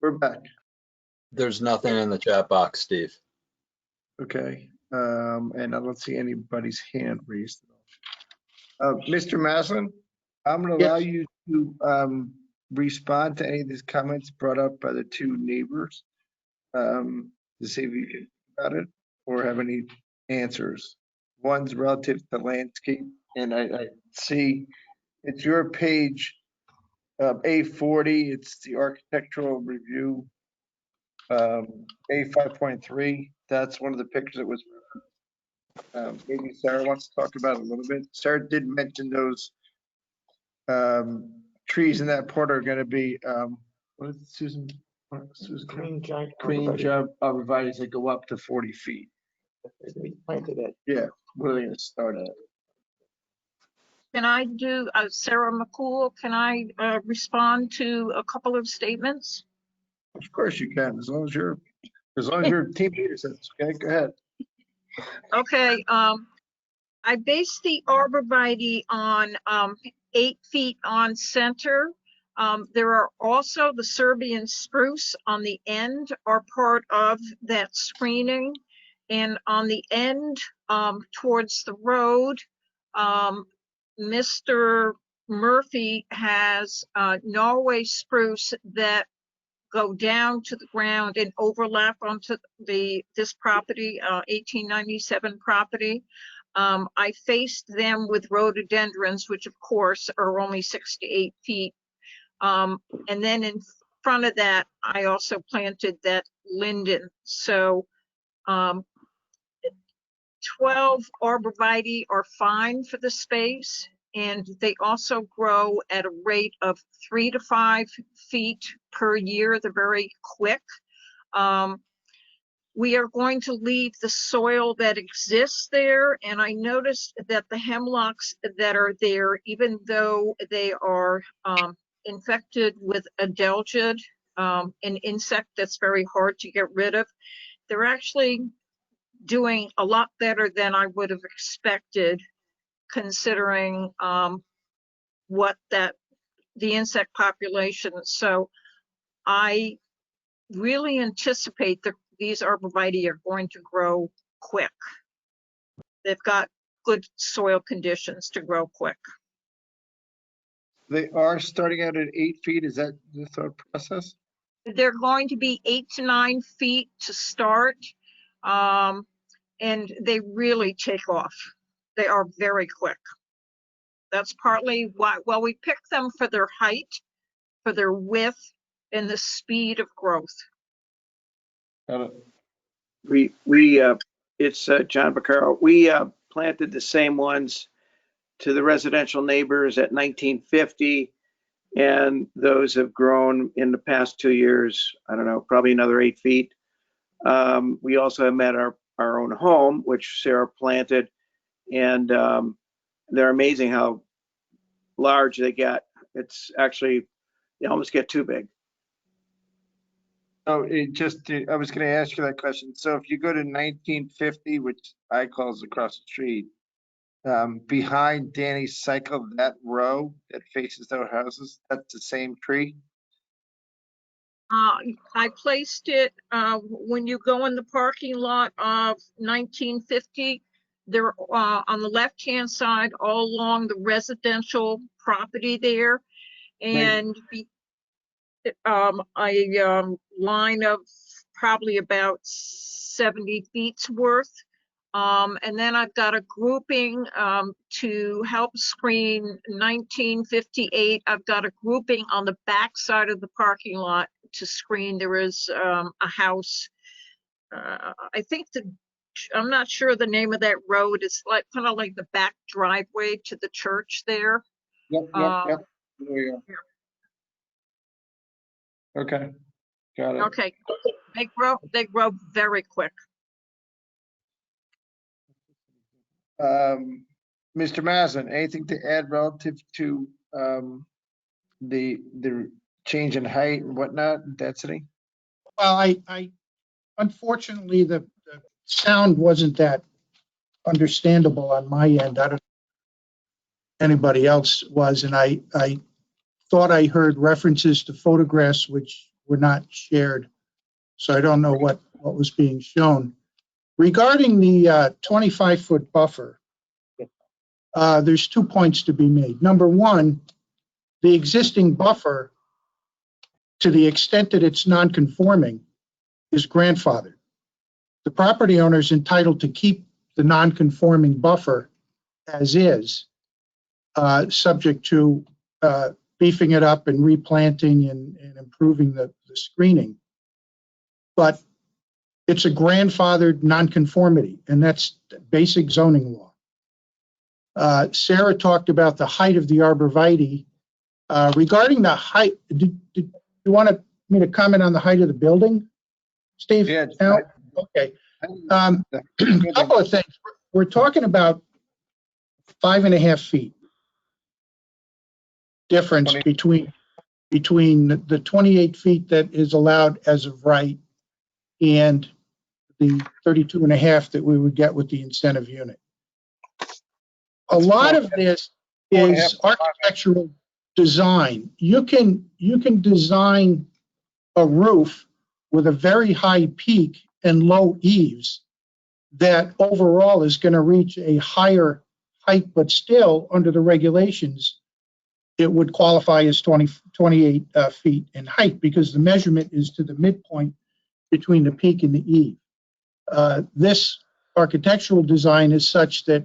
We're back. There's nothing in the chat box, Steve. Okay. And I don't see anybody's hand raised. Mr. Maslin, I'm going to allow Yes. you to respond to any of these comments brought up by the two neighbors to see if you can about it or have any answers. One's relative to landscape, and I see it's your page A40. It's the architectural review A5.3. That's one of the pictures that was. Maybe Sarah wants to talk about it a little bit. Sarah did mention those trees in that part are going to be what is it, Susan? Susan, Green giant. green arborvitaes that go up to 40 feet. We planted it. Yeah, where are they going to start at? Can I do, Sarah McCool, can I respond to a couple of statements? Of course you can, as long as your team leader says, okay, go ahead. Okay, I based the arborvitae on 8 feet on center. There are also the Serbian spruce on the end are part of that screening. And on the end towards the road, Mr. Murphy has Norway spruce that go down to the ground and overlap onto this property, 1897 property. I faced them with rhododendrons, which of course are only 6 to 8 feet. And then in front of that, I also planted that linden. So 12 arborvitae are fine for the space, and they also grow at a rate of 3 to 5 feet per year. They're very quick. We are going to leave the soil that exists there, and I noticed that the hemlocks that are there, even though they are infected with adelgid, an insect that's very hard to get rid of, they're actually doing a lot better than I would have expected, considering what the insect population. So I really anticipate that these arborvitae are going to grow quick. They've got good soil conditions to grow quick. They are starting out at 8 feet. Is that the thought process? They're going to be 8 to 9 feet to start, and they really take off. They are very quick. That's partly why, well, we pick them for their height, for their width, and the speed of growth. Got We it. it's John Vaccaro. We planted the same ones to the residential neighbors at 1950, and those have grown in the past 2 years. I don't know, probably another 8 feet. We also have met our own home, which Sarah planted, and they're amazing how large they get. It's actually, they almost get too big. Oh, I was going to ask you that question. So if you go to 1950, which I call is across the street, behind Danny's cycle, that row that faces those houses, that's the same tree? I placed it when you go in the parking lot of 1950. They're on the left-hand side, all along the residential property there, and a line of probably about 70 feet's worth. And then I've got a grouping to help screen 1958. I've got a grouping on the back side of the parking lot to screen. There is a house. I think I'm not sure the name of that road. It's like kind of like the back driveway to the church there. Yep. There you go. Okay, got it. Okay, they grow very quick. Mr. Maslin, anything to add relative to the change in height and whatnot, density? Well, I unfortunately, the sound wasn't that understandable on my end. I don't know if anybody else was, and I thought I heard references to photographs which were not shared. So I don't know what was being shown. Regarding the 25-foot buffer, there's 2 points to be made. Number one, the existing buffer, to the extent that it's non-conforming, is grandfathered. The property owner is entitled to keep the non-conforming buffer as is, subject to beefing it up and replanting and improving the screening. But it's a grandfathered nonconformity, and that's basic zoning law. Sarah talked about the height of the arborvitae. Regarding the height, did you want me to comment on the height of the building, Steve? Yeah. No? Okay. A couple of things. We're talking about 5.5 feet difference between the 28 feet that is allowed as of right and the 32.5 that we would get with the incentive unit. A lot of this is architectural design. You can design a roof with a very high peak and low eaves that overall is going to reach a higher height, but still under the regulations, it would qualify as 28 feet in height because the measurement is to the midpoint between the peak and the eave. This architectural design is such that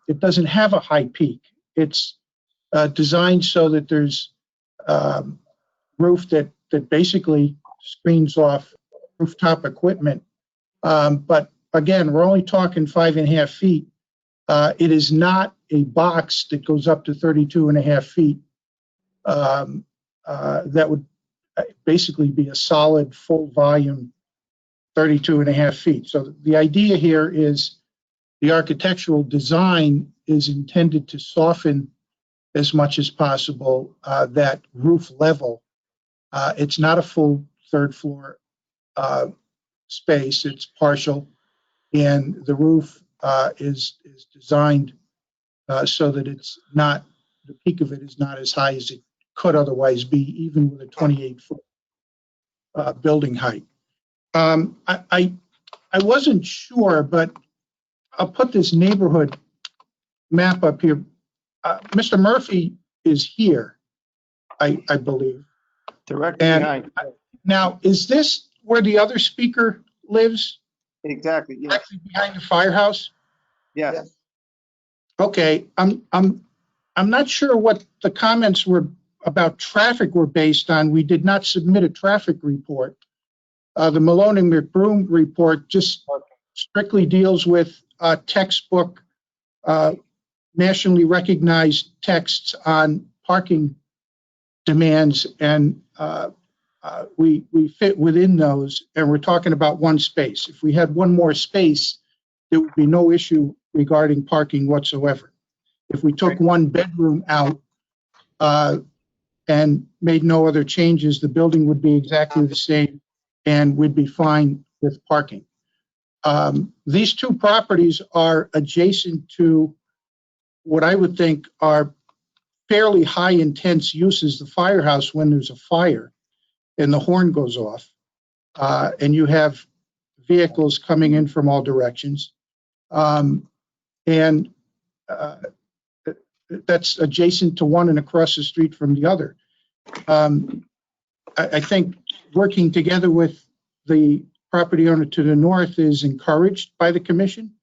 it doesn't have a high peak. It's designed so that there's roof that basically screens off rooftop equipment. But again, we're only talking 5.5 feet. It is not a box that goes up to 32.5 feet. That would basically be a solid full volume 32.5 feet. So the idea here is the architectural design is intended to soften as much as possible that roof level. It's not a full third floor space, it's partial, and the roof is designed so that it's not, the peak of it is not as high as it could otherwise be, even with a 28-foot building height. I wasn't sure, but I'll put this neighborhood map up here. Mr. Murphy is here, I believe. Directly And behind. now, is this where the other speaker lives? Exactly, yes. Directly behind the firehouse? Yes. Okay, I'm not sure what the comments were about traffic were based on. We did not submit a traffic report. The Malone and McBroom report just strictly deals with textbook, nationally recognized texts on parking demands, and we fit within those, and we're talking about one space. If we had one more space, there would be no issue regarding parking whatsoever. If we took one bedroom out and made no other changes, the building would be exactly the same, and we'd be fine with parking. These two properties are adjacent to what I would think are fairly high intense uses. The firehouse, when there's a fire and the horn goes off, and you have vehicles coming in from all directions. And that's adjacent to one and across the street from the other. I think working together with the property owner to the north is encouraged by the commission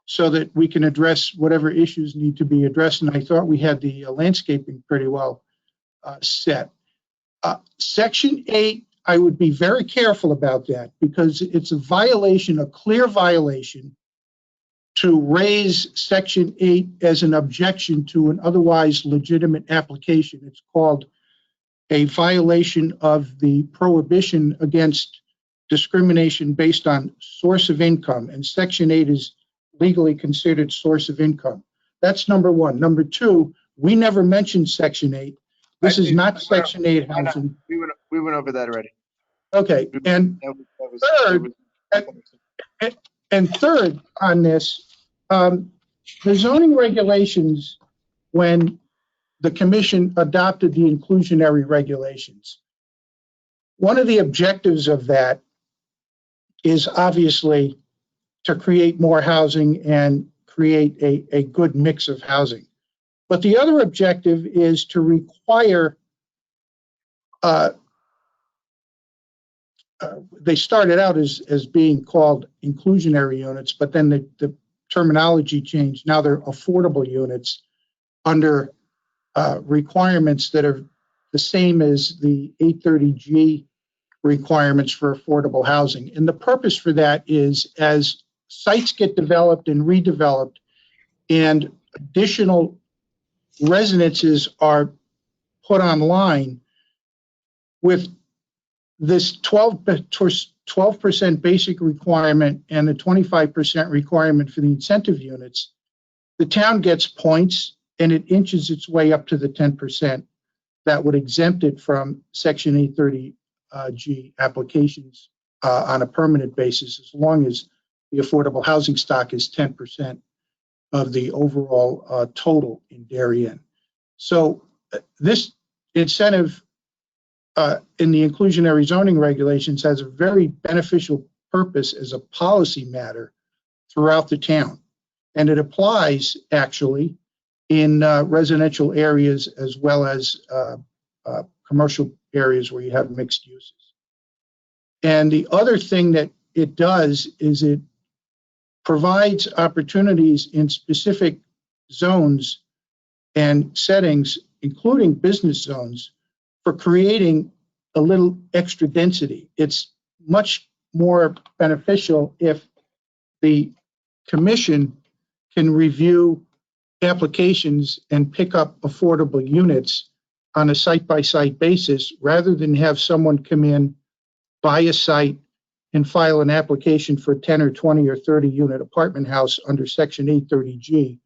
so that we can address whatever issues need to be addressed. And I thought we had the landscaping pretty well set. Section 8, I would be very careful about that because it's a violation, a clear violation, to raise Section 8 as an objection to an otherwise legitimate application. It's called a violation of the prohibition against discrimination based on source of income, and Section 8 is legally considered source of income. That's number one. Number two, we never mentioned Section 8. This is not Section 8 housing. We went over that already. Okay, and third on this, the zoning regulations, when the commission adopted the inclusionary regulations, one of the objectives of that is obviously to create more housing and create a good mix of housing. But the other objective is to require, they started out as being called inclusionary units, but then the terminology changed. Now they're affordable units under requirements that are the same as the 830G requirements for affordable housing. And the purpose for that is as sites get developed and redeveloped and additional residences are put online with this 12% basic requirement and the 25% requirement for the incentive units, the town gets points and it inches its way up to the 10% that would exempt it from Section 830G applications on a permanent basis, as long as the affordable housing stock is 10% of the overall total in Darien. So this incentive in the inclusionary zoning regulations has a very beneficial purpose as a policy matter throughout the town. And it applies actually in residential areas as well as commercial areas where you have mixed uses. And the other thing that it does is it provides opportunities in specific zones and settings, including business zones, for creating a little extra density. It's much more beneficial if the commission can review applications and pick up affordable units on a site-by-site basis, rather than have someone come in, buy a site, and file an application for a 10 or 20 or 30 unit apartment house under Section 830G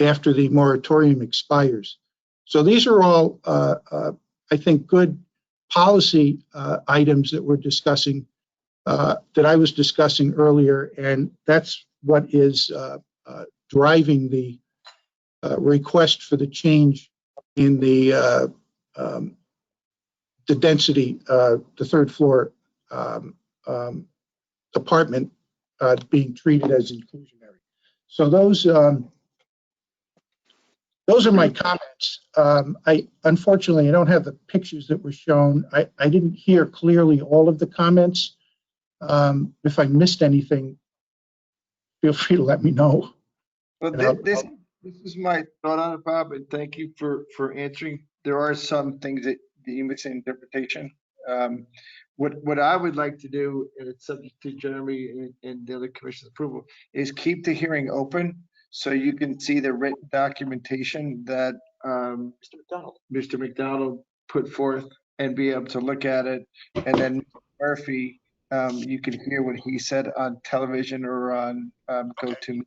after the moratorium expires. So these are all, I think, good policy items that we're discussing, that I was discussing earlier, and that's what is driving the request for the change in the density, the third floor apartment being treated as inclusionary. So those are my comments. Unfortunately, I don't have the pictures that were shown. I didn't hear clearly all of the comments. If I missed anything, feel free to let me know. Well, this is my thought on it, Bob, and thank you for answering. There are some things that you mix in interpretation. What I would like to do, and it's subject to Jeremy and the other commission's approval, is keep the hearing open so you can see the written documentation that Mr. McDonald put forth and be able to look at it. And then Murphy, you can hear what he said on television or on GoToMtg.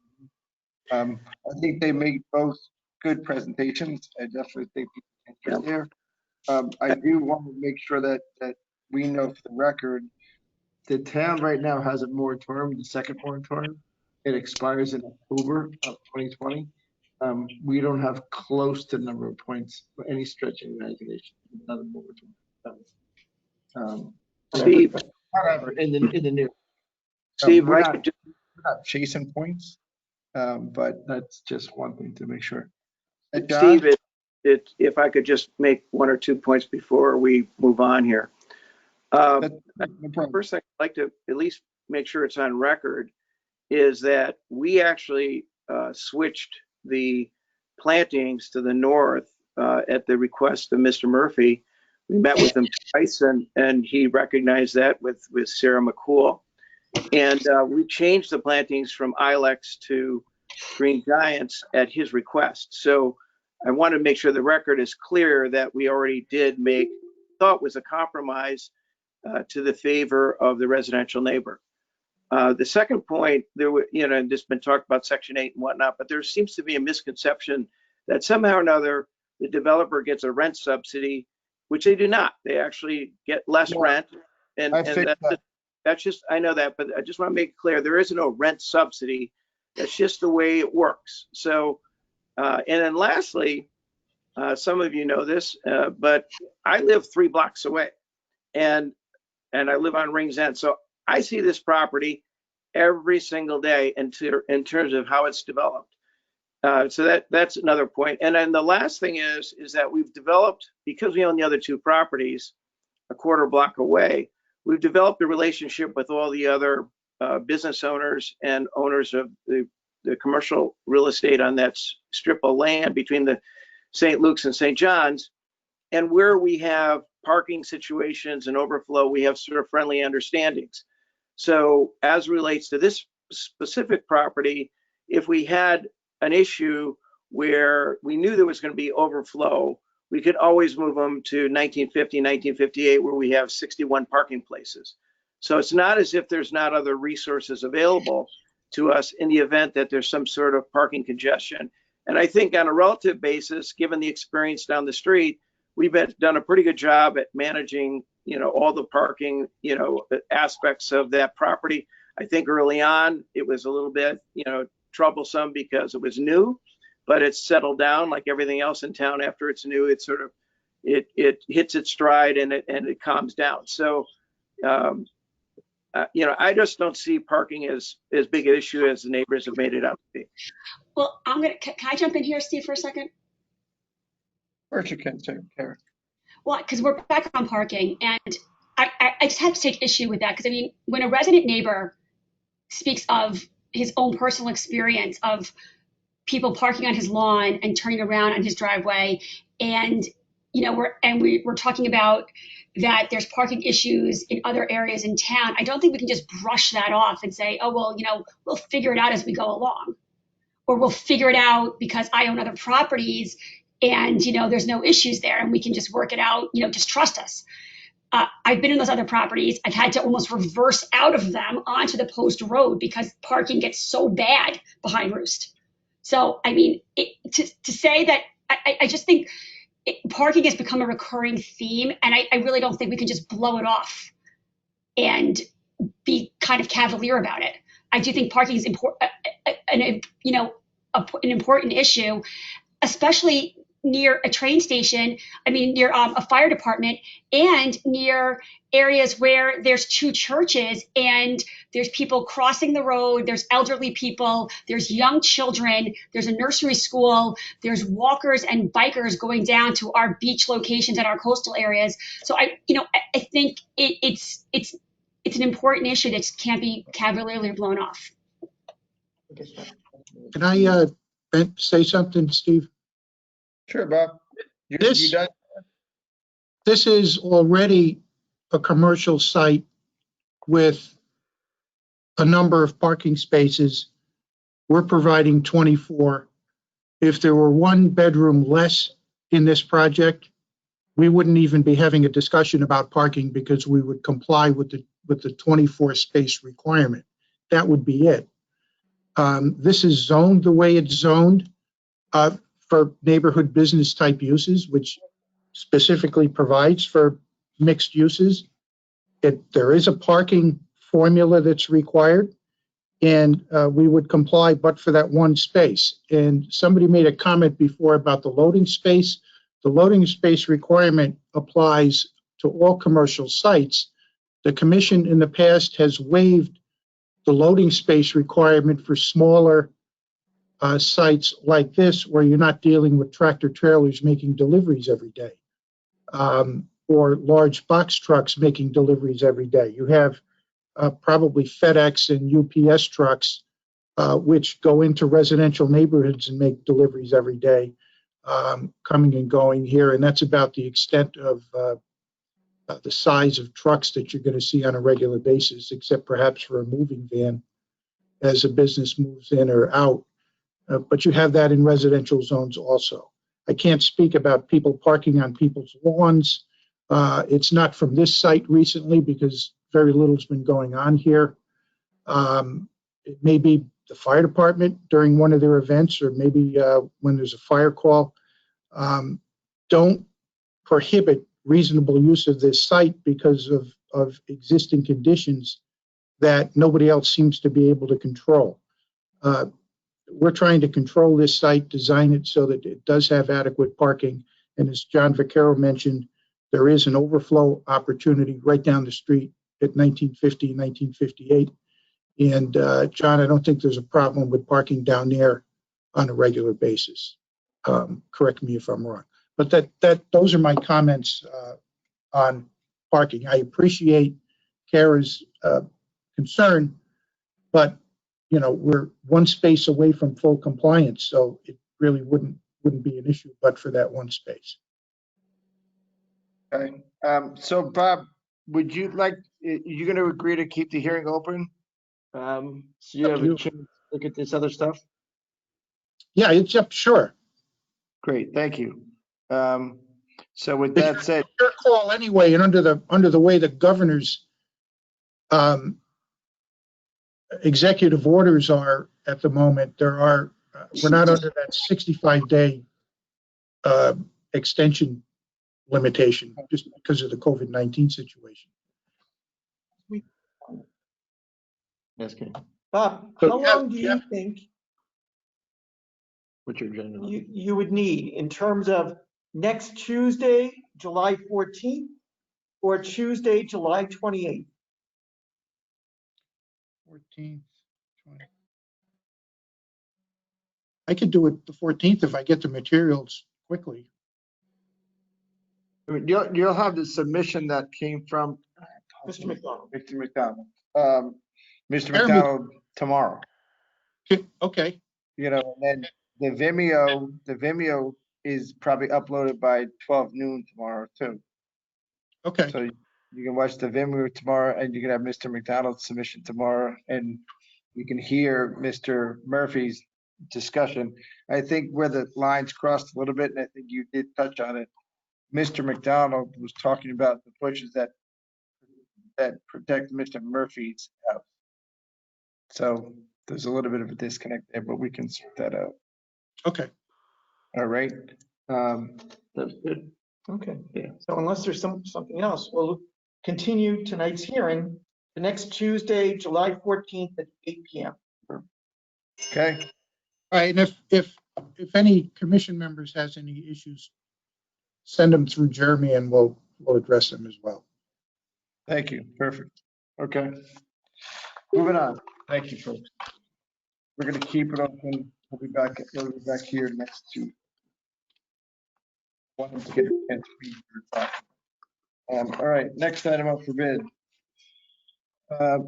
I think they make both good presentations. I definitely think people can get there. I do want to make sure that we know for the record, the town right now has a moratorium, the second moratorium. It expires in October of 2020. We don't have close to the number of points for any stretch of imagination. Another moratorium. Steve, however, in the near. Steve, we're not chasing points, but that's just one thing to make sure. Steve, if I could just make one or 2 points before we move on here. First thing I'd like to at least make sure it's on record is that we actually switched the plantings to the north at the request of Mr. Murphy. We met with him twice, and he recognized that with Sarah McCool. And we changed the plantings from Ilex to Green Giants at his request. So I want to make sure the record is clear that we already did thought was a compromise to the favor of the residential neighbor. The second point, there's been talked about Section 8 and whatnot, but there seems to be a misconception that somehow or another the developer gets a rent subsidy, which they do not. They actually get less rent, and that's just, I know that, but I just want to make it clear there is no rent subsidy. That's just the way it works. So, and then lastly, some of you know this, but I live 3 blocks away, and I live on Rings End. So I see this property every single day in terms of how it's developed. So that's another point. And then the last thing is that we've developed, because we own the other two properties a quarter block away, we've developed a relationship with all the other business owners and owners of the commercial real estate on that strip of land between the St. Luke's and St. John's. And where we have parking situations and overflow, we have sort of friendly understandings. So as relates to this specific property, if we had an issue where we knew there was going to be overflow, we could always move them to 1950, 1958, where we have 61 parking places. So it's not as if there's not other resources available to us in the event that there's some sort of parking congestion. And I think on a relative basis, given the experience down the street, we've done a pretty good job at managing, all the parking, aspects of that property. I think early on it was a little bit, troublesome because it was new, but it's settled down like everything else in town. After it's new, it sort of, it hits its stride and it calms down. So, I just don't see parking as big an issue as the neighbors have made it out to be. Well, can I jump in here, Steve, for a second? Or you can, Karen. Well, because we're back on parking, and I just have to take issue with that, because I mean, when a resident neighbor speaks of his own personal experience of people parking on his lawn and turning around on his driveway, and we're talking about that there's parking issues in other areas in town, I don't think we can just brush that off and say, oh, well, we'll figure it out as we go along, or we'll figure it out because I own other properties and there's no issues there and we can just work it out, just trust us. I've been in those other properties. I've had to almost reverse out of them onto the post road because parking gets so bad behind Roost. So, I mean, to say that, I just think parking has become a recurring theme, and I really don't think we can just blow it off and be kind of cavalier about it. I do think parking is an important issue, especially near a train station, near a fire department, and near areas where there's two churches and there's people crossing the road, there's elderly people, there's young children, there's a nursery school, there's walkers and bikers going down to our beach locations and our coastal areas. So I think it's an important issue that can't be cavalierly blown off. Can I say something, Steve? Sure, Bob. You done? This is already a commercial site with a number of parking spaces. We're providing 24. If there were one bedroom less in this project, we wouldn't even be having a discussion about parking because we would comply with the 24 space requirement. That would be it. This is zoned the way it's zoned for neighborhood business type uses, which specifically provides for mixed uses. There is a parking formula that's required, and we would comply but for that one space. And somebody made a comment before about the loading space. The loading space requirement applies to all commercial sites. The commission in the past has waived the loading space requirement for smaller sites like this, where you're not dealing with tractor trailers making deliveries every day, or large box trucks making deliveries every day. You have probably FedEx and UPS trucks, which go into residential neighborhoods and make deliveries every day, coming and going here. And that's about the extent of the size of trucks that you're going to see on a regular basis, except perhaps for a moving van as a business moves in or out. But you have that in residential zones also. I can't speak about people parking on people's lawns. It's not from this site recently because very little's been going on here. It may be the fire department during one of their events, or maybe when there's a fire call. Don't prohibit reasonable use of this site because of existing conditions that nobody else seems to be able to control. We're trying to control this site, design it so that it does have adequate parking. And as John Vaccaro mentioned, there is an overflow opportunity right down the street at 1950 and 1958. And John, I don't think there's a problem with parking down there on a regular basis. Correct me if I'm wrong. But those are my comments on parking. I appreciate Kara's concern, but you know, we're one space away from full compliance, so it really wouldn't be an issue but for that one space. Okay. So Bob, would you like, you going to agree to keep the hearing open? So you have a chance to look at this other stuff? Yeah, it's up, sure. Great, thank you. So with that said, Your call anyway, and under the way the governor's executive orders are at the moment, there are we're not under that 65-day extension limitation just because of the COVID-19 situation. that's good. Bob, So, how long do you think What's your agenda? you would need in terms of next Tuesday, July 14th, or Tuesday, July 28th? 14th, 20. I could do it the 14th if I get the materials quickly. I mean, you'll have the submission that came from Mr. McDonald. Mr. McDonald. Mr. Jeremy. McDonald tomorrow. Okay. You know, and then the Vimeo is probably uploaded by 12 noon tomorrow too. Okay. So you can watch the Vimeo tomorrow, and you can have Mr. McDonald's submission tomorrow, and you can hear Mr. Murphy's discussion. I think where the lines crossed a little bit, and I think you did touch on it. Mr. McDonald was talking about the bushes that protect Mr. Murphy's house. So there's a little bit of a disconnect there, but we can sort that out. Okay. All right. That's good. Okay. Yeah. So unless there's something else, we'll continue tonight's hearing the next Tuesday, July 14th at 8 p.m. Okay. All right. And if any commission members has any issues, send them through Jeremy and we'll address them as well. Thank you. Perfect. Okay. Moving on. Thank you, folks. We're going to keep it open. We'll be back here next Tuesday. Want them to get a chance to read your thoughts. All right. Next item up for bid.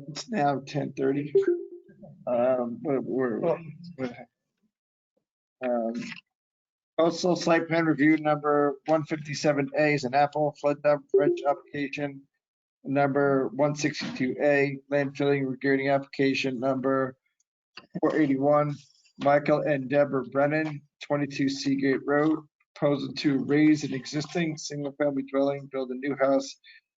It's now 10:30. Coastal site plan review number 157A is an Apple flood dump dredge application. Number 162A, land filling regrading application number 481, Michael and Deborah Brennan, 22 Seagate Road, proposal to raise an existing single-family dwelling, build a new house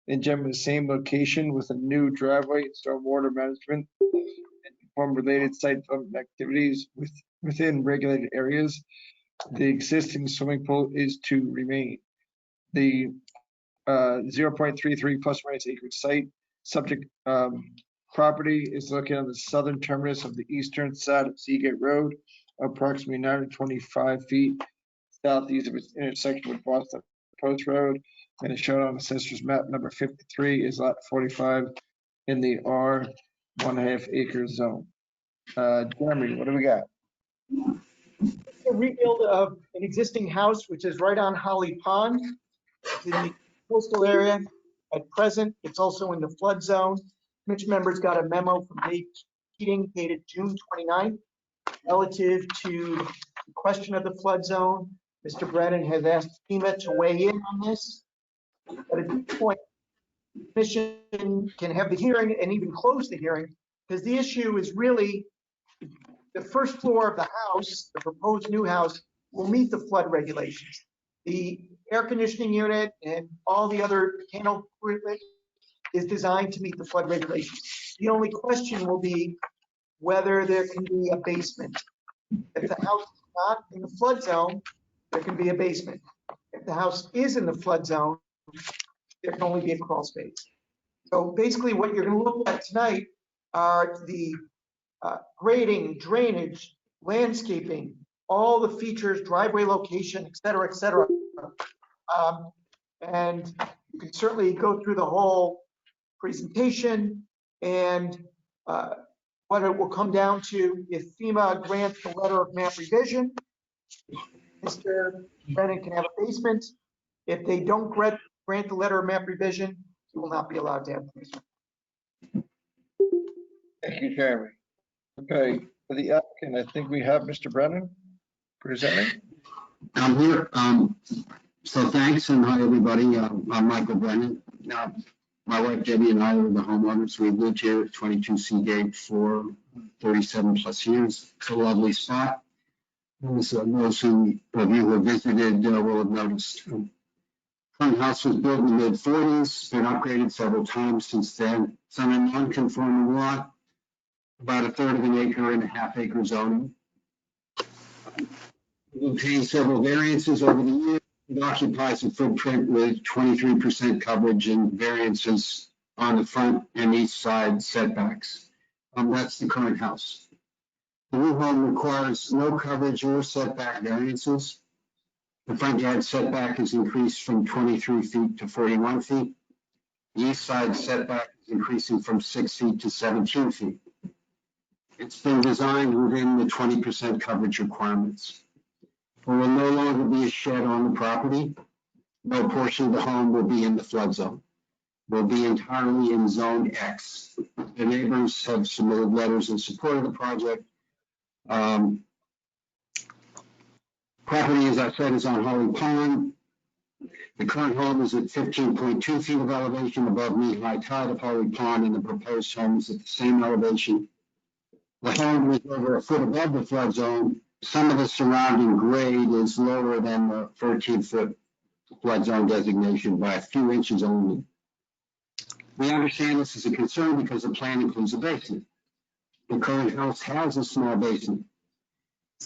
in generally the same location with a new driveway, stormwater management, and perform related site development activities within regulated areas. The existing swimming pool is to remain. The 0.33 plus minus acre site subject property is located on the southern terminus of the eastern side of Seagate Road, approximately 925 feet southeast of its intersection with Boston Post Road, and is shown on Assessor's Map number 53 is lot 45 in the R 1.5 acre zone. Jeremy, what do we got? A rebuild of an existing house, which is right on Holly Pond in the coastal area. At present, it's also in the flood zone. Mitch members got a memo from Dave Keating dated June 29th relative to the question of the flood zone. Mr. Brennan has asked FEMA to weigh in on this. But at this point, the commission can have the hearing and even close the hearing because the issue is really the first floor of the house, the proposed new house, will meet the flood regulations. The air conditioning unit and all the other mechanical equipment is designed to meet the flood regulations. The only question will be whether there can be a basement. If the house is not in the flood zone, there can be a basement. If the house is in the flood zone, there can only be a crawl space. So basically what you're going to look at tonight are the grading, drainage, landscaping, all the features, driveway location, et cetera, et cetera. And you can certainly go through the whole presentation, and what it will come down to, if FEMA grants the letter of map revision, Mr. Brennan can have a basement. If they don't grant the letter of map revision, he will not be allowed to have a basement. Thank you, Jeremy. Okay, for the applicant, I think we have Mr. Brennan presenting. I'm here. So thanks, and hi, everybody. I'm Michael Brennan. My wife Debbie and I are the homeowners. We've lived here at 22 Seagate for 37 plus years. It's a lovely spot. As most of you who have visited will have noticed. Current house was built in the mid-40s, been upgraded several times since then. It's on a non-conforming lot, about a third of an acre and a half acre zoning. We've obtained several variances over the years. It occupies a footprint with 23% coverage and variances on the front and east side setbacks. That's the current house. The new home requires no coverage or setback variances. The front yard setback is increased from 23 feet to 41 feet. The east side setback is increasing from 6 feet to 17 feet. It's been designed within the 20% coverage requirements. There will no longer be a shed on the property. No portion of the home will be in the flood zone. Will be entirely in Zone X. The neighbors have submitted letters in support of the project. Property, as I said, is on Holly Pond. The current home is at 15.2 feet of elevation above knee-high tide of Holly Pond, and the proposed home is at the same elevation. The home is over a foot above the flood zone. Some of the surrounding grade is lower than the 13-foot flood zone designation by a few inches only. We understand this is a concern because the plan includes a basement. The current house has a small basement.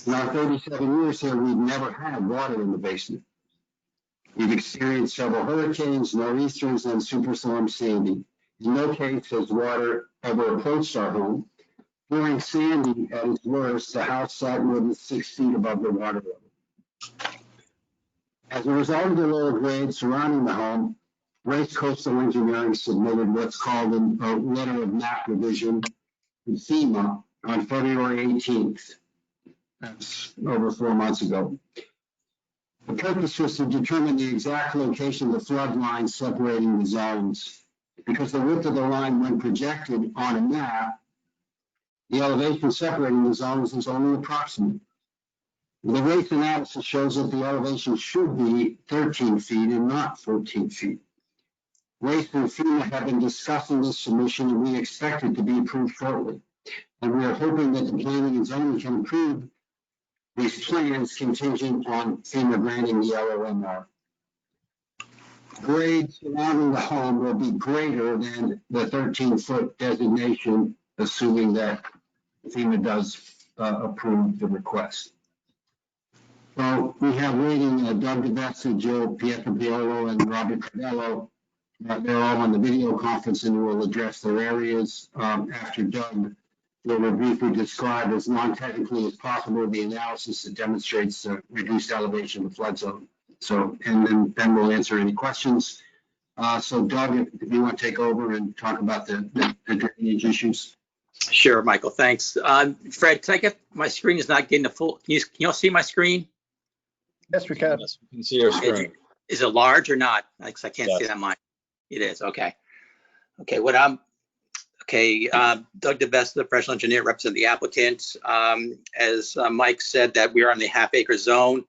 In our 37 years here, we've never had water in the basement. We've experienced several hurricanes, nor'easters, and Superstorm Sandy. In no case has water ever approached our home. During Sandy, at its worst, the house sat more than 6 feet above the water level. As a result of the lower grade surrounding the home, Race Coastal Engineering submitted what's called a letter of map revision to FEMA on February 18th. That's over 4 months ago. The purpose was to determine the exact location of the flood line separating the zones. Because the width of the line, when projected on a map, the elevation separating the zones is only approximate. The rate analysis shows that the elevation should be 13 feet and not 14 feet. Race and FEMA have been discussing this submission, and we expect it to be approved shortly. And we are hoping that the planning and zoning can approve these plans contingent on FEMA granting the LOMR. Grade surrounding the home will be greater than the 13-foot designation, assuming that FEMA does approve the request. So we have waiting Doug DeVessa, Joe Pietropiolo, and Robert Cadello. They're all on the video conference and will address their areas. After Doug will briefly describe as non-technically as possible the analysis that demonstrates the reduced elevation of the flood zone. So, and then we'll answer any questions. So Doug, if you want to take over and talk about the drainage issues. Sure, Michael, thanks. Fred, can I get, my screen is not getting the full, can you all see my screen? Yes, we can. Yes, we can see your screen. Is it large or not? Because I can't Yes. see that much. It is, okay. Okay, Doug DeVesta, the professional engineer, represent the applicant. As Mike said, that we are on the half-acre zone.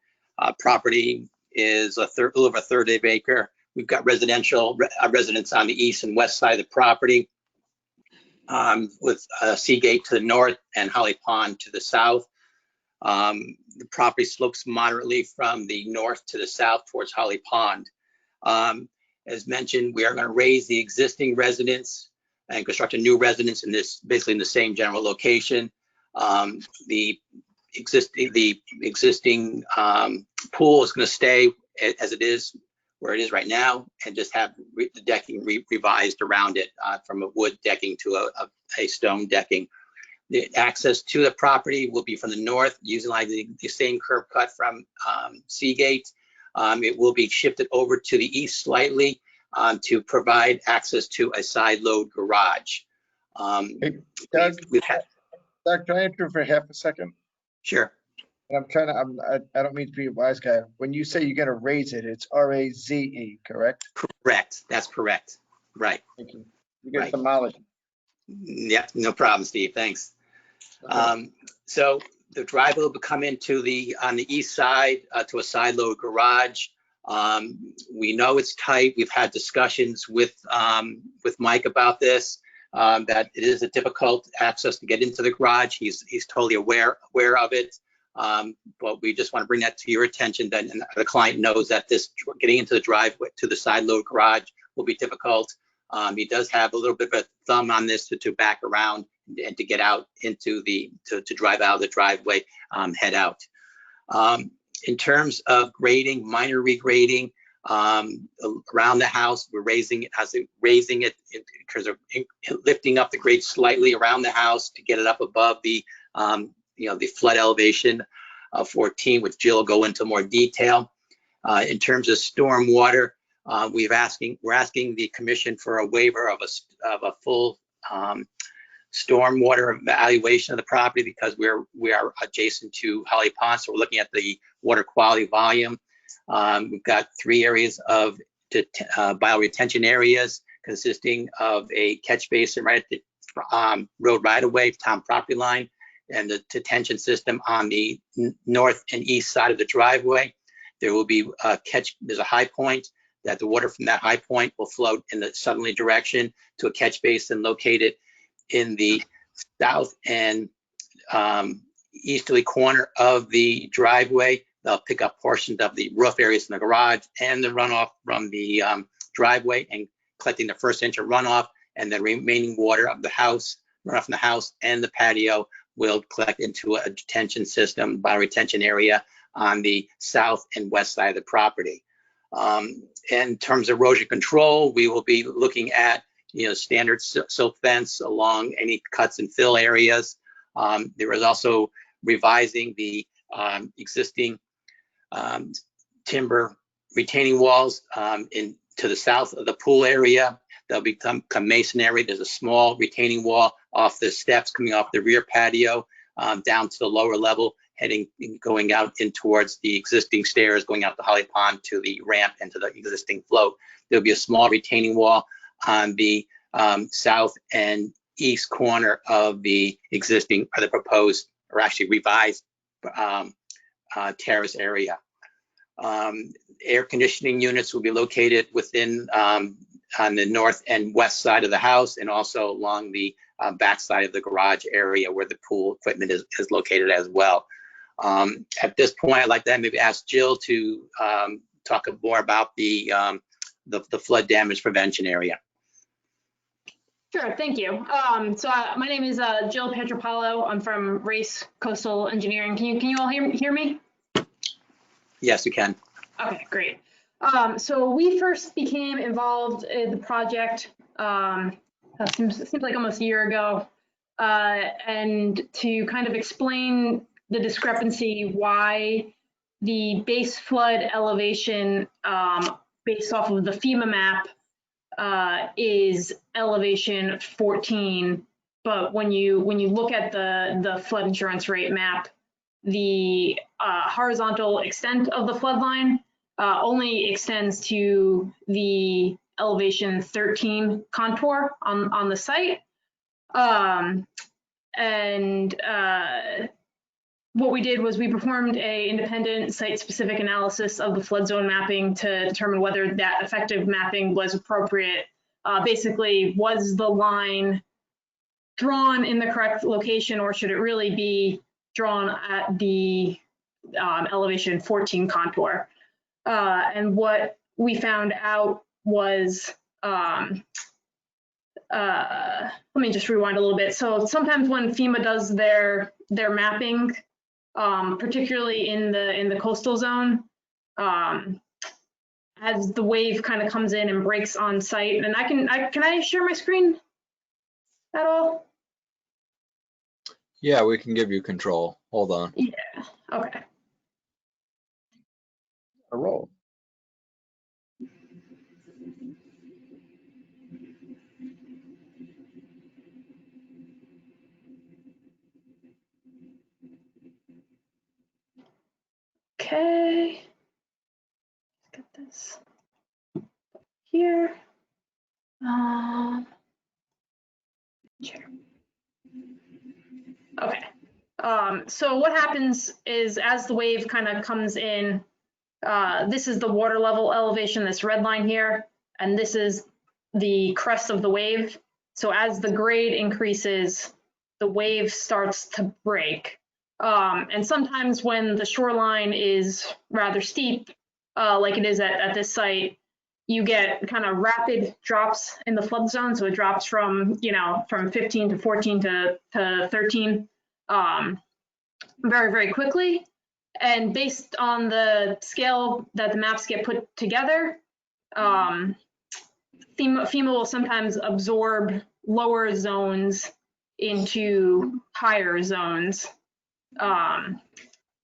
Property is a little over a third of an acre. We've got residential residents on the east and west side of the property, with Seagate to the north and Holly Pond to the south. The property slopes moderately from the north to the south towards Holly Pond. As mentioned, we are going to raise the existing residence and construct a new residence in this, basically in the same general location. The existing pool is going to stay as it is, where it is right now, and just have the decking revised around it, from a wood decking to a stone decking. The access to the property will be from the north, utilizing the same curb cut from Seagate. It will be shifted over to the east slightly, to provide access to a side load garage. Hey, Doug, we've had, Doug, can I interrupt for half a second? sure. And I don't mean to be a wise guy. When you say you're gonna raise it, it's R-A-Z-E, correct? Correct. That's correct. Right. Thank you. You're gonna Right. demolish it. Yeah, no problem, Steve. Thanks. Okay. So the driveway will come into on the east side to a side load garage. We know it's tight. We've had discussions with Mike about this, that it is a difficult access to get into the garage. He's totally aware of it. But we just want to bring that to your attention, that and the client knows that this getting into the driveway to the side load garage will be difficult. He does have a little bit of a thumb on this to back around and to get out into to drive out of the driveway, head out. In terms of grading, minor regrading around the house, we're raising it in terms of lifting up the grade slightly around the house to get it up above the the flood elevation of 14, which Jill will go into more detail. In terms of storm water, we're asking the commission for a waiver of a full stormwater evaluation of the property, because we are adjacent to Holly Pond, so we're looking at the water quality volume. We've got 3 areas of bioretention areas consisting of a catch basin right at the road right away, town property line, and the detention system on the north and east side of the driveway. There will be there's a high point that the water from that high point will flow in the southerly direction to a catch basin located in the south and easterly corner of the driveway. They'll pick up portions of the roof areas in the garage and the runoff from the driveway, and collecting the first inch of runoff, and the remaining water of the house, runoff from the house and the patio, will collect into a detention system, bioretention area on the south and west side of the property. In terms of erosion control, we will be looking at standard silt fence along any cuts and fill areas. There is also revising the existing timber retaining walls to the south of the pool area. They'll become masonry. There's a small retaining wall off the steps coming off the rear patio down to the lower level, going out in towards the existing stairs, going out the Holly Pond to the ramp and to the existing float. There'll be a small retaining wall on the south and east corner of the existing, or the proposed, or actually revised terrace area. Air conditioning units will be located within on the north and west side of the house, and also along the back side of the garage area where the pool equipment is located as well. At this point, I'd like to maybe ask Jill to talk more about the flood damage prevention area. Sure, thank you. My name is Jill Petropalo. I'm from Race Coastal Engineering. Can you all hear me? Yes, you can. Okay, great. So we first became involved in the project, seems like almost a year ago, and to kind of explain the discrepancy why the base flood elevation based off of the FEMA map is elevation 14, but when you look at the flood insurance rate map, the horizontal extent of the flood line only extends to the elevation 13 contour on the site. What we did was we performed a independent site-specific analysis of the flood zone mapping to determine whether that effective mapping was appropriate. Basically, was the line drawn in the correct location, or should it really be drawn at the elevation 14 contour? And what we found out was, let me just rewind a little bit. So sometimes when FEMA does their mapping, particularly in the coastal zone, as the wave kind of comes in and breaks on site, and can I share my screen at all? Yeah, we can give you control. Hold on. Yeah, okay. A roll. Okay. Get this here. Sure. Okay. So what happens is as the wave kind of comes in, this is the water level elevation, this red line here, and this is the crest of the wave. So as the grade increases, the wave starts to break. And sometimes when the shoreline is rather steep, like it is at this site, you get kind of rapid drops in the flood zone. So it drops from, from 15 to 14 to 13 very, very quickly. And based on the scale that the maps get put together, FEMA will sometimes absorb lower zones into higher zones. And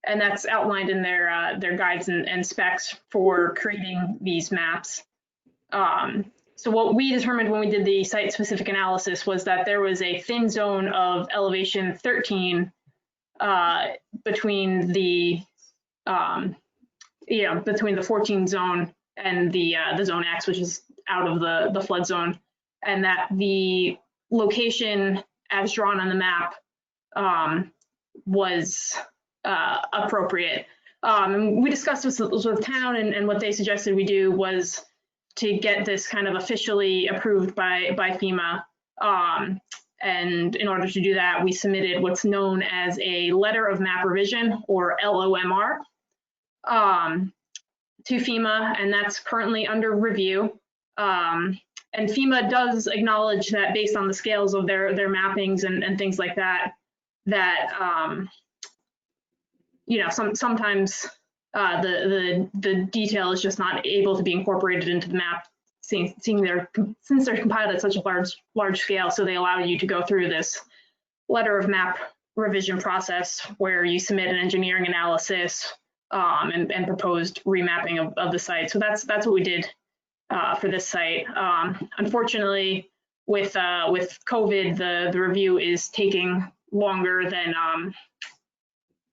that's outlined in their guides and specs for creating these maps. So what we determined when we did the site-specific analysis was that there was a thin zone of elevation 13 between the between the 14 zone and the zone X, which is out of the flood zone, and that the location as drawn on the map was appropriate. And we discussed this with town, and what they suggested we do was to get this kind of officially approved by FEMA. And in order to do that, we submitted what's known as a letter of map revision, or LOMR, to FEMA, and that's currently under review. And FEMA does acknowledge that based on the scales of their mappings and things like that, sometimes the detail is just not able to be incorporated into the map, since they're compiled at such a large scale. So they allow you to go through this letter of map revision process where you submit an engineering analysis and proposed remapping of the site. So that's what we did for this site. Unfortunately, with COVID, the review is taking longer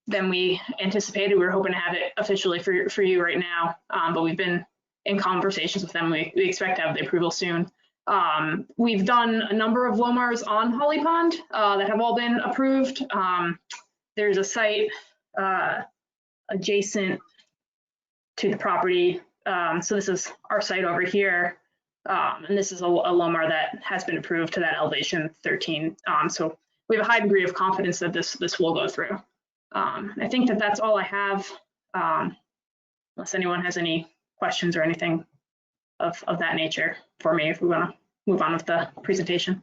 than we anticipated. We were hoping to have it officially for you right now, but we've been in conversations with them. We expect to have the approval soon. We've done a number of LOMARs on Holly Pond that have all been approved. There's a site adjacent to the property. So this is our site over here. And this is a LOMAR that has been approved to that elevation 13. So we have a high degree of confidence that this will go through. I think that's all I have, unless anyone has any questions or anything of that nature for me, if we want to move on with the presentation.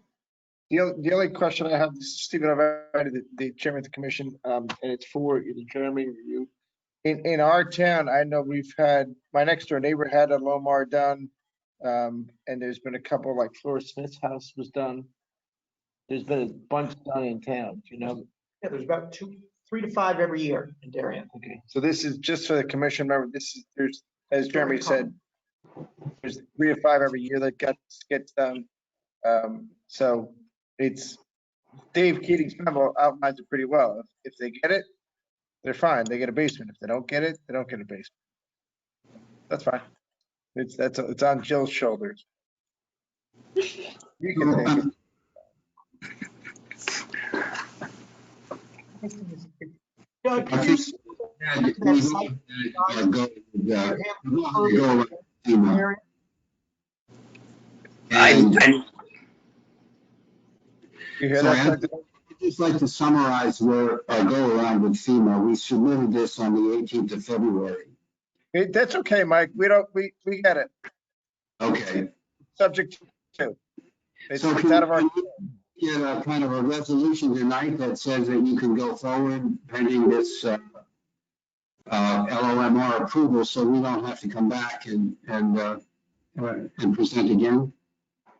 The only question I have, this is Stephen O'Reilly, the chairman of the commission, and it's for the Jeremy review. In our town, I know we've had, my next door neighbor had a LOMAR done, and there's been a couple, like Flora Smith's house was done. There's been a bunch done in town, Yeah, there's about 3 to 5 every year in Darien. Okay, so this is just for the commission. Remember, there's, as Jeremy said, there's 3 to 5 every year that gets done. So it's, Dave Keating's memo outlines it pretty well. If they get it, they're fine. They get a basement. If they don't get it, they don't get a basement. That's fine. It's on Jill's shoulders. You can take it. You hear that? I'd just like to summarize where our go around with FEMA. We submitted this on the 18th of February. That's okay, Mike. We get it. Okay. Subject to. It's out of our. Get a kind of a resolution tonight that says that you can go forward pending this LOMR approval, so we don't have to come back and present again.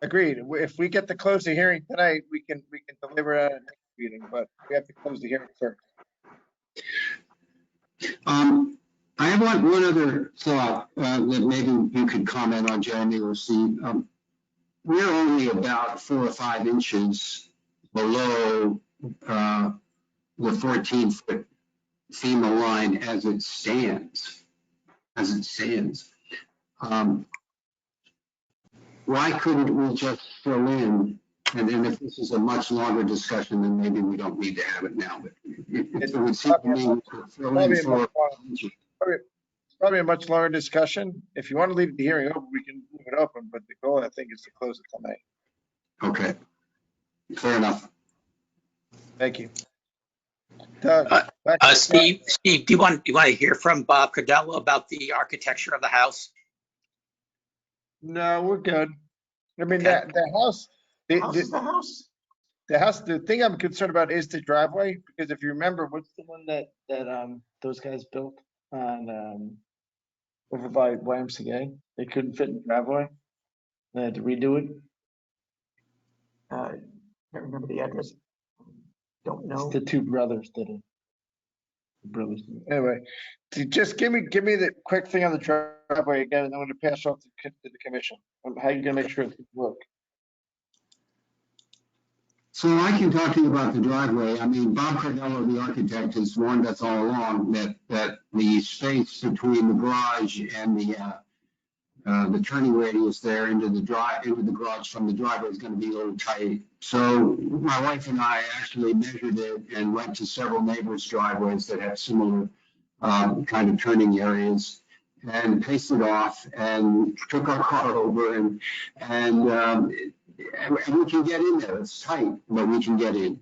Agreed. If we get to close the hearing tonight, we can deliver at a next meeting, but we have to close the hearing first. I have one other thought that maybe you could comment on, Jeremy or Steve. We're only about 4 or 5 inches below the 14-foot FEMA line as it stands. Why couldn't we just fill in? And then if this is a much longer discussion, then maybe we don't need to have it now. But it would seem to me we could fill in for. Probably a much longer discussion. If you want to leave the hearing open, we can leave it open, but the goal, I think, is to close it tonight. Okay, fair enough. Thank you. Doug, Steve, do you want to hear from Bob Cardello about the architecture of the house? No, we're good. I mean, Okay. the house, The house is the house. the house, the thing I'm concerned about is the driveway, because if you remember, what's the one that those guys built on over by YMCA? They couldn't fit in the driveway. They had to redo it. I can't remember the address. Don't know. It's the two brothers did it. Anyway, just give me the quick thing on the driveway again, and I'm going to pass off to the commission. How are you going to make sure it's work? So I can talk to you about the driveway. I mean, Bob Cardello, the architect, has warned us all along that the space between the garage and the turning radius there into the garage from the driveway is going to be a little tight. So my wife and I actually measured it and went to several neighbors' driveways that have similar kind of turning areas and pasted off and took our car over and we can get in there. It's tight, but we can get in.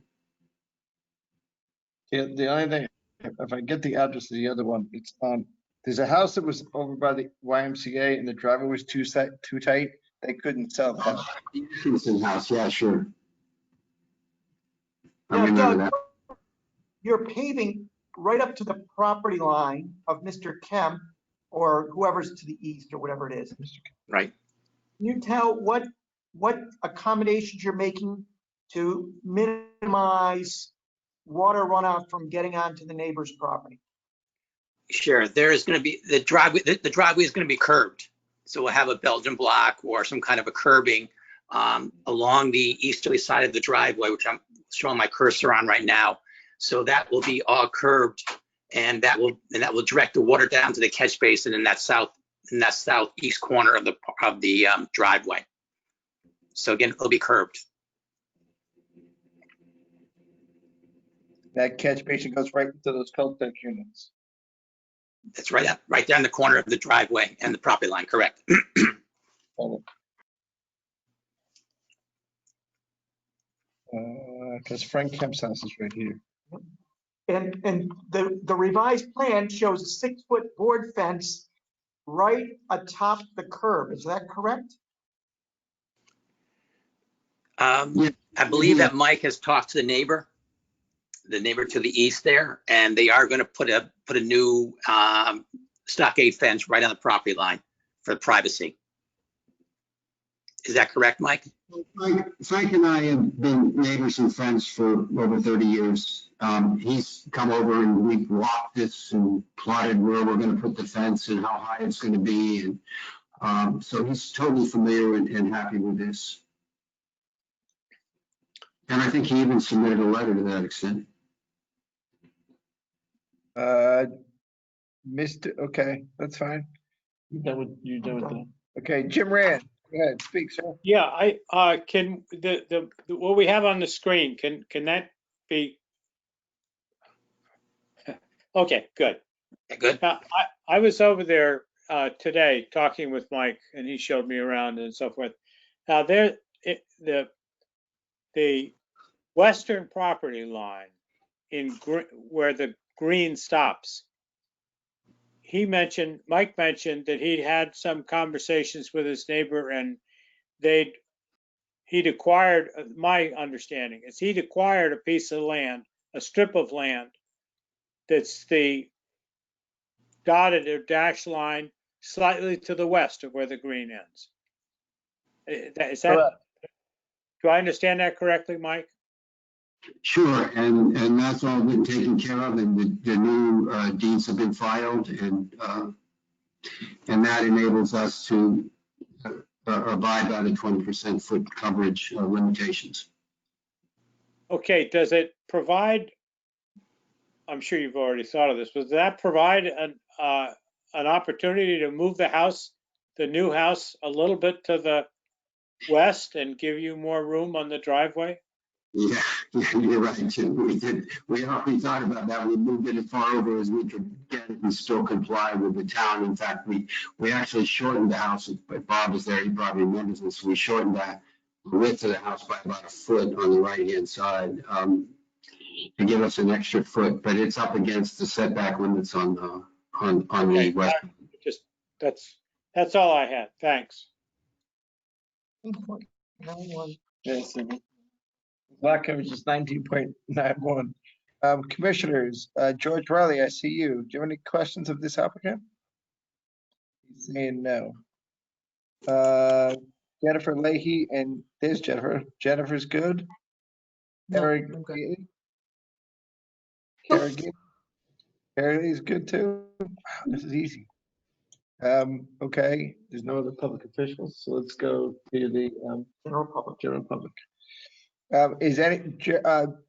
The only thing, if I get the address of the other one, it's on. There's a house that was over by the YMCA and the driveway was too tight. They couldn't sell the house. Atkinson house, yeah, sure. I Now, remember Doug, that. you're paving right up to the property line of Mr. Kemp or whoever's to the east or whatever it is. Right. Can you tell what accommodations you're making to minimize water runoff from getting onto the neighbor's property? Sure. There is going to be the driveway. The driveway is going to be curbed, so we'll have a Belgian block or some kind of a curbing along the easterly side of the driveway, which I'm showing my cursor on right now. So that will be all curbed, and that will direct the water down to the catch basin in that southeast corner of the driveway. So again, it'll be curbed. That catch basin goes right into those Caltech units. That's right there in the corner of the driveway and the property line, correct? Because Frank Kemp's house is right here. And the revised plan shows a 6-foot board fence right atop the curb. Is that correct? I believe that Mike has talked to the neighbor to the east there, and they are going to put a new stockade fence right on the property line for privacy. Is that correct, Mike? Frank and I have been neighbors and friends for over 30 years. He's come over and we've walked this and plotted where we're going to put the fence and how high it's going to be. And so he's totally familiar and happy with this. And I think he even submitted a letter to that extent. Okay, that's fine. You done with that? Okay, Jim Rand, go ahead, speak, sir. Yeah, I can the what we have on the screen, can that be? Okay, good. Good. Now, I was over there today talking with Mike, and he showed me around and so forth. Now the western property line where the green stops. Mike mentioned that he'd had some conversations with his neighbor, and he'd acquired, my understanding is he'd acquired a piece of land, a strip of land that's the dotted or dashed line slightly to the west of where the green ends. Is that, do I understand that correctly, Mike? Sure, and that's all been taken care of, and the new deeds have been filed, and that enables us to abide by the 20% foot coverage limitations. Okay, does it provide I'm sure you've already thought of this, but does that provide an opportunity to move the house, the new house, a little bit to the west and give you more room on the driveway? Yeah, you're right, Jim. We already thought about that. We moved it as far over as we could get it and still comply with the town. In fact, we actually shortened the house. If Bob is there, he probably remembers this. We shortened the width of the house by about a foot on the right-hand side to give us an extra foot, but it's up against the setback limits on the west. Just, that's all I had. Thanks. Yes, lot coverage is 19.91. Commissioners, George Riley, I see you. Do you have any questions of this applicant? He's saying no. Jennifer Leahy, and there's Jennifer. Jennifer's good. No, Eric I'm good. Gately? Eric Gately? Gately's good too. Wow, this is easy. Okay, there's no other public officials, so let's go to the general public. Is any,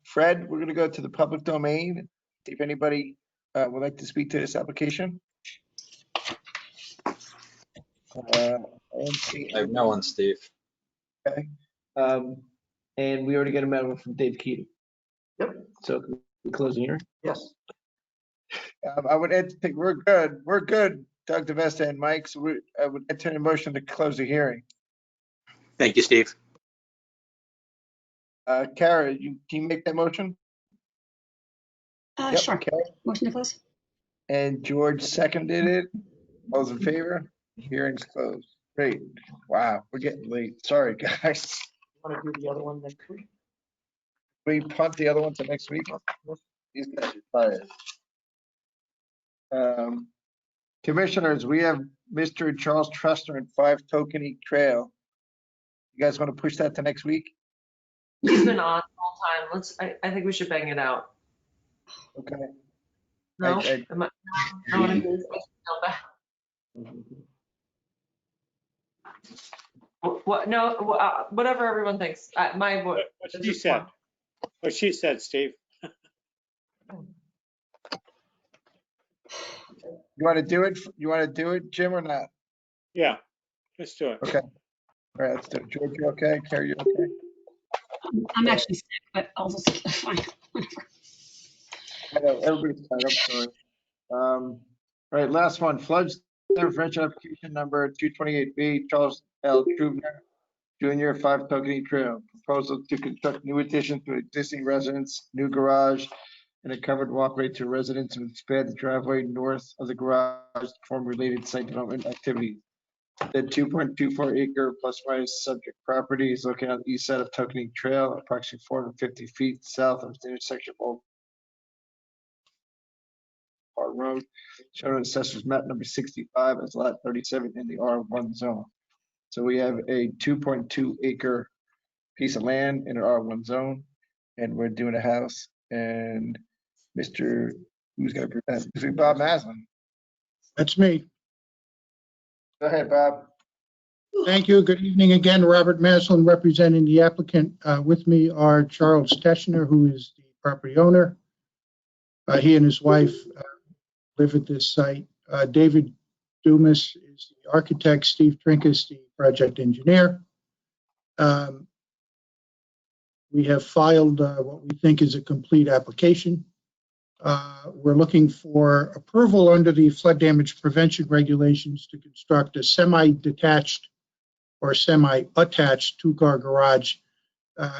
Fred, we're gonna go to the public domain. See if anybody would like to speak to this application. I have no one, Steve. Okay. And we already got a memo from Dave Keating. Yep. So can we close the hearing? Yes. I would think we're good, Doug DeVesta and Mike. So I would entertain a motion to close the hearing. Thank you, Steve. Kara, can you make that motion? Yep, Sure. Kara. Motion to close. And George seconded it. All those in favor? Hearing's closed. Great. Wow, we're getting late. Sorry, guys. Want to do the other one next week? We punt the other one to next week? These guys are tired. Commissioners, we have Mr. Charles Trustner and 5 Tokenie Trail. You guys want to push that to next week? He's been on all time. I think we should bang it out. Okay. No? I want to do this. What? No, whatever everyone thinks. My vote. What she said. What she said, Steve. You want to do it? You want to do it, Jim, or not? Yeah, let's do it. Okay. All right, let's do it. George, you okay? Carrie, you okay? I'm actually sick, but I'll just fine. I know, everybody's tired. I'm sorry. All right, last one. Flood prevention application number 228B, Charles L. Trubner, Jr., 5 Tokenie Trail. Proposal to construct new addition to existing residence, new garage, and a covered walkway to residents and expand the driveway north of the garage to perform related site development activities. The 2.24 acre plus minus subject property is located on the east side of Tokenie Trail, approximately 450 feet south of the intersection of Old Park Road, shown on assessor's map number 65 as lot 37 in the R1 zone. So we have a 2.2 acre piece of land in an R1 zone, and we're doing a house. And Mr. Who's going to present? Mr. Bob Maslin. That's me. Go ahead, Bob. Thank you. Good evening again. Robert Maslin representing the applicant. With me are Charles Teschner, who is the property owner. He and his wife live at this site. David Dumas is the architect. Steve Trinkus, the project engineer. We have filed what we think is a complete application. We're looking for approval under the flood damage prevention regulations to construct a semi-detached or semi-attached 2-car garage.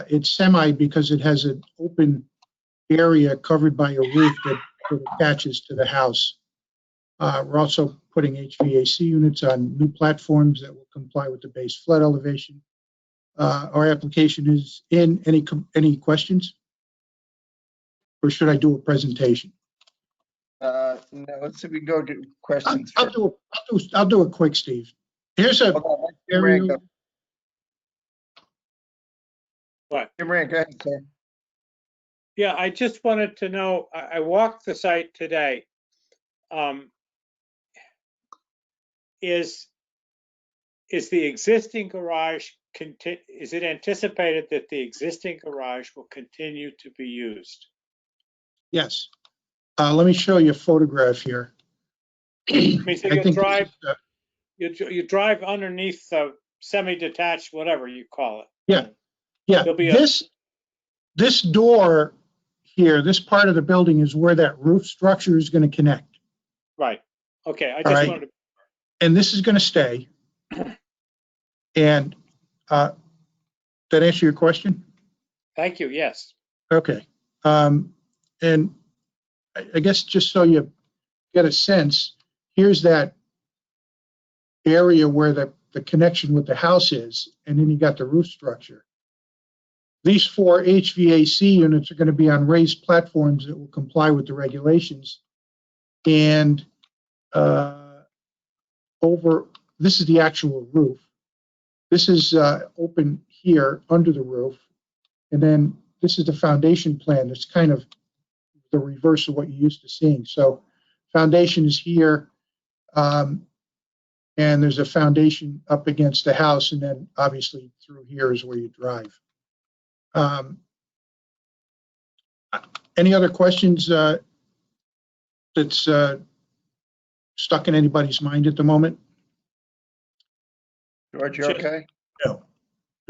It's semi because it has an open area covered by a roof that attaches to the house. We're also putting HVAC units on new platforms that will comply with the base flood elevation. Our application is in. Any questions? Or should I do a presentation? No, let's see if we can go to questions. I'll do it quick, Steve. Here's a aerial. What? Jim Rand, go ahead, sir. Yeah, I just wanted to know, I walked the site today. Is the existing garage, is it anticipated that the existing garage will continue to be used? Yes. Let me show you a photograph here. I mean, so I you think this drive, is, you drive underneath the semi-detached, whatever you call it. yeah, yeah. There'll be a, This door here, this part of the building is where that roof structure is going to connect. right. Okay, I All just right. wanted to, And this is going to stay. And that answer your question? thank you, yes. Okay. And I guess just so you get a sense, here's that area where the connection with the house is, and then you got the roof structure. These 4 HVAC units are going to be on raised platforms that will comply with the regulations. And this is the actual roof. This is open here under the roof. And then this is the foundation plan. It's kind of the reverse of what you're used to seeing. So foundation is here, and there's a foundation up against the house, and then obviously through here is where you drive. Any other questions that's stuck in anybody's mind at the moment? George, you okay? No.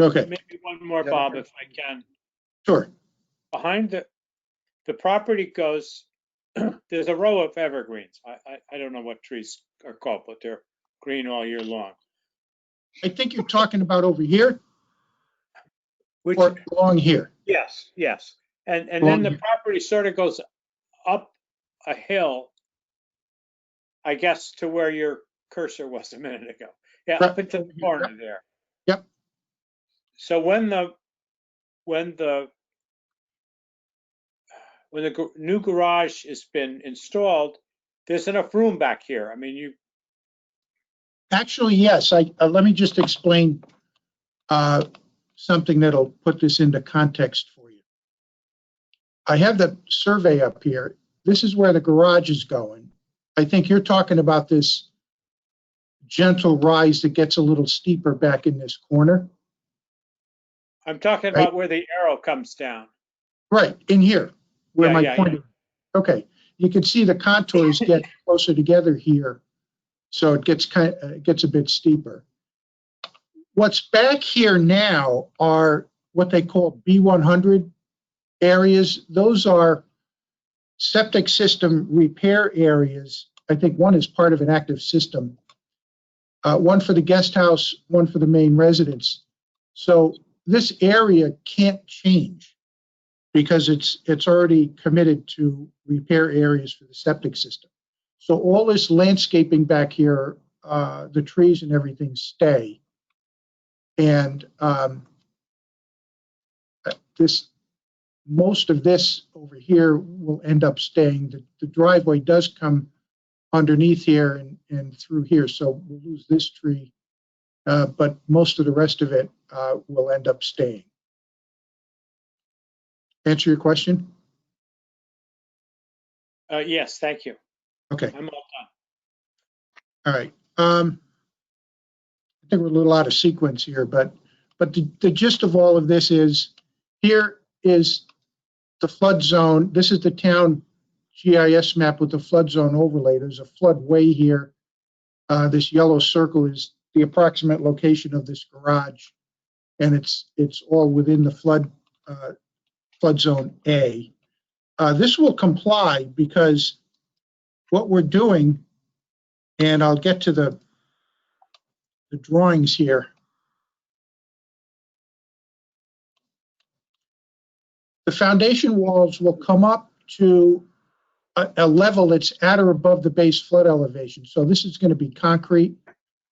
Okay. Maybe one more, Bob, if I can. Sure. Behind the property goes, there's a row of evergreens. I don't know what trees are called, but they're green all year long. I think you're talking about over here. Which, or along here. yes, yes. And Along then the here. property sort of goes up a hill, I guess, to where your cursor was a minute ago. Yeah, Right. up into the corner there. Yep. So when the new garage has been installed, there's enough room back here. I mean, you. Actually, yes. Let me just explain something that'll put this into context for you. I have the survey up here. This is where the garage is going. I think you're talking about this gentle rise that gets a little steeper back in this corner. I'm talking Right? about where the arrow comes down. Right, in here, where Yeah, my yeah, point is. Okay, you can see the contours get closer together here, so it gets a bit steeper. What's back here now are what they call B100 areas. Those are septic system repair areas. I think one is part of an active system. One for the guest house, one for the main residence. So this area can't change because it's already committed to repair areas for the septic system. So all this landscaping back here, the trees and everything stay. And most of this over here will end up staying. The driveway does come underneath here and through here, so we'll lose this tree, but most of the rest of it will end up staying. Answer your question? Yes, thank you. Okay. I'm all done. All right. I think we're a little out of sequence here, but the gist of all of this is here is the flood zone. This is the town GIS map with the flood zone overlay. There's a floodway here. This yellow circle is the approximate location of this garage, and it's all within the flood zone A. This will comply because what we're doing, and I'll get to the drawings here. The foundation walls will come up to a level that's at or above the base flood elevation. So this is going to be concrete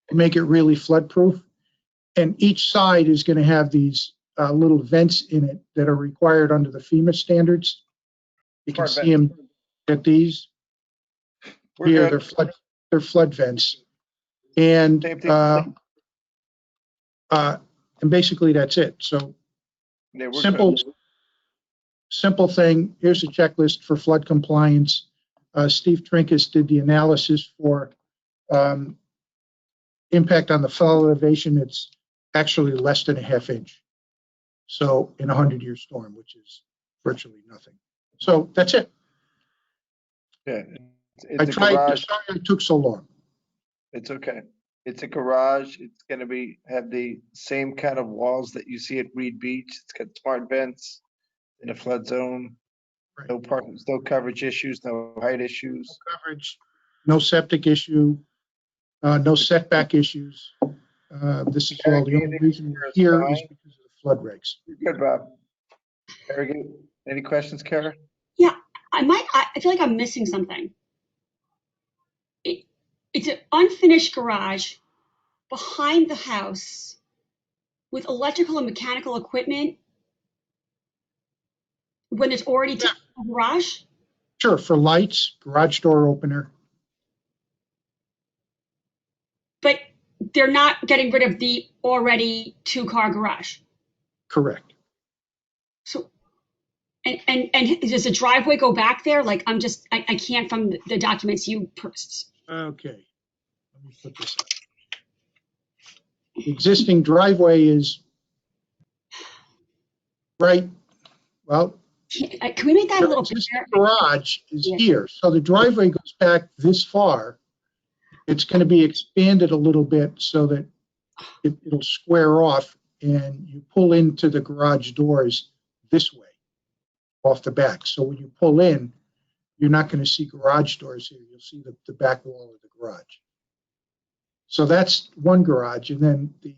to make it really flood proof. And each side is going to have these little vents in it that are required under the FEMA standards. You can see them at these. Here, they're flood vents. And basically that's it. So simple thing. Here's a checklist for flood compliance. Steve Trinkus did the analysis for impact on the flood elevation. It's actually less than a ½ inch. So in a 100-year storm, which is virtually nothing. So that's it. Yeah, I it's a tried, garage. sorry it took so long. It's okay. It's a garage. It's gonna have the same kind of walls that you see at Reed Beach. It's got smart vents in a flood zone. Right. No parking, no coverage issues, no height issues. Coverage, no septic issue, no setback issues. This is all, the only reason we're here is because of the flood regs. You're good, Bob. Very good. Any questions, Kara? Yeah, I feel like I'm missing something. It's an unfinished garage behind the house with electrical and mechanical equipment when it's already a garage? Sure, for lights, garage door opener. But they're not getting rid of the already 2-car garage. Correct. So, and does the driveway go back there? Like, I can't from the documents you purchased. Okay, let me put this up. The existing driveway is right, well. Can we make that a little bigger? Garage is here, so the driveway goes back this far. It's going to be expanded a little bit so that it'll square off, and you pull into the garage doors this way, off the back. So when you pull in, you're not going to see garage doors here. You'll see the back wall of the garage. So that's one garage, and then the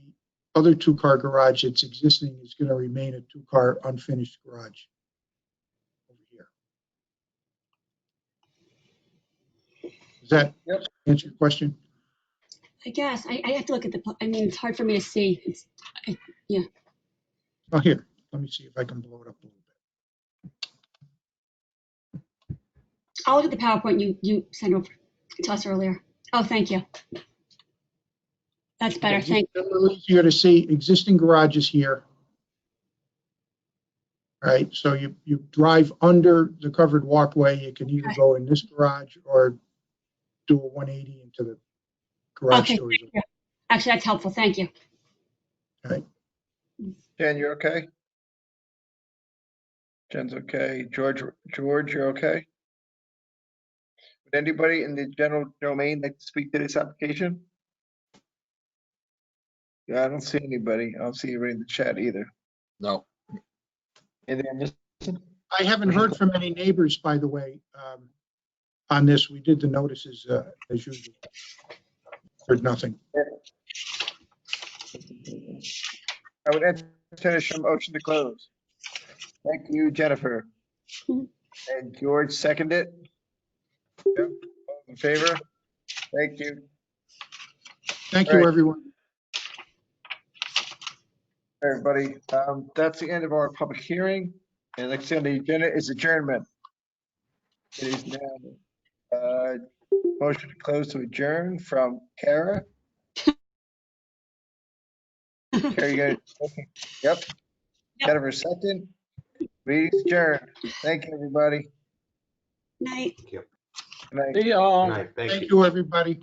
other 2-car garage that's existing is going to remain a 2-car unfinished garage over here. Does that answer your question? I guess I have to look at I mean, it's hard for me to see. Yeah. Oh, here, let me see if I can blow it up a little bit. I'll look at the PowerPoint you sent over to us earlier. Oh, thank you. That's better. Thank you. It's a little easier to see. Existing garage is here. All right, so you drive under the covered walkway. You can either go in this garage or do a 180 into the garage doors. Yeah. Actually, that's helpful. Thank you. All right. Jen, you're okay? Jen's okay. George, you're okay? Would anybody in the general domain like to speak to this application? Yeah, I don't see anybody. I don't see anybody in the chat either. No. I haven't heard from any neighbors, by the way, on this. We did the notices as usual. Heard nothing. I would entertain a motion to close. Thank you, Jennifer. And George seconded it. Yep. All in favor? Thank you. Thank you, everyone. Everybody, that's the end of our public hearing. And next on the agenda is adjournment. It is now motion to close to adjourn from Kara. Kara, you got it? Okay. Yep. Jennifer second. Meeting's adjourned. Thank you, everybody. Night. Good night. See y'all. Thank you, everybody.